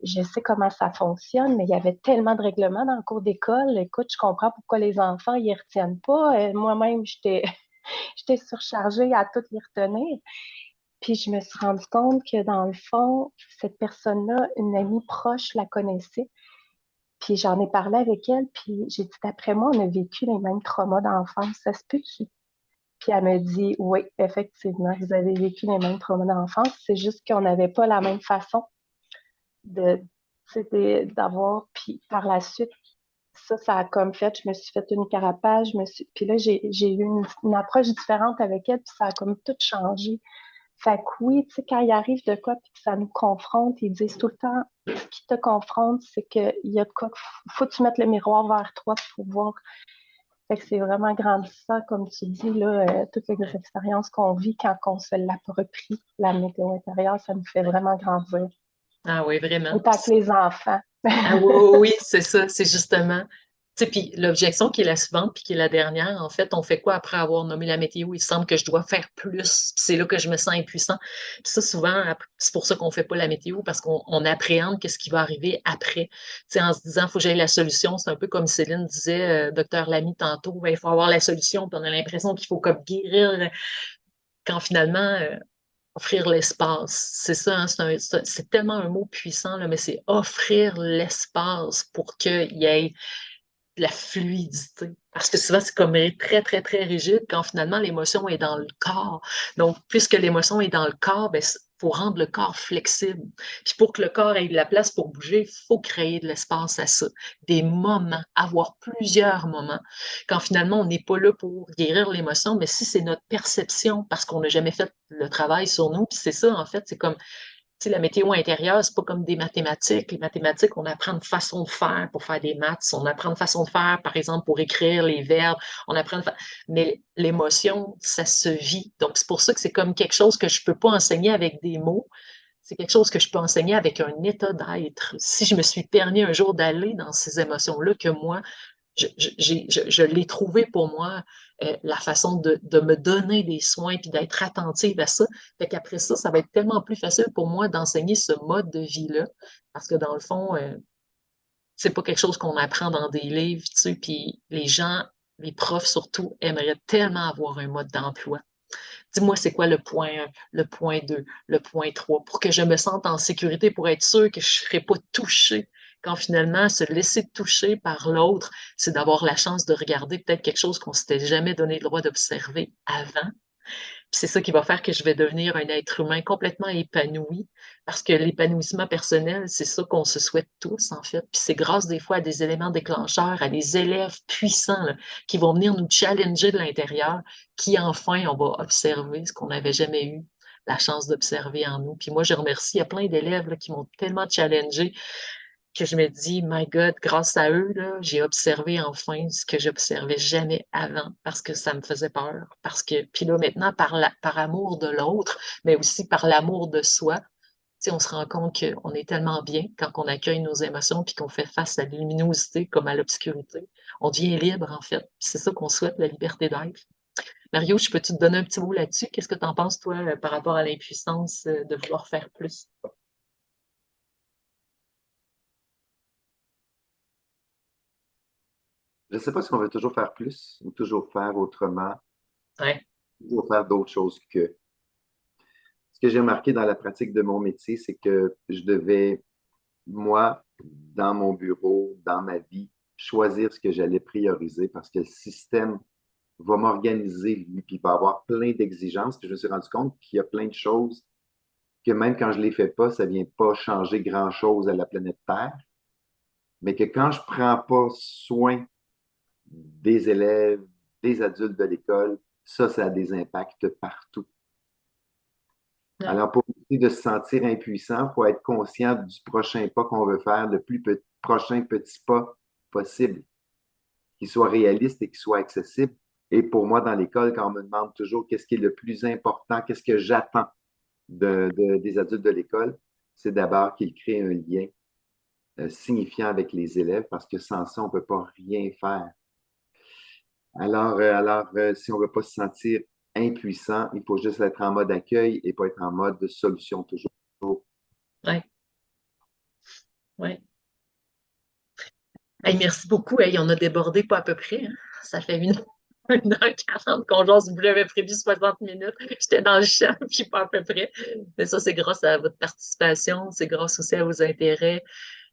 Speaker 6: je sais comment ça fonctionne, mais il y avait tellement de règlements dans le cours d'école. Écoute, je comprends pourquoi les enfants ils retiennent pas. Moi-même, j'étais surchargée à tout les retenir. Puis je me suis rendu compte que dans le fond, cette personne-là, une amie proche la connaissait. Puis j'en ai parlé avec elle, puis j'ai dit, d'après moi, on a vécu les mêmes traumas d'enfance, ça se peut-tu? Puis elle me dit, oui, effectivement, vous avez vécu les mêmes traumas d'enfance, c'est juste qu'on n'avait pas la même façon de, d'avoir. Puis par la suite, ça a comme fait, je me suis fait une carapace, puis là, j'ai eu une approche différente avec elle, puis ça a comme tout changé. Fait que oui, tu sais, quand il arrive de quoi, puis que ça nous confronte, ils disent tout le temps, ce qui te confronte, c'est qu'il y a de quoi, faut que tu mettes le miroir vers toi pour voir. Fait que c'est vraiment grandissant, comme tu dis, là, toutes les expériences qu'on vit quand on se l'approprie, la météo intérieure, ça nous fait vraiment grandir.
Speaker 1: Ah oui, vraiment.
Speaker 6: Autant que les enfants.
Speaker 1: Ah oui, oui, oui, c'est ça, c'est justement. Tu sais, puis l'objection qui est la suivante, puis qui est la dernière, en fait, on fait quoi après avoir nommé la météo? Il semble que je dois faire plus. Puis c'est là que je me sens impuissant. Puis ça, souvent, c'est pour ça qu'on fait pas la météo, parce qu'on appréhende qu'est-ce qui va arriver après. Tu sais, en se disant, faut que j'aie la solution. C'est un peu comme Céline disait, docteur Lamy, tantôt, ben, il faut avoir la solution, puis on a l'impression qu'il faut comme guérir, quand finalement, Offrir l'espace. C'est ça, hein, c'est tellement un mot puissant, là, mais c'est offrir l'espace pour qu'il y ait de la fluidité. Parce que souvent, c'est comme très, très, très rigide quand finalement l'émotion est dans le corps. Donc, puisque l'émotion est dans le corps, ben, faut rendre le corps flexible. Puis pour que le corps ait de la place pour bouger, il faut créer de l'espace à ça. Des moments, avoir plusieurs moments. Quand finalement, on n'est pas là pour guérir l'émotion, mais si c'est notre perception, parce qu'on n'a jamais fait le travail sur nous, puis c'est ça, en fait, c'est comme sais, la météo intérieure, c'est pas comme des mathématiques. Les mathématiques, on apprend une façon de faire pour faire des maths. On apprend une façon de faire, par exemple, pour écrire les verbes. On apprend mais l'émotion, ça se vit. Donc, c'est pour ça que c'est comme quelque chose que je peux pas enseigner avec des mots. C'est quelque chose que je peux enseigner avec un état d'être. Si je me suis permis un jour d'aller dans ces émotions-là, que moi, je l'ai trouvé pour moi, la façon de me donner des soins puis d'être attentive à ça. Fait qu'après ça, ça va être tellement plus facile pour moi d'enseigner ce mode de vie-là. Parce que dans le fond, c'est pas quelque chose qu'on apprend dans des livres, tu sais, puis les gens, les profs surtout, aimeraient tellement avoir un mode d'emploi. Dis-moi, c'est quoi le point 2, le point 3, pour que je me sente en sécurité, pour être sûr que je ne serai pas touchée. Quand finalement, se laisser toucher par l'autre, c'est d'avoir la chance de regarder peut-être quelque chose qu'on ne s'était jamais donné le droit d'observer avant. Puis c'est ça qui va faire que je vais devenir un être humain complètement épanoui, parce que l'épanouissement personnel, c'est ça qu'on se souhaite tous, en fait. Puis c'est grâce des fois à des éléments déclencheurs, à des élèves puissants là, qui vont venir nous challenger de l'intérieur, qui enfin, on va observer ce qu'on n'avait jamais eu la chance d'observer en nous. Puis moi, je remercie, il y a plein d'élèves là, qui m'ont tellement challengé que je me dis, my God, grâce à eux, là, j'ai observé enfin ce que j'observais jamais avant parce que ça me faisait peur. Parce que, puis là, maintenant, par amour de l'autre, mais aussi par l'amour de soi, tu sais, on se rend compte qu'on est tellement bien quand on accueille nos émotions puis qu'on fait face à la luminosité comme à l'obscurité. On devient libre, en fait. C'est ça qu'on souhaite, la liberté d'être. Mario, je peux-tu te donner un petit mot là-dessus? Qu'est-ce que tu en penses, toi, par rapport à l'impuissance de vouloir faire plus?
Speaker 2: Je ne sais pas si on veut toujours faire plus ou toujours faire autrement,
Speaker 1: Ouais.
Speaker 2: toujours faire d'autres choses que. Ce que j'ai remarqué dans la pratique de mon métier, c'est que je devais, moi, dans mon bureau, dans ma vie, choisir ce que j'allais prioriser parce que le système va m'organiser, lui, puis il va avoir plein d'exigences. Puis je me suis rendu compte qu'il y a plein de choses que même quand je ne les fais pas, ça ne vient pas changer grand-chose à la planète Terre, mais que quand je ne prends pas soin des élèves, des adultes de l'école, ça a des impacts partout.
Speaker 1: Ouais.
Speaker 2: Alors, pour éviter de se sentir impuissant, il faut être conscient du prochain pas qu'on veut faire, le plus prochain petit pas possible, qu'il soit réaliste et qu'il soit accessible. Et pour moi, dans l'école, quand on me demande toujours qu'est-ce qui est le plus important, qu'est-ce que j'attends des adultes de l'école, c'est d'abord qu'ils créent un lien signifiant avec les élèves, parce que sans ça, on ne peut pas rien faire. Alors, si on ne veut pas se sentir impuissant, il faut juste être en mode accueil et pas être en mode solution toujours.
Speaker 1: Ouais. Ouais. Hey, merci beaucoup. Hey, on a débordé pas à peu près, hein. Ça fait 1h40 qu'on jase. Vous l'avez prévu 60 minutes. J'étais dans le champ, puis pas à peu près. Mais ça, c'est grâce à votre participation. C'est grâce aussi à vos intérêts.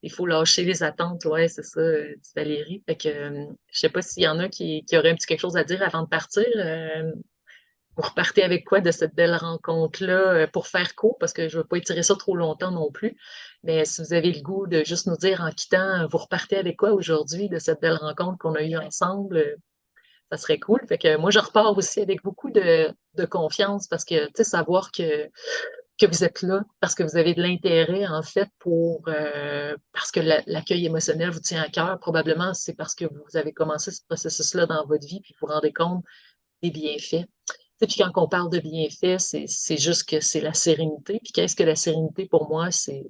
Speaker 1: Il faut lâcher les attentes. Ouais, c'est ça, dit Valérie. Fait que, je sais pas s'il y en a qui auraient un petit quelque chose à dire avant de partir. Vous repartez avec quoi de cette belle rencontre-là pour faire court, parce que je ne veux pas étirer ça trop longtemps non plus. Mais si vous avez le goût de juste nous dire en quittant, vous repartez avec quoi aujourd'hui de cette belle rencontre qu'on a eue ensemble, ça serait cool. Fait que moi, je repars aussi avec beaucoup de confiance parce que, tu sais, savoir que vous êtes là, parce que vous avez de l'intérêt, en fait, parce que l'accueil émotionnel vous tient à cœur, probablement, c'est parce que vous avez commencé ce processus-là dans votre vie, puis vous vous rendez compte des bienfaits. Puis quand on parle de bienfaits, c'est juste que c'est la sérénité. Puis qu'est-ce que la sérénité pour moi? C'est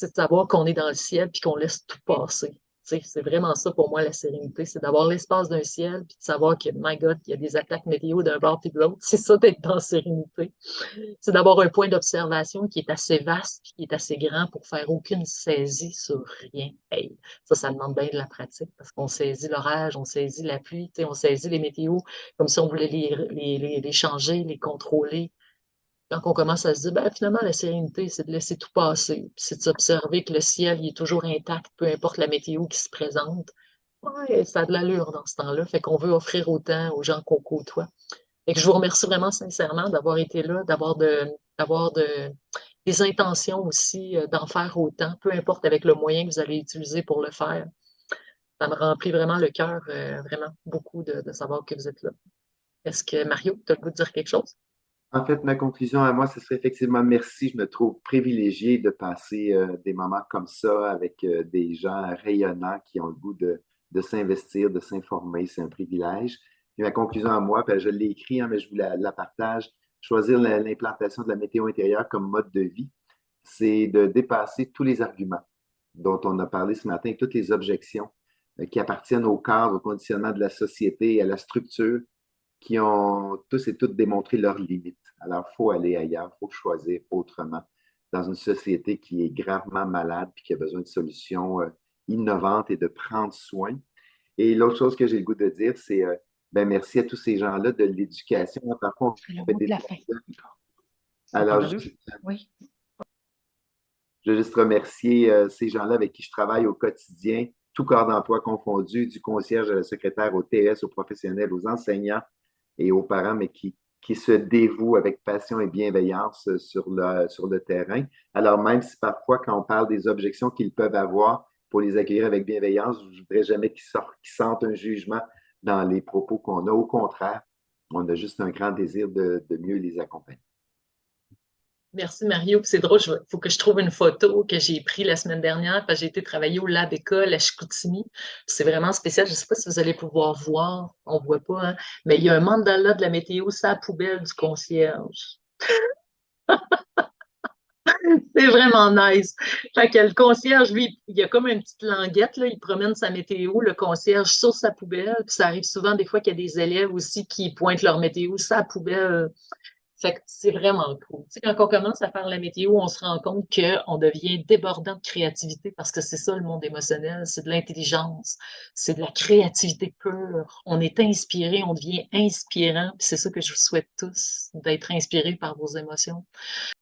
Speaker 1: de savoir qu'on est dans le ciel puis qu'on laisse tout passer. C'est vraiment ça pour moi, la sérénité. C'est d'avoir l'espace d'un ciel puis de savoir que, my God, il y a des attaques météo d'un bord puis de l'autre. C'est ça d'être dans la sérénité. C'est d'avoir un point d'observation qui est assez vaste puis qui est assez grand pour faire aucune saisie sur rien. Hey, ça demande bien de la pratique parce qu'on saisit l'orage, on saisit la pluie, on saisit les météos comme si on voulait les changer, les contrôler. Quand on commence à se dire, ben, finalement, la sérénité, c'est de laisser tout passer, puis c'est de s'observer que le ciel, il est toujours intact, peu importe la météo qui se présente. Ouais, ça a de l'allure dans ce temps-là. Fait qu'on veut offrir autant aux gens qu'on côtoie. Fait que je vous remercie vraiment sincèrement d'avoir été là, d'avoir des intentions aussi d'en faire autant, peu importe avec le moyen que vous allez utiliser pour le faire. Ça me remplit vraiment le cœur, vraiment beaucoup de savoir que vous êtes là. Est-ce que Mario, tu as le goût de dire quelque chose?
Speaker 2: En fait, ma conclusion à moi, ce serait effectivement merci. Je me trouve privilégié de passer des moments comme ça avec des gens rayonnants qui ont le goût de s'investir, de s'informer. C'est un privilège. Et ma conclusion à moi, ben, je l'ai écrit, hein, mais je vous la partage. Choisir l'implantation de la météo intérieure comme mode de vie, c'est de dépasser tous les arguments dont on a parlé ce matin, toutes les objections qui appartiennent au cadre, au conditionnement de la société et à la structure qui ont tous et toutes démontré leurs limites. Alors, il faut aller ailleurs, il faut choisir autrement dans une société qui est gravement malade et qui a besoin de solutions innovantes et de prendre soin. Et l'autre chose que j'ai le goût de dire, c'est ben, merci à tous ces gens-là de l'éducation. Parfois,
Speaker 3: C'est le
Speaker 2: on fait
Speaker 3: mot de
Speaker 2: des...
Speaker 3: la fin.
Speaker 2: Alors,
Speaker 3: Oui.
Speaker 2: je veux juste remercier ces gens-là avec qui je travaille au quotidien, tout corps d'emploi confondu, du concierge à la secrétaire, au TS, aux professionnels, aux enseignants et aux parents, mais qui se dévouent avec passion et bienveillance sur le terrain. Alors, même si parfois, quand on parle des objections qu'ils peuvent avoir, pour les accueillir avec bienveillance, je ne voudrais jamais qu'ils sentent un jugement dans les propos qu'on a. Au contraire, on a juste un grand désir de mieux les accompagner.
Speaker 1: Merci Mario. Puis c'est drôle, il faut que je trouve une photo que j'ai prise la semaine dernière parce que j'ai été travailler au Lab École à Chicoutimi. C'est vraiment spécial. Je ne sais pas si vous allez pouvoir voir. On ne voit pas, hein? Mais il y a un mandala de la météo, sa poubelle du concierge. C'est vraiment nice. Fait que le concierge, lui, il y a comme une petite languette, là, il promène sa météo, le concierge sur sa poubelle. Puis ça arrive souvent des fois qu'il y a des élèves aussi qui pointent leur météo, sa poubelle. Fait que c'est vraiment cool. Tu sais, quand on commence à faire la météo, on se rend compte qu'on devient débordant de créativité parce que c'est ça le monde émotionnel, c'est de l'intelligence, c'est de la créativité pure. On est inspiré, on devient inspirant, puis c'est ça que je vous souhaite tous, d'être inspirés par vos émotions.